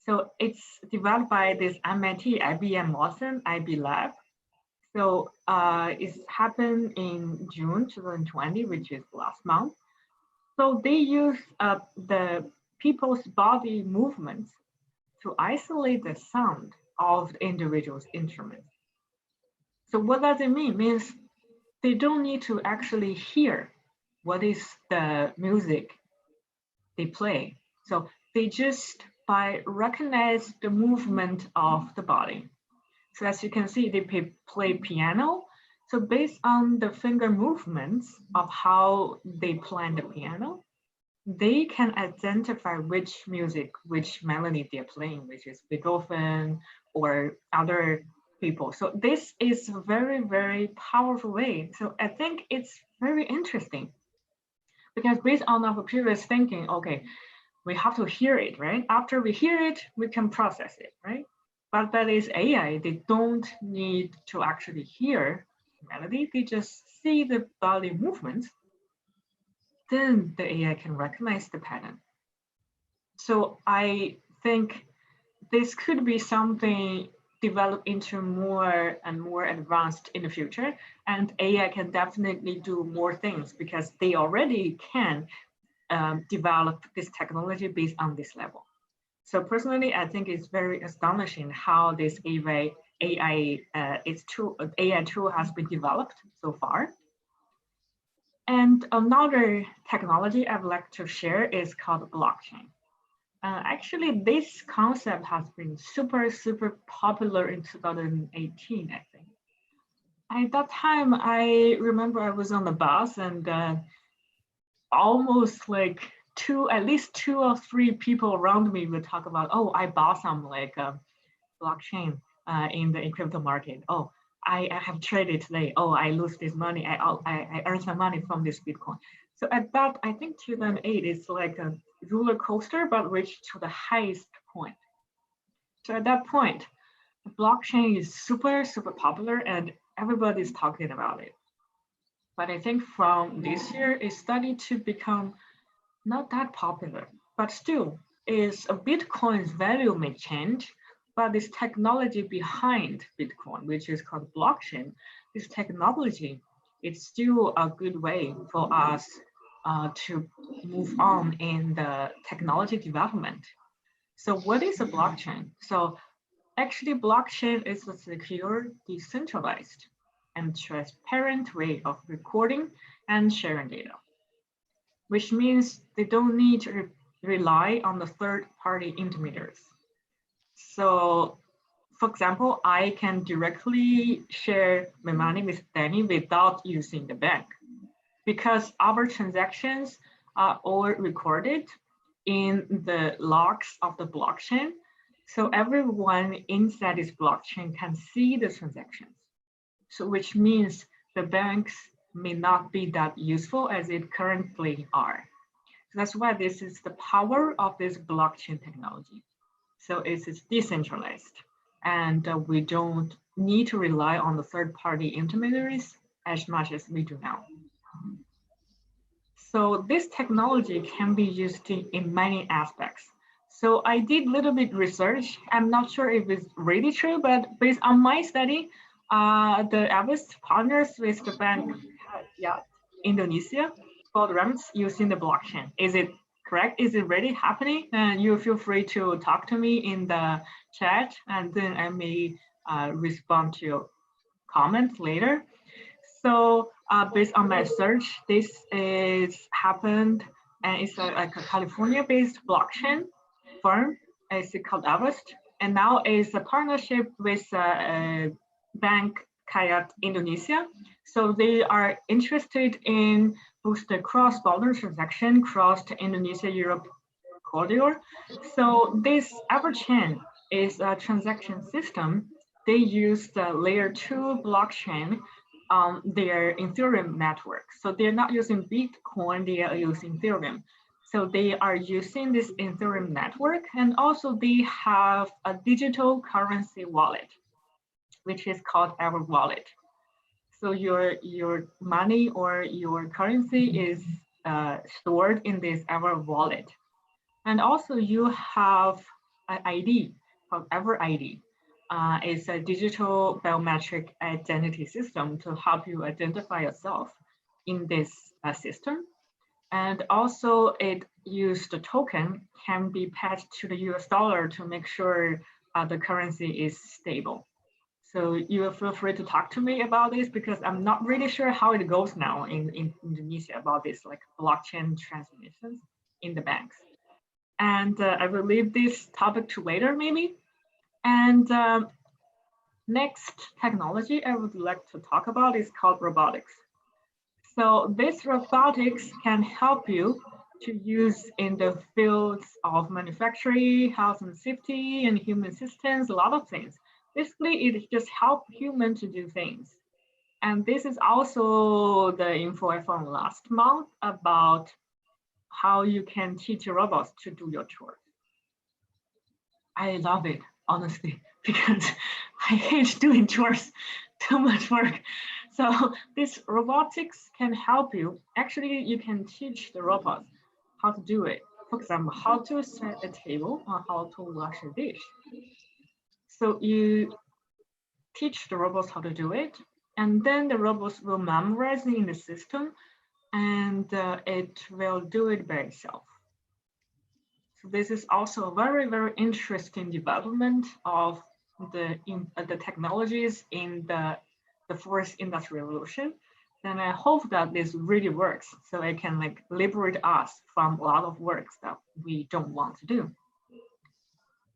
so it's developed by this MIT, IBM Watson, IB Lab. So it's happened in June 2020, which is last month. So they use the people's body movements to isolate the sound of the individual's instruments. So what does it mean? It means they don't need to actually hear what is the music they play. So they just by recognize the movement of the body. So as you can see, they play piano. So based on the finger movements of how they play the piano, they can identify which music, which melody they're playing, which is Beethoven or other people. So this is a very, very powerful way. So I think it's very interesting because based on our previous thinking, okay, we have to hear it, right? After we hear it, we can process it, right? But that is AI, they don't need to actually hear melody, they just see the body movements, then the AI can recognize the pattern. So I think this could be something developed into more and more advanced in the future, and AI can definitely do more things because they already can develop this technology based on this level. So personally, I think it's very astonishing how this AI tool has been developed so far. And another technology I would like to share is called blockchain. Actually, this concept has been super popular in 2018, I think. At that time, I remember I was on the bus and almost like at least two or three people around me would talk about, oh, I bought some like blockchain in the crypto market. Oh, I have traded today. Oh, I lose this money. I earn some money from this Bitcoin. So at that, I think 2008 is like a roller coaster, but reached to the highest point. So at that point, the blockchain is super popular and everybody's talking about it. But I think from this year, it started to become not that popular, but still is a Bitcoin's value may change, but this technology behind Bitcoin, which is called blockchain, this technology, it's still a good way for us to move on in the technology development. So what is a blockchain? So actually blockchain is a secure, decentralized, and transparent way of recording and sharing data, which means they don't need to rely on the third-party intermediaries. So for example, I can directly share my money with Danny without using the bank because our transactions are all recorded in the logs of the blockchain. So everyone inside this blockchain can see the transactions. So which means the banks may not be that useful as it currently are. So that's why this is the power of this blockchain technology. So it's decentralized and we don't need to rely on the third-party intermediaries as much as we do now. So this technology can be used in many aspects. So I did a little bit research. I'm not sure if it's really true, but based on my study, the average partners with the bank, Indonesia, for the rents using the blockchain. Is it correct? Is it really happening? And you feel free to talk to me in the chat, and then I may respond to your comments later. So based on my search, this is happened, and it's like a California-based blockchain firm. It's called Avast, and now it's a partnership with Bank Kayat Indonesia. So they are interested in boost the cross-border transaction across the Indonesia-Europe corridor. So this Everchain is a transaction system. They use the layer 2 blockchain on their Ethereum network. So they're not using Bitcoin, they are using Ethereum. So they are using this Ethereum network, and also they have a digital currency wallet, which is called Ever Wallet. So your money or your currency is stored in this Ever Wallet. And also you have an ID called Ever ID. It's a digital biometric identity system to help you identify yourself in this system. And also it used the token can be patched to the US dollar to make sure the currency is stable. So you will feel free to talk to me about this because I'm not really sure how it goes now in Indonesia about this like blockchain transmissions in the banks. And I will leave this topic to later maybe. And next technology I would like to talk about is called robotics. So this robotics can help you to use in the fields of manufacturing, health and safety, and human systems, a lot of things. Basically, it just helps humans to do things. And this is also the info I found last month about how you can teach robots to do your chores. I love it, honestly, because I hate doing chores, too much work. So this robotics can help you. Actually, you can teach the robots how to do it. For example, how to set a table or how to wash a dish. So you teach the robots how to do it, and then the robots will memorize it in the system, and it will do it by itself. So this is also a very, very interesting development of the technologies in the fourth industrial revolution. And I hope that this really works, so it can like liberate us from a lot of works that we don't want to do.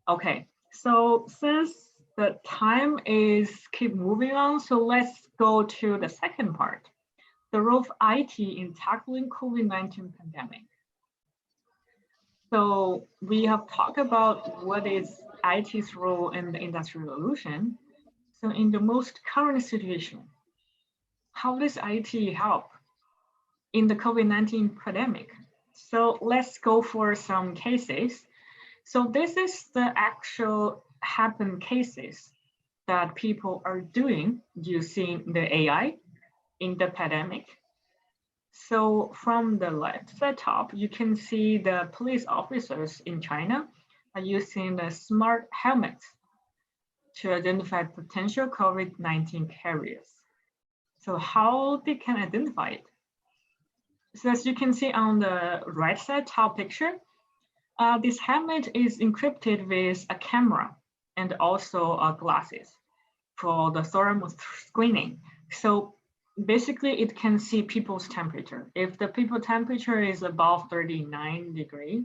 Okay, so since the time is keep moving on, so let's go to the second part, the role of IT in tackling COVID-19 pandemic. So we have talked about what is IT's role in the industrial revolution. So in the most current situation, how does IT help in the COVID-19 pandemic? So let's go for some cases. So this is the actual happened cases that people are doing using the AI in the pandemic. So from the left side top, you can see the police officers in China are using the smart helmets to identify potential COVID-19 carriers. So how they can identify it? So as you can see on the right side top picture, this helmet is encrypted with a camera and also glasses for the thermal screening. So basically it can see people's temperature. If the people temperature is above 39 degrees,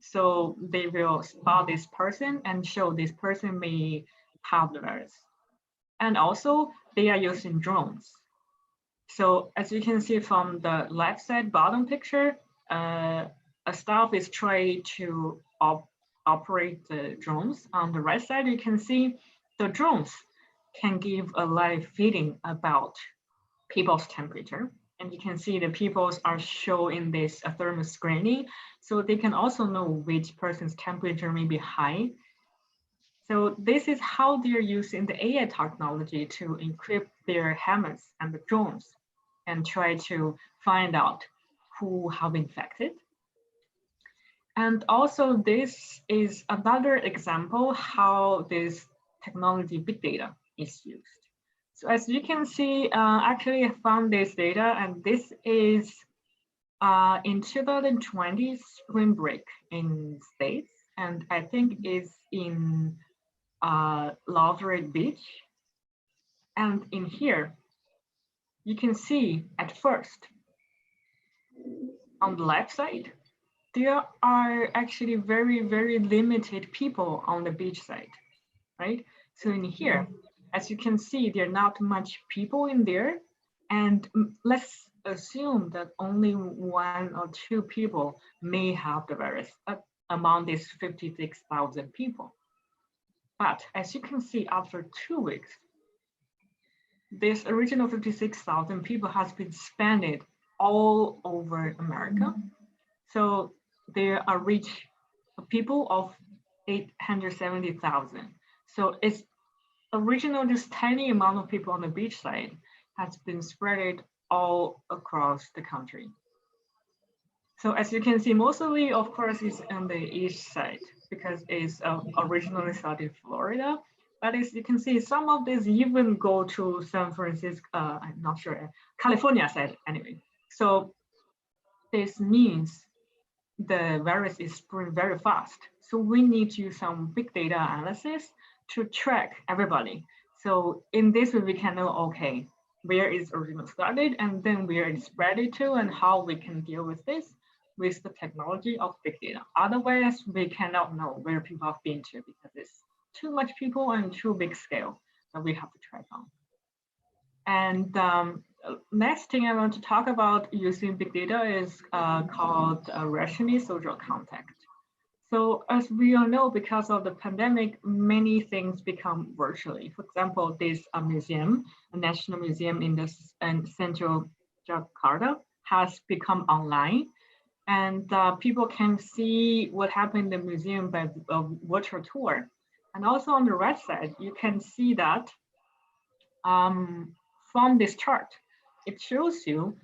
so they will spot this person and show this person may have the virus. And also they are using drones. So as you can see from the left side bottom picture, a staff is trying to operate the drones. On the right side, you can see the drones can give a live feeding about people's temperature. And you can see the peoples are showing this thermal screening. So they can also know which person's temperature may be high. So this is how they're using the AI technology to encrypt their helmets and the drones and try to find out who have infected. And also this is another example how this technology, big data, is used. So as you can see, actually I found this data, and this is in 2020 spring break in States, and I think is in Lawrence Beach. And in here, you can see at first, on the left side, there are actually very, very limited people on the beach side, right? So in here, as you can see, there are not much people in there. And let's assume that only 1 or 2 people may have the virus among these 56,000 people. But as you can see, after 2 weeks, this original 56,000 people has been spent all over America. So there are reach people of 870,000. So it's original, this tiny amount of people on the beach side has been spread all across the country. So as you can see, mostly, of course, is on the east side because it's originally started in Florida. But as you can see, some of these even go to San Francisco, I'm not sure, California side anyway. So this means the virus is spreading very fast. So we need to use some big data analysis to track everybody. So in this way, we can know, okay, where is originally started and then where it spread it to and how we can deal with this with the technology of big data. Otherwise, we cannot know where people have been to because it's too much people and too big scale that we have to track on. And next thing I want to talk about using big data is called rationally social context. So as we all know, because of the pandemic, many things become virtually. For example, this museum, a national museum in central Jakarta, has become online, and people can see what happened in the museum by a virtual tour. And also on the right side, you can see that from this chart, it shows you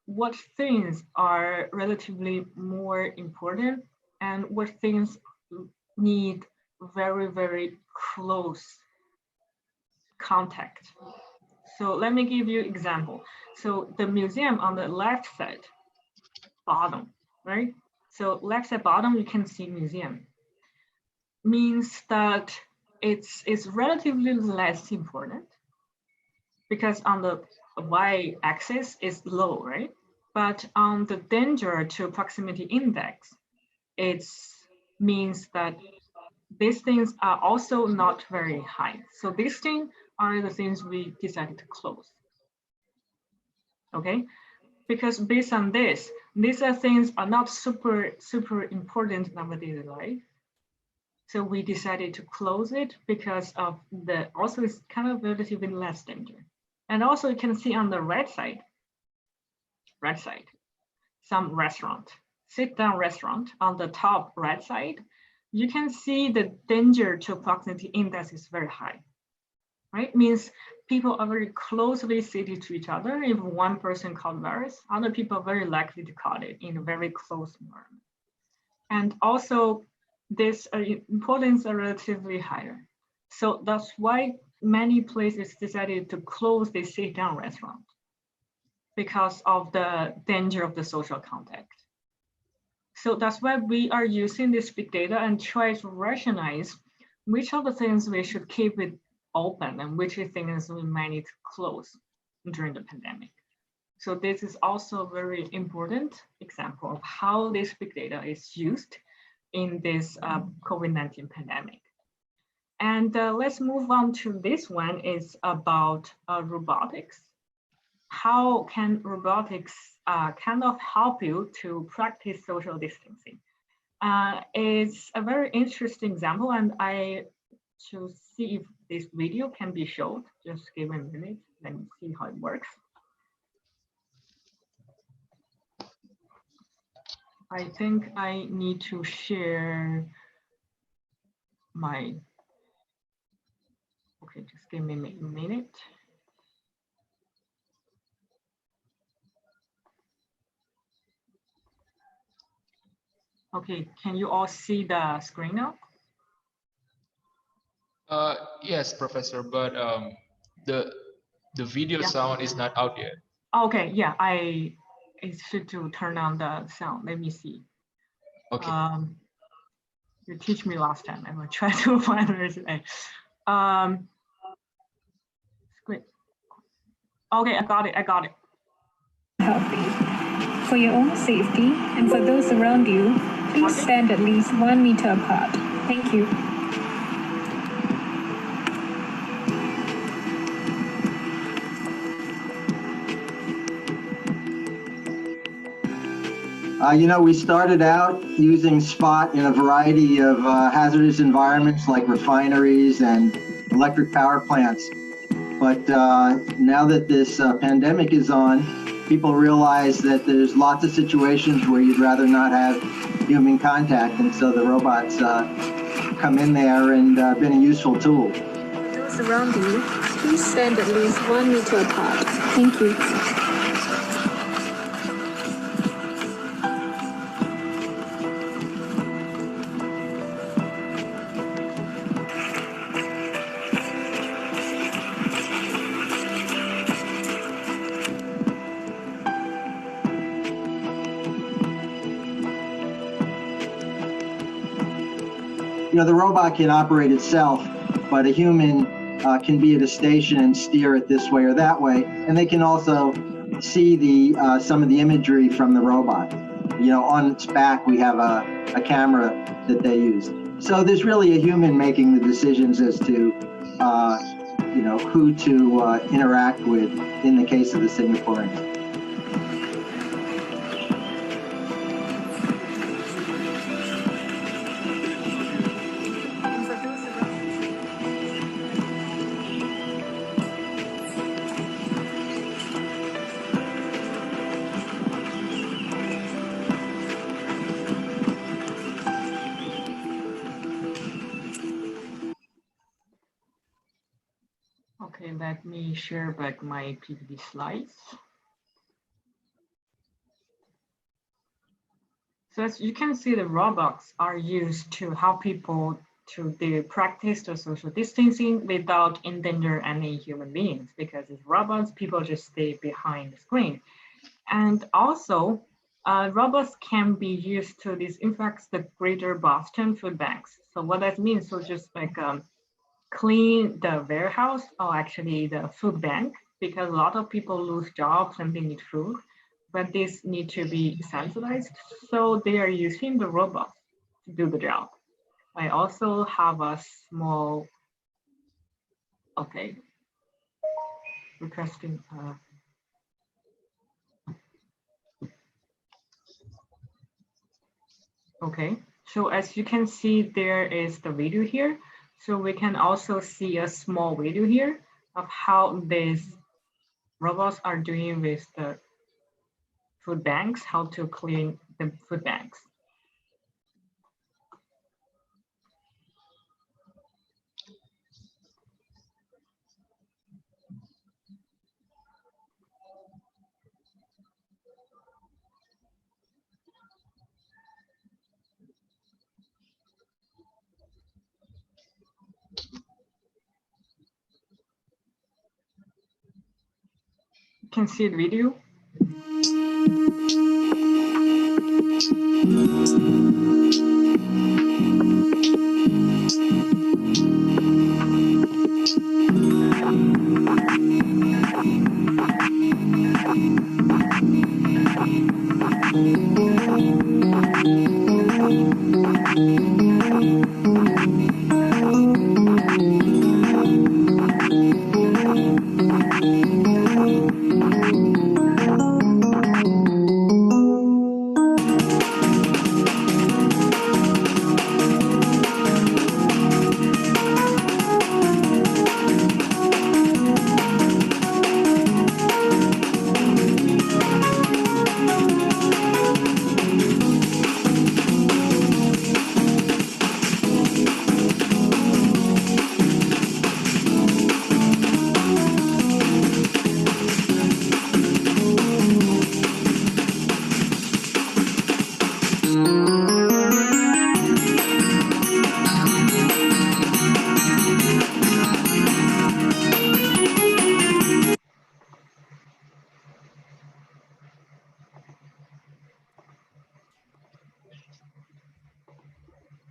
what things are relatively more important and what things need very, very close contact. So let me give you an example. So the museum on the left side, bottom, right? So left side bottom, you can see museum. Means that it's relatively less important because on the y-axis is low, right? But on the danger to proximity index, it means that these things are also not very high. So these things are the things we decided to close. Okay, because based on this, these are things are not super important in our daily life. So we decided to close it because of also it's kind of relatively less danger. And also you can see on the right side, some restaurant, sit down restaurant on the top right side, you can see the danger to proximity index is very high, right? Means people are very closely seated to each other. If one person caught virus, other people are very likely to caught it in a very close environment. And also this importance are relatively higher. So that's why many places decided to close the sit down restaurant because of the danger of the social contact. So that's why we are using this big data and try to rationalize which of the things we should keep it open and which things we might need to close during the pandemic. So this is also a very important example of how this big data is used in this COVID-19 pandemic. And let's move on to this one is about robotics. How can robotics kind of help you to practice social distancing? It's a very interesting example, and I should see if this video can be showed. Just give me a minute, let me see how it works. I think I need to share my, okay, just give me a minute. Okay, can you all see the screen now? Yes, Professor, but the video sound is not out yet. Okay, yeah, I should to turn on the sound. Let me see. Okay. You teach me last time. I will try to find it today. Great. Okay, I got it. Healthy. For your own safety and for those around you, please stand at least 1 meter apart. Thank you. You know, we started out using SPOT in a variety of hazardous environments like refineries and electric power plants. But now that this pandemic is on, people realize that there's lots of situations where you'd rather not have human contact. And so the robots come in there and been a useful tool. For those around you, please stand at least 1 meter apart. Thank you. You know, the robot can operate itself, but a human can be at a station and steer it this way or that way. And they can also see the some of the imagery from the robot. You know, on its back, we have a camera that they use. So there's really a human making the decisions as to who to interact with in the case of the Singaporeans. Okay, let me share back my PPT slides. So as you can see, the robots are used to help people to practice the social distancing without endanger any human beings, because with robots, people just stay behind the screen. And also, robots can be used to disinfect the greater Boston food banks. So what that means, so just like clean the warehouse, or actually the food bank, because a lot of people lose jobs and they need food, but this need to be sanitized. So they are using the robots to do the job. I also have a small, okay, requesting. Okay, so as you can see, there is the video here. So we can also see a small video here of how these robots are doing with the food banks, how to clean the food banks. You can see the video.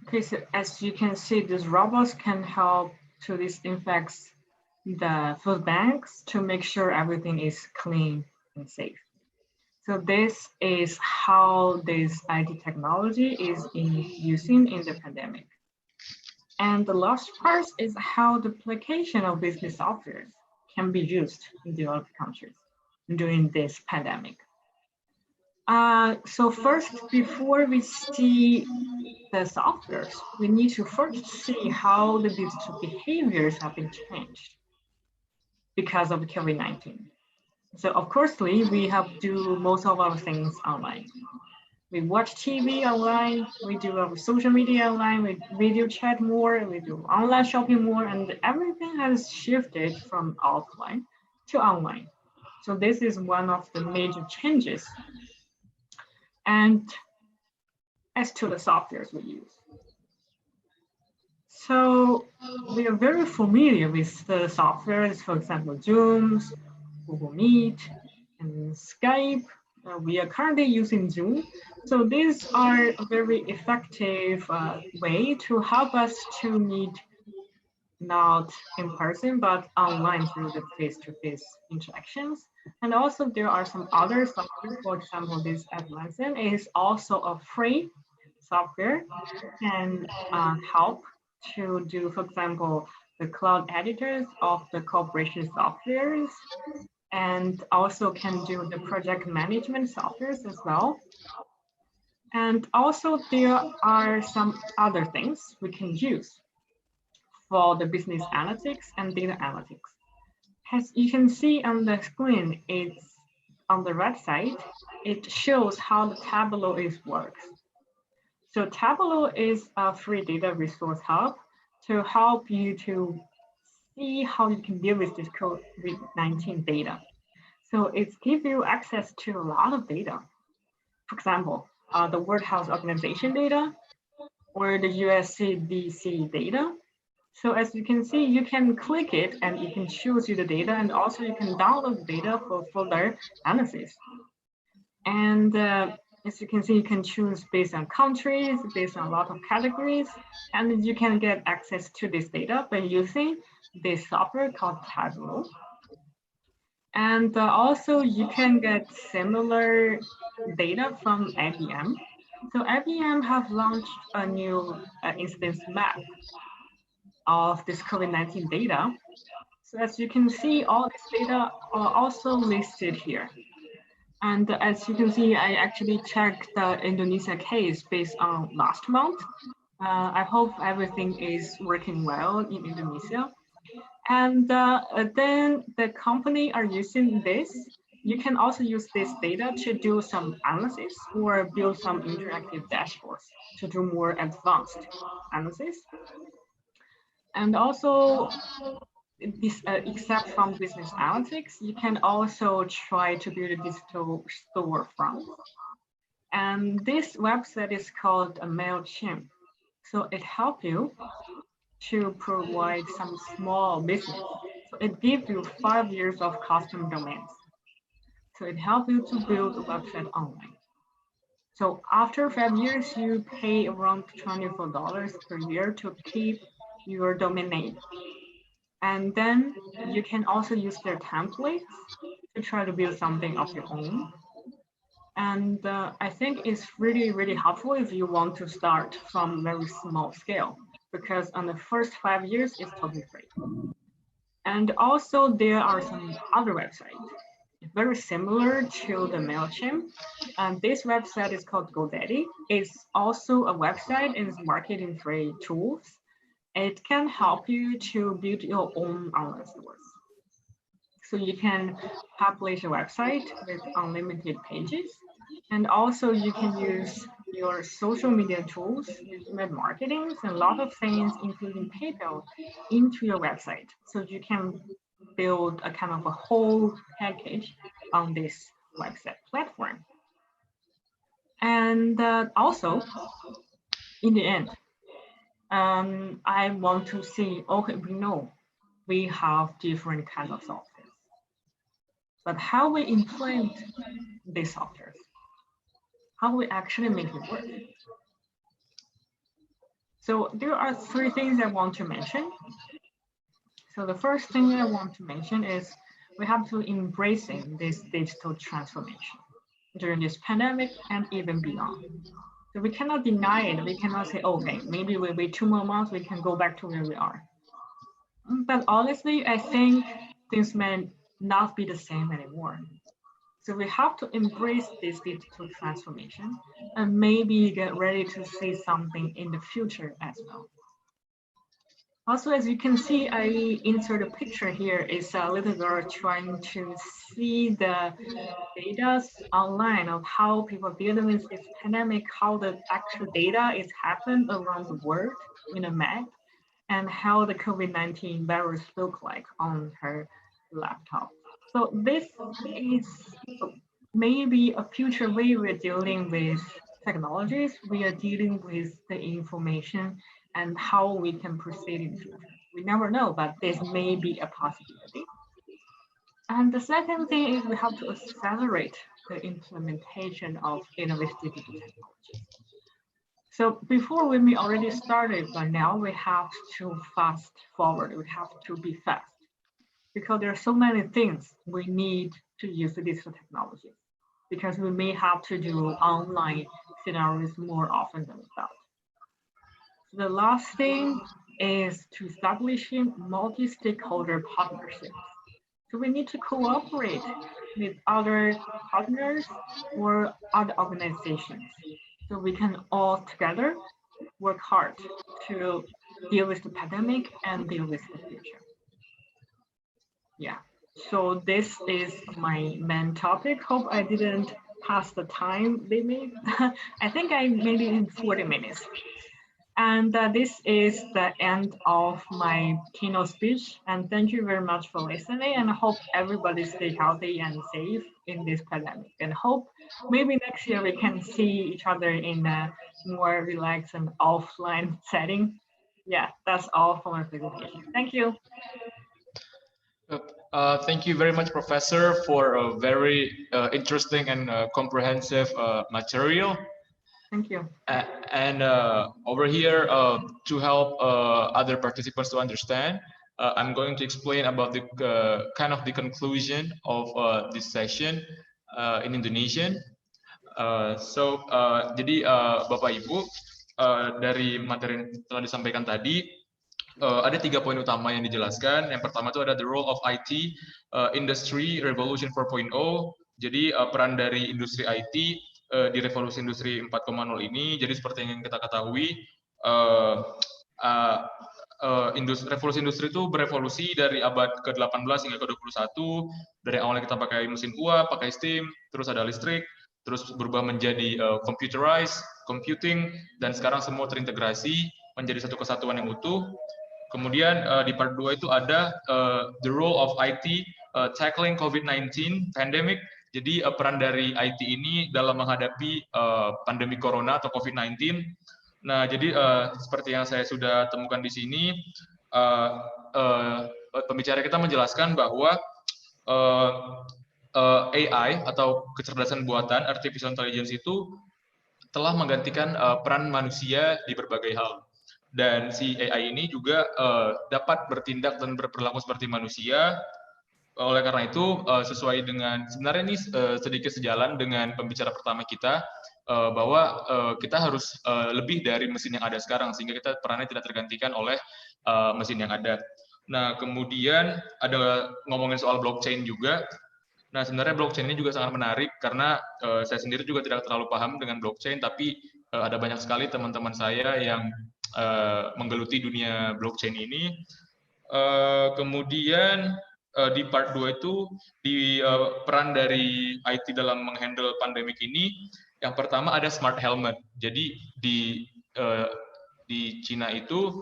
Okay, so as you can see, these robots can help to disinfect the food banks to make sure everything is clean and safe. So this is how this IT technology is using in the pandemic. And the last part is how the application of business software can be used in developed countries during this pandemic. So first, before we see the softwares, we need to first see how the digital behaviors have been changed because of COVID-19. So of course, we have to do most of our things online. We watch TV online, we do our social media online, we video chat more, we do online shopping more, and everything has shifted from offline to online. So this is one of the major changes. And as to the softwares we use. So we are very familiar with the softwares, for example, Zoom, Google Meet, and Skype. We are currently using Zoom. So these are a very effective way to help us to meet not in person, but online through the face-to-face interactions. And also there are some other software, for example, this Atlassian is also a free software and help to do, for example, the cloud editors of the corporation softwares, and also can do the project management softwares as well. And also there are some other things we can use for the business analytics and data analytics. As you can see on the screen, it's on the right side, it shows how the Tableau works. So Tableau is a free data resource hub to help you to see how you can deal with this COVID-19 data. So it gives you access to a lot of data. For example, the World Health Organization data or the US CDC data. So as you can see, you can click it and it can choose you the data, and also you can download the data for further analysis. And as you can see, you can choose based on countries, based on a lot of categories, and you can get access to this data by using this software called Tableau. And also you can get similar data from IBM. So IBM have launched a new instance map of this COVID-19 data. So as you can see, all this data are also listed here. And as you can see, I actually checked the Indonesia case based on last month. I hope everything is working well in Indonesia. And then the company are using this. You can also use this data to do some analysis or build some interactive dashboards to do more advanced analysis. And also, this, except from business analytics, you can also try to build a digital storefront. And this website is called a MailChimp. So it helps you to provide some small business. So it gives you 5 years of custom domains. So it helps you to build a website online. So after 5 years, you pay around $24 per year to keep your domain name. And then you can also use their templates to try to build something of your own. And I think it's really, really helpful if you want to start from very small scale, because on the first 5 years, it's totally free. And also there are some other websites, very similar to the MailChimp. And this website is called GoDaddy. It's also a website and it's marketing free tools. It can help you to build your own online stores. So you can publish a website with unlimited pages. And also you can use your social media tools, email marketing, and a lot of things, including PayPal, into your website. So you can build a kind of a whole package on this website platform. And also, in the end, I want to see, okay, we know we have different kinds of software, but how we implement these softwares, how we actually make it work. So there are 3 things I want to mention. So the first thing I want to mention is we have to embracing this digital transformation during this pandemic and even beyond. So we cannot deny it. We cannot say, okay, maybe we'll wait 2 more months, we can go back to where we are. But honestly, I think things may not be the same anymore. So we have to embrace this digital transformation and maybe get ready to see something in the future as well. Also, as you can see, I insert a picture here. It's a little girl trying to see the data online of how people dealing with this pandemic, how the actual data is happening around the world in a map, and how the COVID-19 virus look like on her laptop. So this is maybe a future way we're dealing with technologies. We are dealing with the information and how we can proceed in the future. We never know, but this may be a possibility. And the second thing is we have to accelerate the implementation of innovative digital technology. So before when we already started, but now we have to fast forward. We have to be fast because there are so many things we need to use the digital technology, because we may have to do online scenarios more often than we thought. The last thing is to establishing multi-stakeholder partnerships. So we need to cooperate with other partners or other organizations so we can all together work hard to deal with the pandemic and deal with the future. Yeah, so this is my main topic. Hope I didn't pass the time limit. I think I made it in 40 minutes. And this is the end of my keynote speech. And thank you very much for listening. And I hope everybody stay healthy and safe in this pandemic. And hope maybe next year we can see each other in a more relaxed and offline setting. Yeah, that's all for my presentation. Thank you. Thank you very much, Professor, for a very interesting and comprehensive material. Thank you. And over here, to help other participants to understand, I'm going to explain about the kind of the conclusion of this session in Indonesian. Jadi Bapak Ibu, dari materi yang telah disampaikan tadi, ada 3 poin utama yang dijelaskan. Yang pertama itu ada the role of IT, Industry Revolution 4.0. Jadi peran dari industri IT di revolusi industri 4.0 ini. Jadi seperti yang kita ketahui, revolusi industri itu berevolusi dari abad ke-18 hingga ke-21. Dari awalnya kita pakai mesin uap, pakai steam, terus ada listrik, terus berubah menjadi computerized, computing, dan sekarang semua terintegrasi menjadi satu kesatuan yang utuh. Kemudian di part 2 itu ada the role of IT tackling COVID-19 pandemic. Jadi peran dari IT ini dalam menghadapi pandemi corona atau COVID-19. Nah, jadi seperti yang saya sudah temukan di sini, pembicara kita menjelaskan bahwa AI atau kecerdasan buatan, artificial intelligence itu telah menggantikan peran manusia di berbagai hal. Dan si AI ini juga dapat bertindak dan berperilaku seperti manusia. Oleh karena itu, sesuai dengan, sebenarnya ini sedikit sejalan dengan pembicara pertama kita, bahwa kita harus lebih dari mesin yang ada sekarang, sehingga kita perannya tidak tergantikan oleh mesin yang ada. Nah, kemudian ada ngomongin soal blockchain juga. Nah, sebenarnya blockchain ini juga sangat menarik, karena saya sendiri juga tidak terlalu paham dengan blockchain, tapi ada banyak sekali teman-teman saya yang menggeluti dunia blockchain ini. Kemudian di part 2 itu di peran dari IT dalam menghandle pandemik ini, yang pertama ada smart helmet. Jadi di Cina itu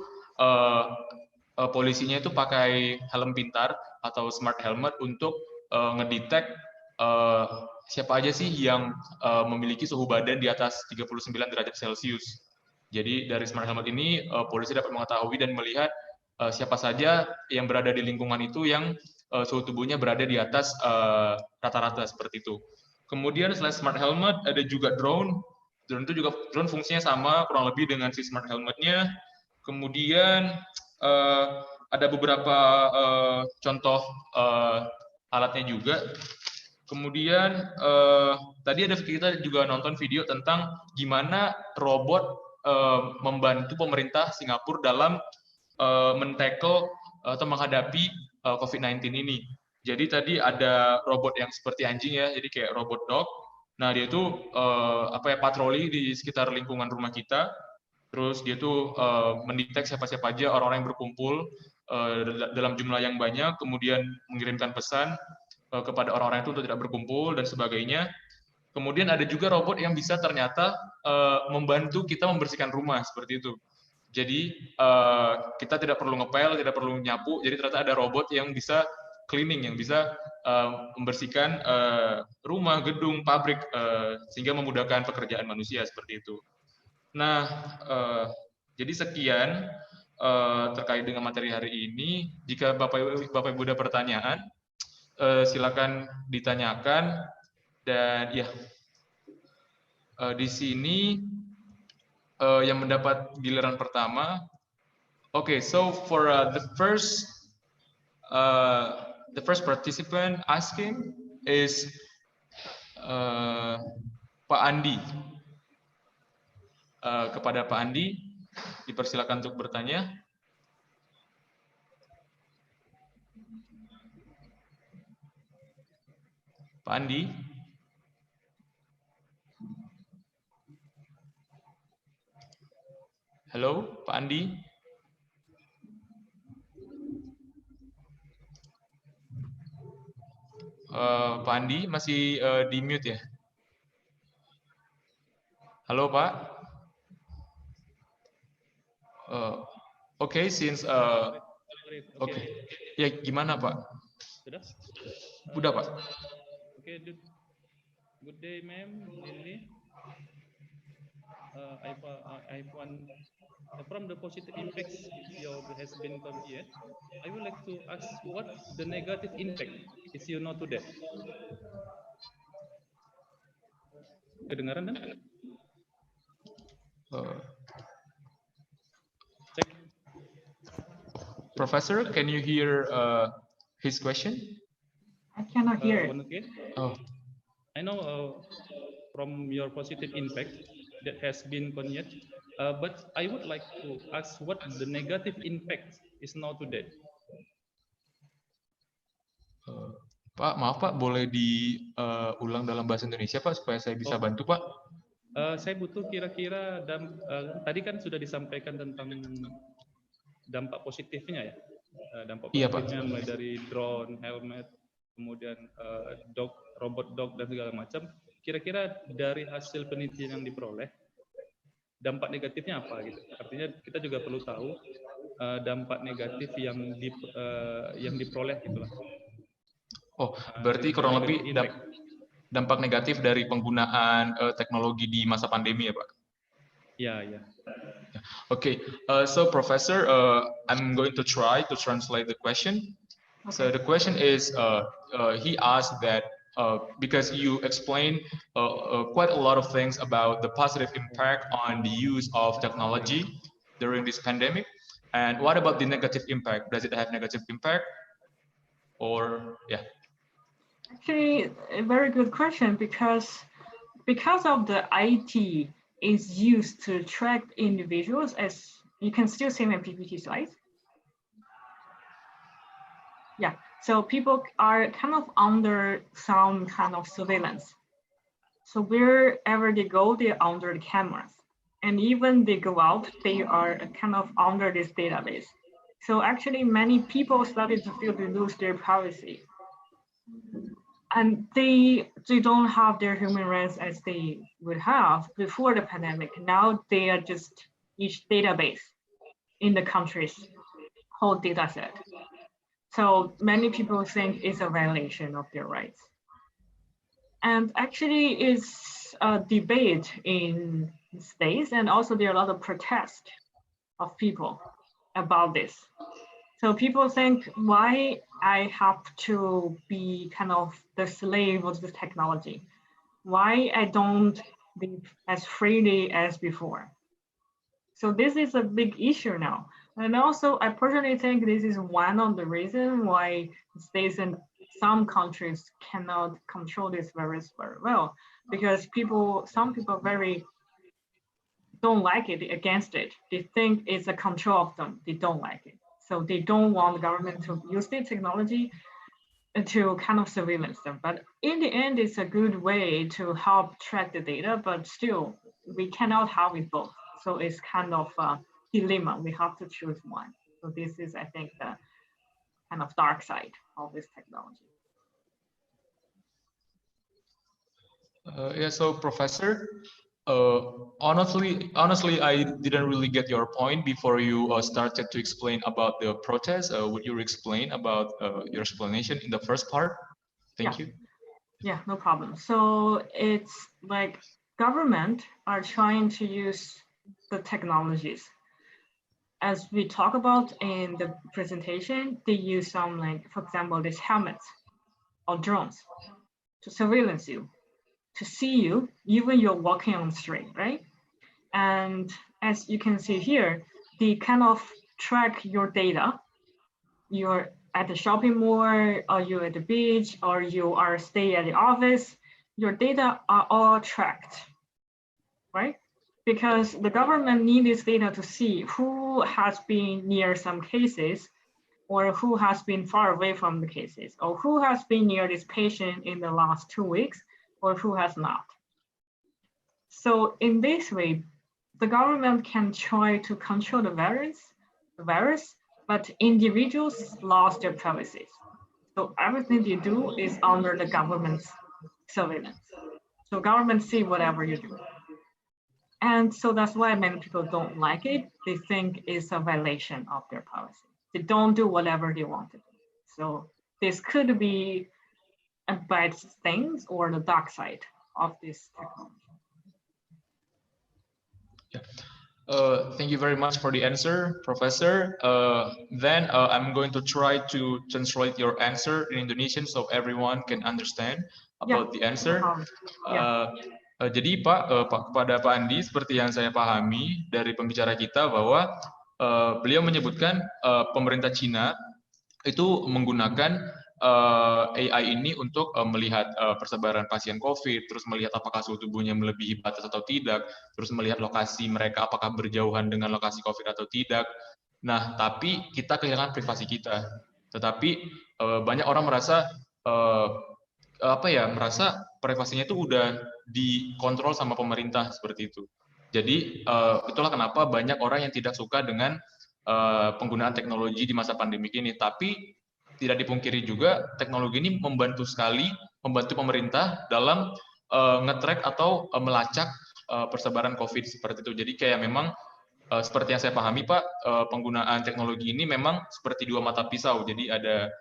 polisinya itu pakai helm pintar atau smart helmet untuk ngedetect siapa aja sih yang memiliki suhu badan di atas 39 derajat Celcius. Jadi dari smart helmet ini polisi dapat mengetahui dan melihat siapa saja yang berada di lingkungan itu yang suhu tubuhnya berada di atas rata-rata seperti itu. Kemudian selain smart helmet ada juga drone. Drone itu juga fungsinya sama kurang lebih dengan si smart helmetnya. Kemudian ada beberapa contoh alatnya juga. Kemudian tadi kita juga nonton video tentang gimana robot membantu pemerintah Singapura dalam men-tackle atau menghadapi COVID-19 ini. Jadi tadi ada robot yang seperti anjing ya, jadi kayak robot dog. Nah, dia itu patroli di sekitar lingkungan rumah kita. Terus dia tuh mendetek siapa-siapa aja orang-orang yang berkumpul dalam jumlah yang banyak, kemudian mengirimkan pesan kepada orang-orang itu untuk tidak berkumpul dan sebagainya. Kemudian ada juga robot yang bisa ternyata membantu kita membersihkan rumah seperti itu. Jadi kita tidak perlu ngepel, tidak perlu nyapu. Jadi ternyata ada robot yang bisa cleaning, yang bisa membersihkan rumah, gedung, pabrik, sehingga memudahkan pekerjaan manusia seperti itu. Nah, jadi sekian terkait dengan materi hari ini. Jika Bapak Ibu ada pertanyaan, silakan ditanyakan. Dan ya, di sini yang mendapat giliran pertama. Okay, so for the first participant asking is Pak Andi. Kepada Pak Andi, dipersilakan untuk bertanya. Pak Andi? Halo, Pak Andi? Pak Andi masih di mute ya? Halo Pak? Oke, since oke. Ya gimana Pak? Sudah? Udah Pak. Oke, good day ma'am, Lily. I want from the positive impacts has been compared. I would like to ask what the negative impact is to that. Kedengaran kan? Professor, can you hear his question? I cannot hear it. Okay. Oh. I know from your positive impact that has been conveyed, but I would like to ask what the negative impact is now today. Pak, maaf Pak, boleh diulang dalam bahasa Indonesia Pak supaya saya bisa bantu Pak? Saya butuh kira-kira tadi kan sudah disampaikan tentang dampak positifnya ya, dampak positifnya mulai dari drone, helmet, kemudian robot dog dan segala macam. Kira-kira dari hasil penelitian yang diperoleh, dampak negatifnya apa gitu? Artinya kita juga perlu tahu dampak negatif yang diperoleh gitulah. Oh, berarti kurang lebih dampak negatif dari penggunaan teknologi di masa pandemi ya Pak? Ya, ya. Okay, so Professor, I'm going to try to translate the question. Okay. So the question is, he asked that because you explained quite a lot of things about the positive impact on the use of technology during this pandemic, and what about the negative impact? Does it have negative impact? Or yeah. Actually, a very good question because of the IT is used to track individuals, as you can still see my PPT slides. Yeah, so people are kind of under some kind of surveillance. So wherever they go, they're under the cameras. And even they go out, they are kind of under this database. So actually many people started to feel they lose their privacy. And they don't have their human rights as they would have before the pandemic. Now they are just each database in the country's whole data set. So many people think it's a violation of their rights. And actually it's a debate in states, and also there are a lot of protests of people about this. So people think, why I have to be kind of the slave of the technology? Why I don't live as freely as before? So this is a big issue now. And also, I personally think this is one of the reasons why states and some countries cannot control this very well, because some people don't like it, against it. They think it's a control of them. They don't like it. So they don't want the government to use the technology to kind of surveillance them. But in the end, it's a good way to help track the data, but still, we cannot have it both. So it's kind of a dilemma. We have to choose one. So this is, I think, the kind of dark side of this technology. Yeah, so Professor, honestly, I didn't really get your point before you started to explain about the protest. Would you explain about your explanation in the first part? Thank you. Yeah, no problem. So it's like government are trying to use the technologies. As we talk about in the presentation, they use some, like, for example, these helmets or drones to surveillance you, to see you, even you're walking on the street, right? And as you can see here, they kind of track your data. You're at the shopping mall, or you're at the beach, or you are staying at the office. Your data are all tracked, right? Because the government needs this data to see who has been near some cases, or who has been far away from the cases, or who has been near this patient in the last 2 weeks, or who has not. So in this way, the government can try to control the virus, but individuals lost their privacy. So everything you do is under the government's surveillance. So government see whatever you do. And so that's why many people don't like it. They think it's a violation of their privacy. They don't do whatever they want to do. So this could be a bad thing or the dark side of this technology. Yeah. Thank you very much for the answer, Professor. Then I'm going to try to translate your answer in Indonesian so everyone can understand about the answer. Jadi kepada Pak Andi, seperti yang saya pahami dari pembicara kita bahwa beliau menyebutkan pemerintah Cina itu menggunakan AI ini untuk melihat persebaran pasien COVID, terus melihat apakah suhu tubuhnya melebihi batas atau tidak, terus melihat lokasi mereka apakah berjauhan dengan lokasi COVID atau tidak. Nah, tapi kita kehilangan privasi kita. Tetapi banyak orang merasa merasa privasinya itu udah dikontrol sama pemerintah seperti itu. Jadi itulah kenapa banyak orang yang tidak suka dengan penggunaan teknologi di masa pandemi ini. Tapi tidak dipungkiri juga teknologi ini membantu sekali, membantu pemerintah dalam nge-track atau melacak persebaran COVID seperti itu. Jadi kayak memang seperti yang saya pahami Pak, penggunaan teknologi ini memang seperti dua mata pisau. Jadi ada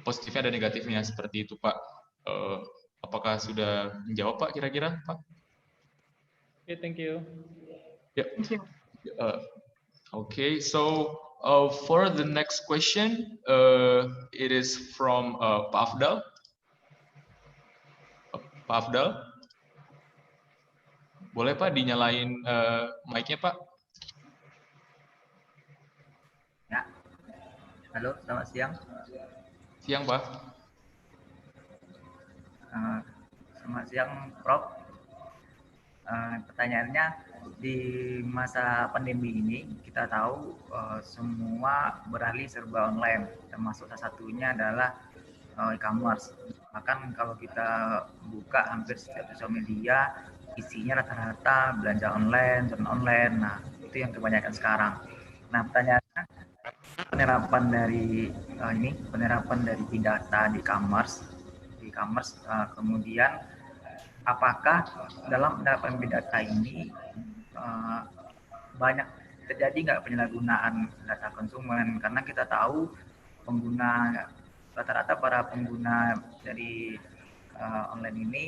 positifnya, ada negatifnya seperti itu Pak. Apakah sudah menjawab Pak kira-kira Pak? Okay, thank you. Yeah. Okay, so for the next question, it is from Pak Afdal. Pak Afdal, boleh Pak dinyalain mic-nya Pak? Ya. Halo, selamat siang. Siang Pak. Selamat siang, Prof. Pertanyaannya, di masa pandemi ini kita tahu semua beralih serba online, termasuk salah satunya adalah e-commerce. Bahkan kalau kita buka hampir setiap sosial media, isinya rata-rata belanja online, turun online. Nah, itu yang kebanyakan sekarang. Nah, pertanyaannya, penerapan dari big data di e-commerce, kemudian apakah dalam penerapan big data ini banyak terjadi nggak penyalahgunaan data konsumen? Karena kita tahu rata-rata para pengguna dari online ini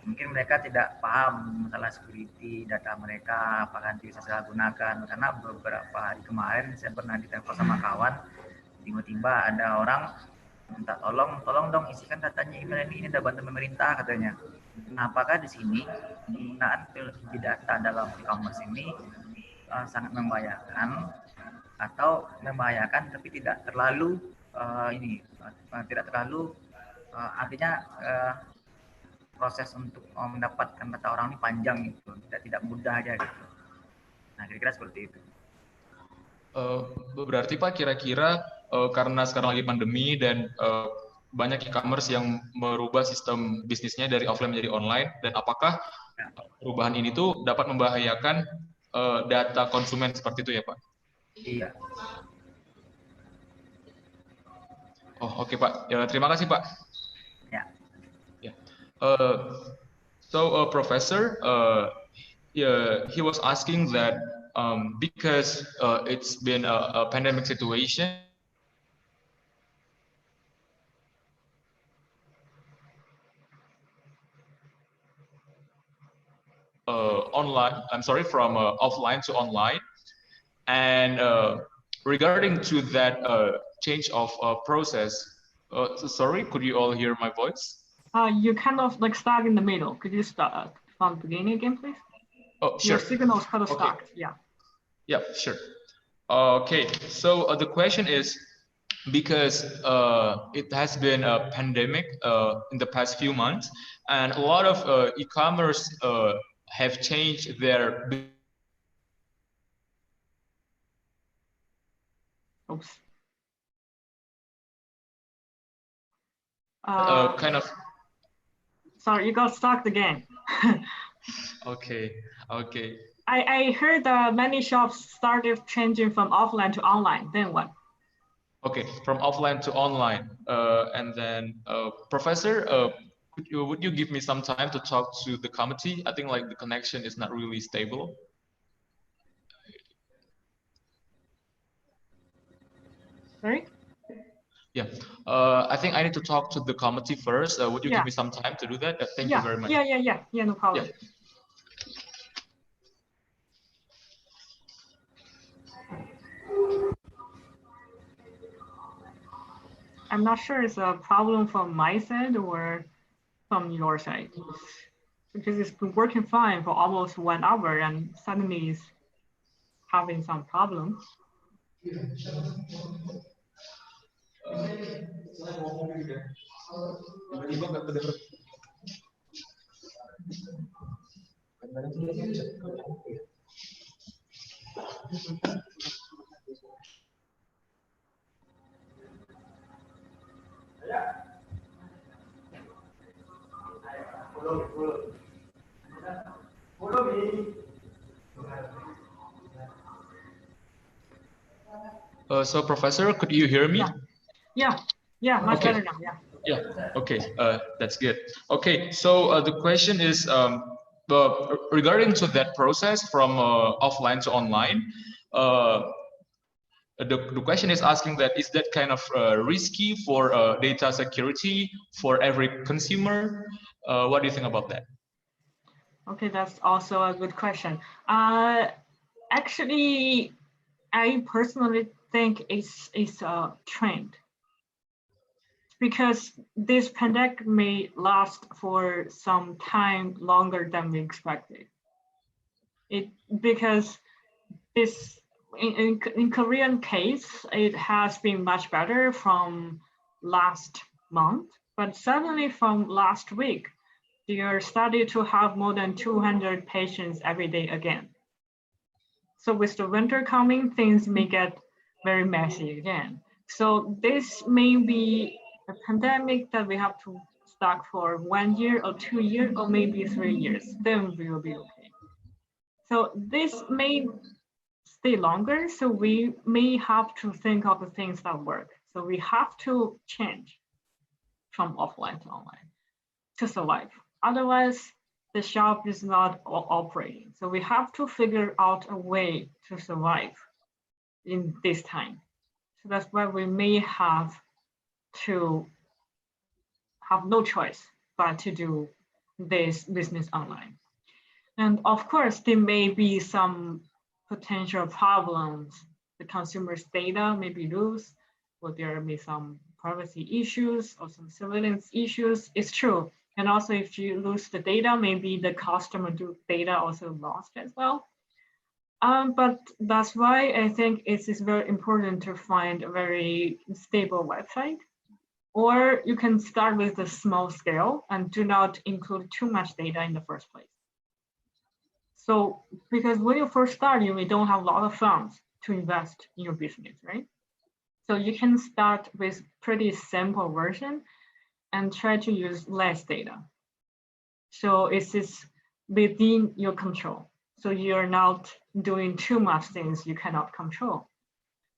mungkin mereka tidak paham masalah security data mereka, apakah bisa saya gunakan. Karena beberapa hari kemarin saya pernah ditelepon sama kawan, tiba-tiba ada orang minta tolong dong isikan datanya email ini ada bantuan pemerintah katanya. Nah, apakah di sini penggunaan big data dalam e-commerce ini sangat membahayakan atau membahayakan tapi tidak terlalu artinya proses untuk mendapatkan data orang ini panjang gitu, tidak mudah aja gitu. Nah, kira-kira seperti itu. Berarti Pak kira-kira karena sekarang lagi pandemi dan banyak e-commerce yang merubah sistem bisnisnya dari offline menjadi online, dan apakah perubahan ini tuh dapat membahayakan data konsumen seperti itu ya Pak? Iya. Oh oke Pak, ya, terima kasih Pak. Ya. Yeah. So Professor, he was asking that because it's been a pandemic situation, from offline to online, and regarding to that change of process, sorry, could you all hear my voice? You kind of like start in the middle. Could you start from the beginning again, please? Oh, sure. Your signal's kind of stuck. Yeah. Yeah, sure. Okay, so the question is, because it has been a pandemic in the past few months, and a lot of e-commerce have changed their. Oops. kind of. Sorry, you got stuck again. Okay. Okay. I heard many shops started changing from offline to online. Then what? Okay, from offline to online, and then Professor, would you give me some time to talk to the committee? I think like the connection is not really stable. Sorry? Yeah, I think I need to talk to the committee first. Would you give me some time to do that? Thank you very much. Yeah, no problem. Yeah. I'm not sure it's a problem from my side or from your side, because it's been working fine for almost 1 hour and suddenly it's having some problem. So Professor, could you hear me? Yeah, much better now, Yeah, okay, that's good. Okay, so the question is regarding to that process from offline to online, the question is asking that is that kind of risky for data security for every consumer? What do you think about that? Okay, that's also a good question. Actually, I personally think it's a trend, because this pandemic may last for some time longer than we expected. Because this in Korean case, it has been much better from last month, but suddenly from last week, they are starting to have more than 200 patients every day again. So with the winter coming, things may get very messy again. So this may be a pandemic that we have to stuck for 1 year or 2 years or maybe 3 years, then we will be okay. So this may stay longer, so we may have to think of the things that work. So we have to change from offline to online to survive. Otherwise, the shop is not operating. So we have to figure out a way to survive in this time. So that's why we may have to have no choice but to do this business online. And of course, there may be some potential problems. The consumer's data may be loose, or there may be some privacy issues or some surveillance issues. It's true. And also, if you lose the data, maybe the customer data also lost as well. But that's why I think it is very important to find a very stable website. Or you can start with a small scale and do not include too much data in the first place. So, because when you first start, you don't have a lot of funds to invest in your business, right? So you can start with pretty simple version and try to use less data. So it is within your control. So you're not doing too much things you cannot control.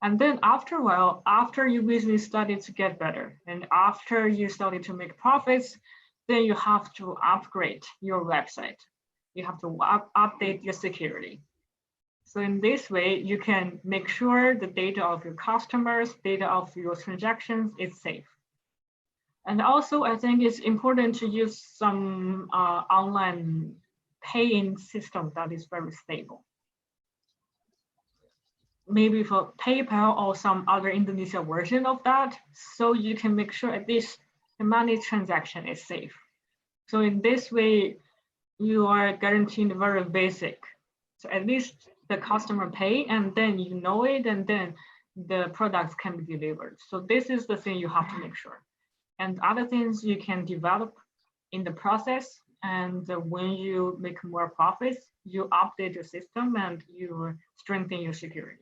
And then after a while, after your business started to get better, and after you started to make profits, then you have to upgrade your website. You have to update your security. So in this way, you can make sure the data of your customers, data of your transactions is safe. And also, I think it's important to use some online paying system that is very stable. Maybe for PayPal or some other Indonesia version of that, so you can make sure at least the money transaction is safe. So in this way, you are guaranteeing very basic. So at least the customer pay and then you know it, and then the products can be delivered. So this is the thing you have to make sure. And other things you can develop in the process. And when you make more profits, you update your system and you strengthen your security.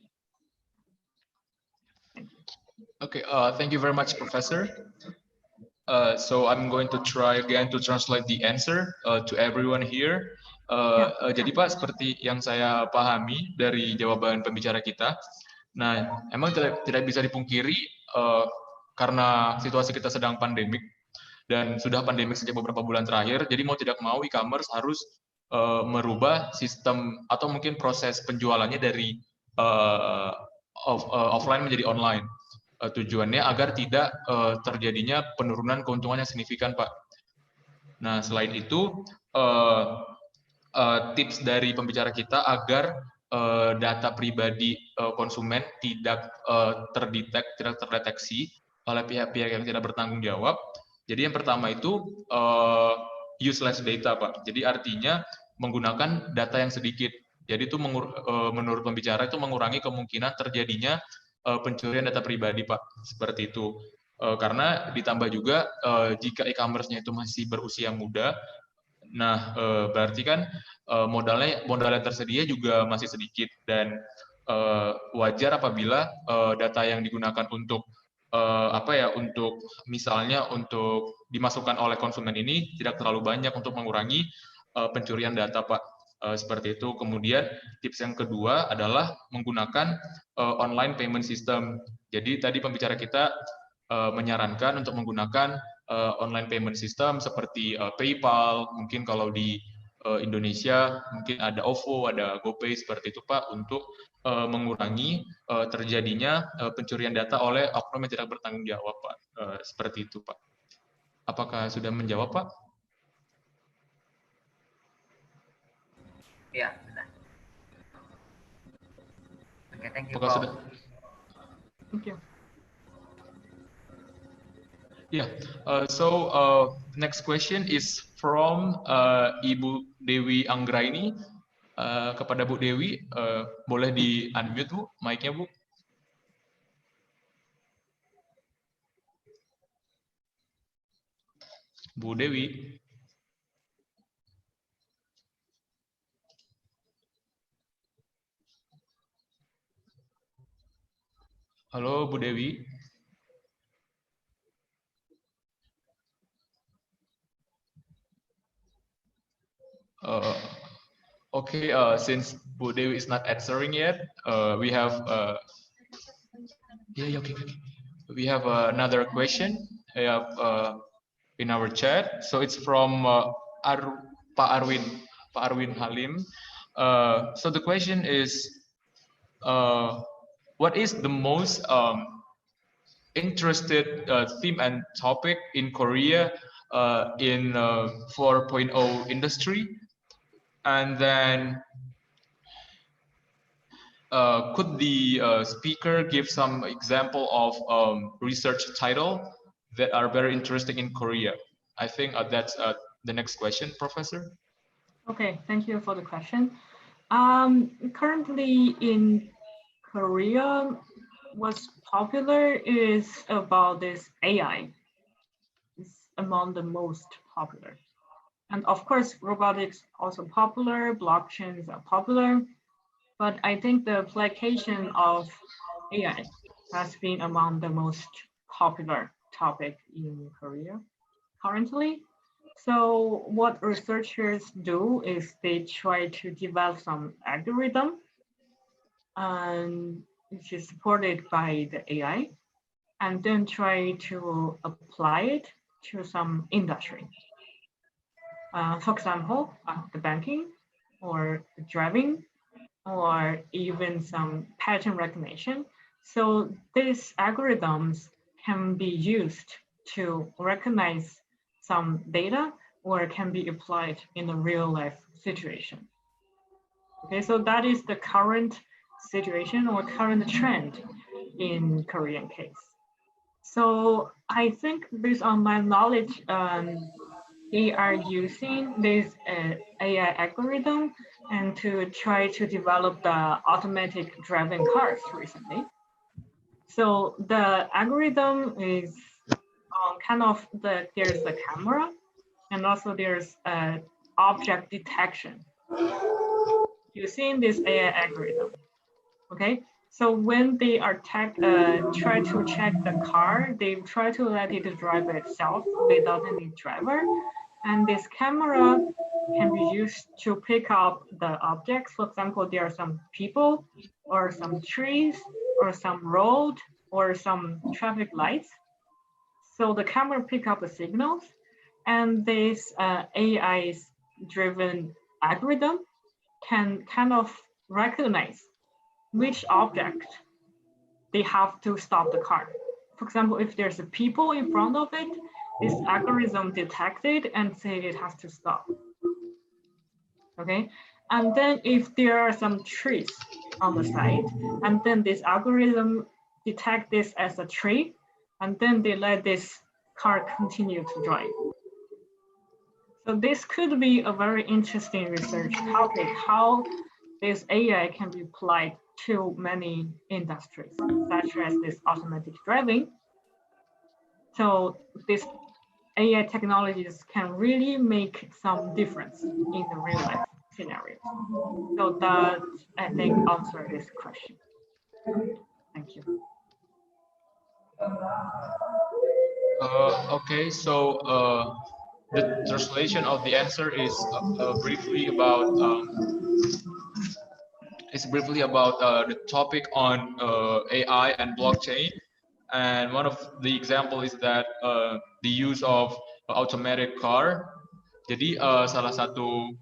Okay, thank you very much, Professor. So I'm going to try again to translate the answer to everyone here. Jadi Pak, seperti yang saya pahami dari jawaban pembicara kita, nah emang tidak bisa dipungkiri karena situasi kita sedang pandemik dan sudah pandemik sejak beberapa bulan terakhir, jadi mau tidak mau e-commerce harus merubah sistem atau mungkin proses penjualannya dari offline menjadi online. Tujuannya agar tidak terjadinya penurunan keuntungan yang signifikan, Pak. Nah, selain itu, tips dari pembicara kita agar data pribadi konsumen tidak terdeteksi oleh pihak-pihak yang tidak bertanggung jawab. Jadi yang pertama itu useless data, Pak. Jadi artinya menggunakan data yang sedikit. Jadi itu menurut pembicara itu mengurangi kemungkinan terjadinya pencurian data pribadi, Pak, seperti itu. Karena ditambah juga jika e-commerce-nya itu masih berusia muda, nah berarti kan modal yang tersedia juga masih sedikit dan wajar apabila data yang digunakan untuk untuk misalnya untuk dimasukkan oleh konsumen ini tidak terlalu banyak untuk mengurangi pencurian data, Pak. Seperti itu. Kemudian tips yang kedua adalah menggunakan online payment system. Jadi tadi pembicara kita menyarankan untuk menggunakan online payment system seperti PayPal, mungkin kalau di Indonesia mungkin ada OVO, ada GoPay seperti itu, Pak, untuk mengurangi terjadinya pencurian data oleh oknum yang tidak bertanggung jawab, Pak. Seperti itu, Pak. Apakah sudah menjawab, Pak? Ya, sudah. Oke, thank you, Apakah Pak. sudah? Thank you. Yeah. Next question is from Ibu Dewi Anggraini. Kepada Bu Dewi, boleh di-unmute, Bu, mic-nya, Bu. Bu Dewi. Halo, Bu Dewi. Okay, since Bu Dewi is not answering yet, we have okay. We have another question in our chat. So it's from Pak Arwin Halim. So the question is, what is the most interested theme and topic in Korea in 4.0 industry? And then could the speaker give some example of research title that are very interesting in Korea? I think that's the next question, Professor. Okay, thank you for the question. Currently in Korea, what's popular is about this AI. It's among the most popular. And of course, robotics also popular, blockchains are popular, but I think the application of AI has been among the most popular topic in Korea currently. So what researchers do is they try to develop some algorithm, which is supported by the AI, and then try to apply it to some industry. For example, the banking or the driving or even some pattern recognition. So these algorithms can be used to recognize some data or can be applied in a real life situation. Okay, so that is the current situation or current trend in Korean case. So I think based on my knowledge, they are using this AI algorithm and to try to develop the automatic driving cars recently. So the algorithm is kind of there's the camera and also there's object detection using this AI algorithm. Okay, So when they are try to check the car, they try to let it drive itself without any driver. And this camera can be used to pick up the objects. For example, there are some people or some trees or some road or some traffic lights. So the camera pick up the signals, and this AI-driven algorithm can kind of recognize which object they have to stop the car. For example, if there's a people in front of it, this algorithm detects it and say it has to stop. Okay, and then if there are some trees on the side, and then this algorithm detect this as a tree, and then they let this car continue to drive. So this could be a very interesting research topic, how this AI can be applied to many industries, such as this automatic driving. So this AI technologies can really make some difference in the real life scenarios. So that, I think, answer this question. Thank you. Okay, so the translation of the answer is briefly about the topic on AI and blockchain. And one of the example is that the use of automatic car. Jadi salah satu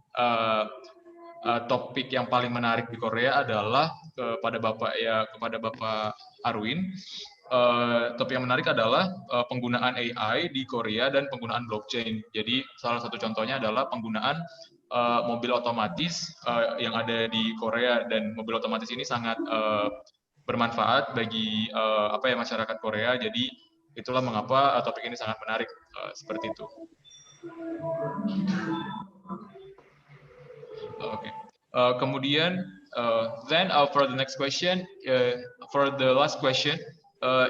topik yang paling menarik di Korea adalah kepada Bapak Arwin. Topik yang menarik adalah penggunaan AI di Korea dan penggunaan blockchain. Jadi salah satu contohnya adalah penggunaan mobil otomatis yang ada di Korea, dan mobil otomatis ini sangat bermanfaat bagi masyarakat Korea. Jadi itulah mengapa topik ini sangat menarik seperti itu. Okay. Kemudian, then for the next question, for the last question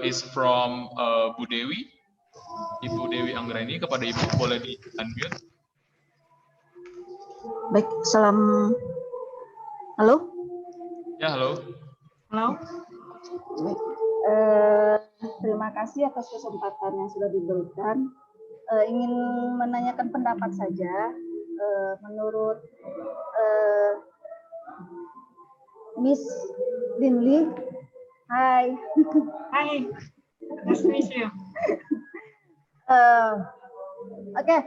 is from Bu Dewi, Ibu Dewi Anggreni. Kepada Ibu boleh di unmute. Baik, salam. Halo? Ya, halo. Halo. Terima kasih atas kesempatan yang sudah diberikan. Ingin menanyakan pendapat saja. Menurut Miss Linli, hai. Hai, nice to meet you. Oke,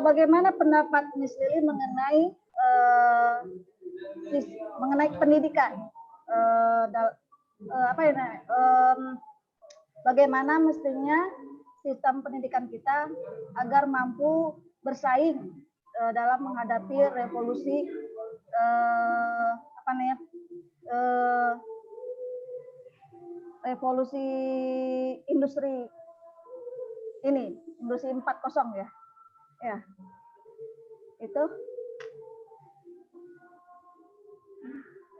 bagaimana pendapat Miss Lili mengenai pendidikan? Bagaimana mestinya sistem pendidikan kita agar mampu bersaing dalam menghadapi revolusi revolusi industri ini, industri 4.0 ya. Ya. Itu.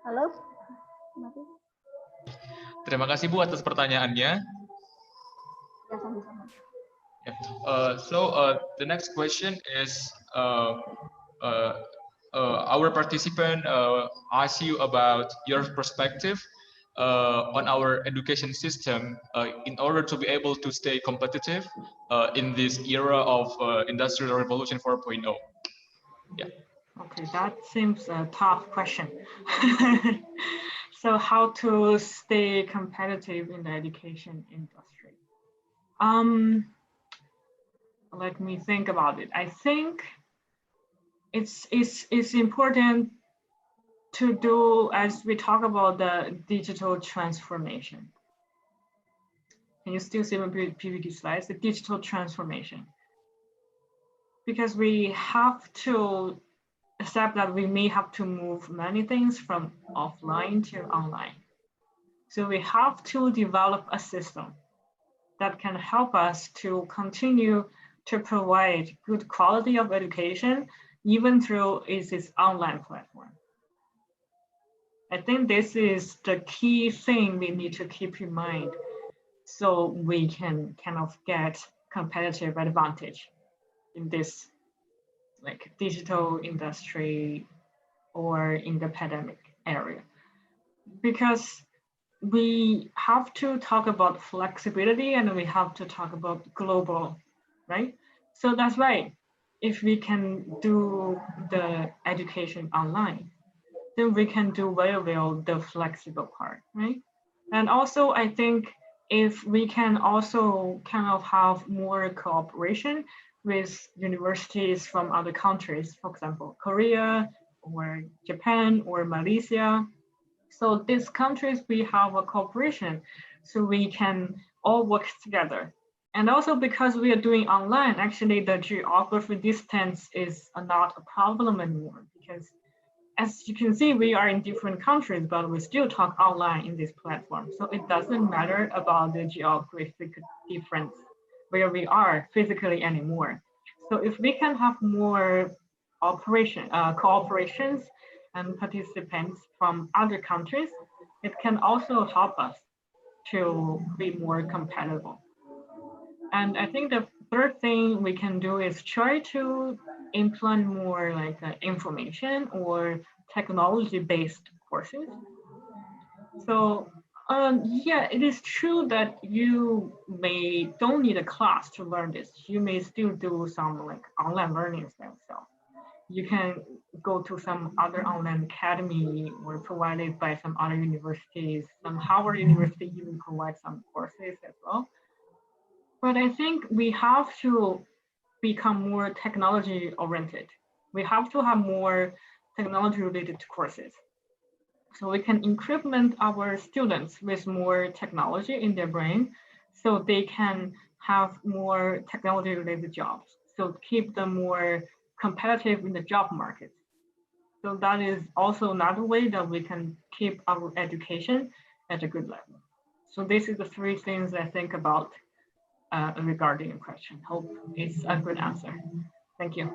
Halo? Mati. Terima kasih Bu atas pertanyaannya. Ya, sama-sama. So the next question is our participant asks you about your perspective on our education system in order to be able to stay competitive in this era of Industrial Revolution 4.0. Yeah. Okay, that seems a tough question. So how to stay competitive in the education industry? Let me think about it. I think it's important to do, as we talk about the digital transformation. Can you still see my PPT slides? The digital transformation. Because we have to accept that we may have to move many things from offline to online. So we have to develop a system that can help us to continue to provide good quality of education, even through its online platform. I think this is the key thing we need to keep in mind, so we can kind of get competitive advantage in this like digital industry or in the pandemic area. Because we have to talk about flexibility and we have to talk about global, right? So that's right. If we can do the education online, then we can do very well the flexible part, right? And also, I think if we can also kind of have more cooperation with universities from other countries, for example, Korea or Japan or Malaysia. So these countries, we have a cooperation, so we can all work together. And also because we are doing online, actually the geography distance is not a problem anymore, because as you can see, we are in different countries, but we still talk online in this platform. So it doesn't matter about the geographic difference where we are physically anymore. So if we can have more cooperations and participants from other countries, it can also help us to be more compatible. And I think the third thing we can do is try to implement more like information or technology-based courses. So yeah, it is true that you don't need a class to learn this. You may still do some like online learning themselves. You can go to some other online academy or provided by some other universities. Some Harvard University even provides some courses as well. But I think we have to become more technology oriented. We have to have more technology related courses. So we can equipment our students with more technology in their brain so they can have more technology related jobs. So keep them more competitive in the job market. So that is also another way that we can keep our education at a good level. So this is the three things I think about regarding your question. Hope it's a good answer. Thank you.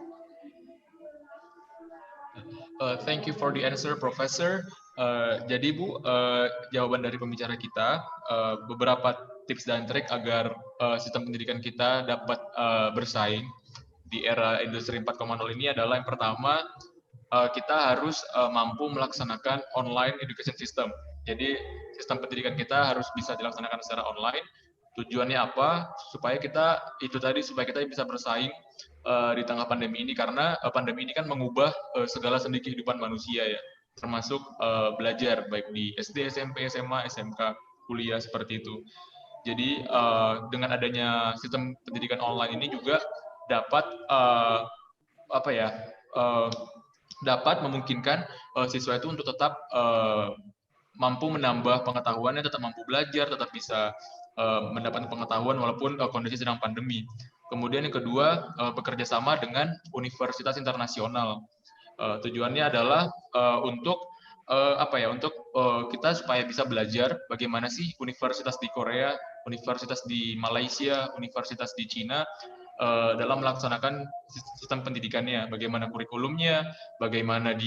Thank you for the answer, Professor. Jadi Bu, jawaban dari pembicara kita, beberapa tips dan trik agar sistem pendidikan kita dapat bersaing di era industri 4.0 ini adalah yang pertama, kita harus mampu melaksanakan online education system. Jadi sistem pendidikan kita harus bisa dilaksanakan secara online. Tujuannya apa? Supaya kita bisa bersaing di tengah pandemi ini, karena pandemi ini kan mengubah segala sendi kehidupan manusia ya, termasuk belajar baik di SD, SMP, SMA, SMK, kuliah seperti itu. Jadi dengan adanya sistem pendidikan online ini juga dapat dapat memungkinkan siswa itu untuk tetap mampu menambah pengetahuannya, tetap mampu belajar, tetap bisa mendapatkan pengetahuan walaupun kondisi sedang pandemi. Kemudian yang kedua, bekerja sama dengan universitas internasional. Tujuannya adalah untuk kita supaya bisa belajar bagaimana sih universitas di Korea, universitas di Malaysia, universitas di Cina dalam melaksanakan sistem pendidikannya, bagaimana kurikulumnya, bagaimana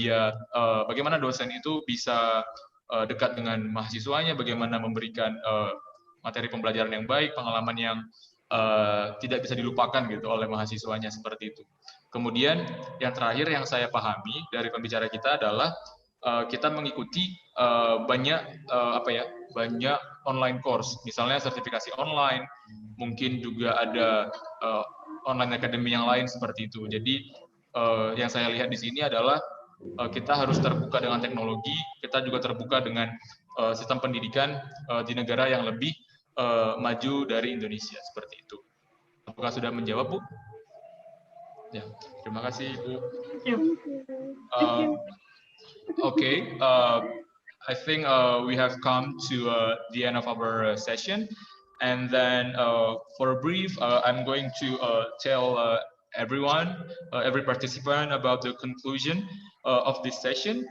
dosen itu bisa dekat dengan mahasiswanya, bagaimana memberikan materi pembelajaran yang baik, pengalaman yang tidak bisa dilupakan gitu oleh mahasiswanya seperti itu. Kemudian yang terakhir yang saya pahami dari pembicara kita adalah kita mengikuti banyak online course, misalnya sertifikasi online, mungkin juga ada online academy yang lain seperti itu. Jadi yang saya lihat di sini adalah kita harus terbuka dengan teknologi, kita juga terbuka dengan sistem pendidikan di negara yang lebih maju dari Indonesia seperti itu. Apakah sudah menjawab, Bu? Ya, terima kasih, Bu. Okay, I think we have come to the end of our session, and then for a brief, I'm going to tell everyone, every participant about the conclusion of this session.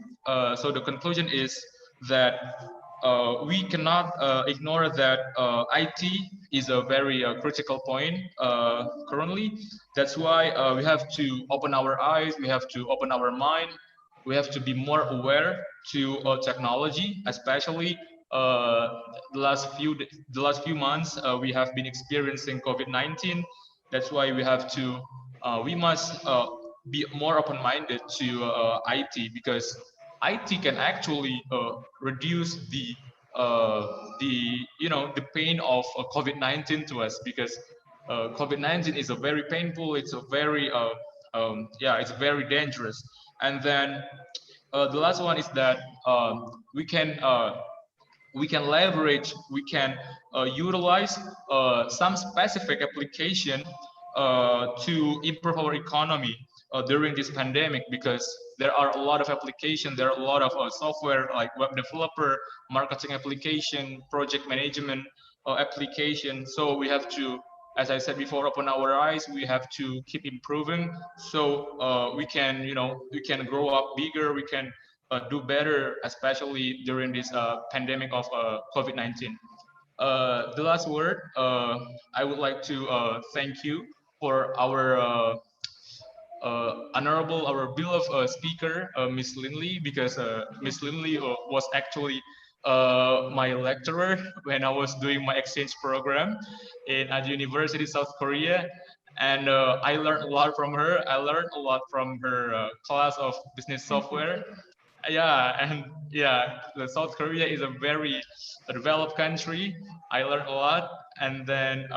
So the conclusion is that we cannot ignore that IT is a very critical point currently. That's why we have to open our eyes, we have to open our mind, we have to be more aware to technology, especially the last few months we have been experiencing COVID-19. That's why we must be more open-minded to IT, because IT can actually reduce the the pain of COVID-19 to us, because COVID-19 is a very painful, it's a very it's very dangerous. And then the last one is that we can leverage, we can utilize some specific application to improve our economy during this pandemic, because there are a lot of applications, there are a lot of software like web developer, marketing application, project management application. So we have to, as I said before, open our eyes. We have to keep improving, so we can, we can grow up bigger. We can do better, especially during this pandemic of COVID-19. The last word, I would like to thank you for our honorable, our beloved speaker, Miss Lindley, because Miss Lindley was actually my lecturer when I was doing my exchange program at University South Korea. And I learned a lot from her. I learned a lot from her class of business software. Yeah, and yeah, the South Korea is a very developed country. I learned a lot. And then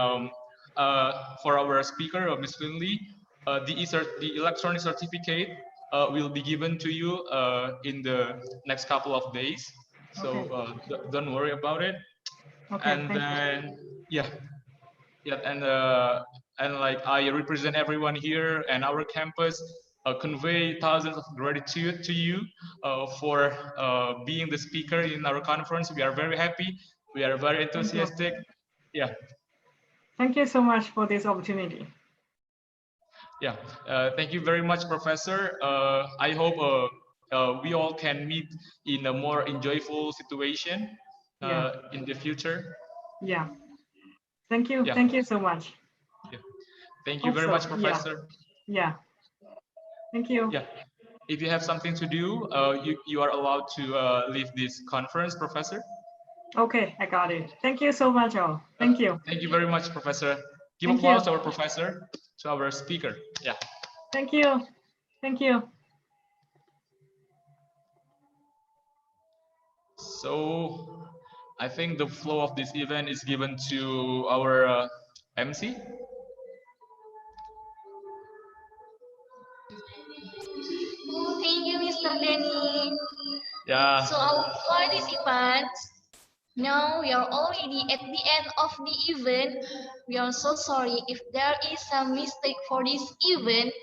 for our speaker, Ms. Finley, the electronic certificate will be given to you in the next couple of days. So don't worry about it. Okay, and then yeah, and like I represent everyone here and our campus, convey thousands of gratitude to you for being the speaker in our conference. We are very happy. We are very enthusiastic. Yeah. Thank you so much for this opportunity. Yeah. Thank you very much, Professor. I hope we all can meet in a more enjoyable situation in the future. Yeah. Thank you. Yeah. Thank you so much. Yeah. Thank you very much, Professor. Yeah. Thank you. Yeah. If you have something to do, you are allowed to leave this conference, Professor. Okay, I got it. Thank you so much, all. Thank you. Thank you very much, Professor. Give Thank applause you. to our professor, to our speaker. Yeah. Thank you. Thank you. So I think the flow of this event is given to our MC. Thank you, Mr. Denny. Yeah. So our participants, now we are already at the end of the event. We are so sorry if there is some mistake for this event.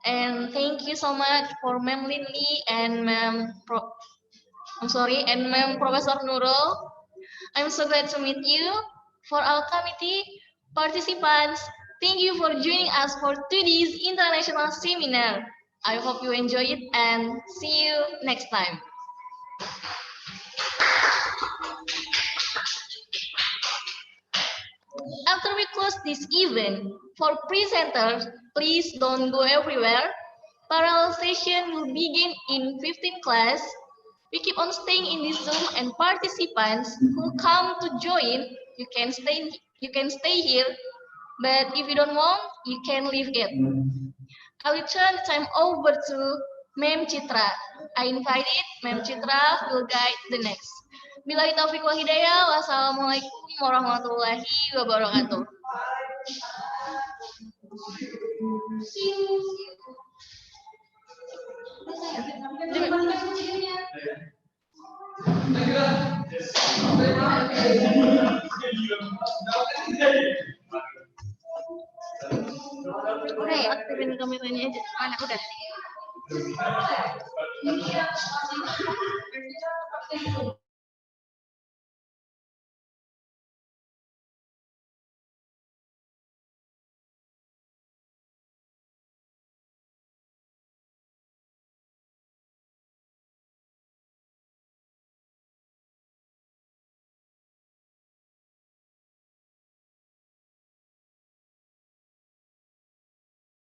And thank you so much for Ma'am Lindley and Ma'am Professor Nurul. I'm so glad to meet you. For our committee participants, thank you for joining us for today's international seminar. I hope you enjoy it and see you next time. After we close this event, for presenters, please don't go everywhere. Parallel session will begin in 15 class. We keep on staying in this Zoom, and participants who come to join, you can stay here, but if you don't want, you can leave it. I will turn the time over to Ma'am Citra. I invited Ma'am Citra will guide the next. Billahi taufiq wal hidayah. Wassalamualaikum warahmatullahi wabarakatuh. Udah ya, aktifin kameranya aja. Mana udah?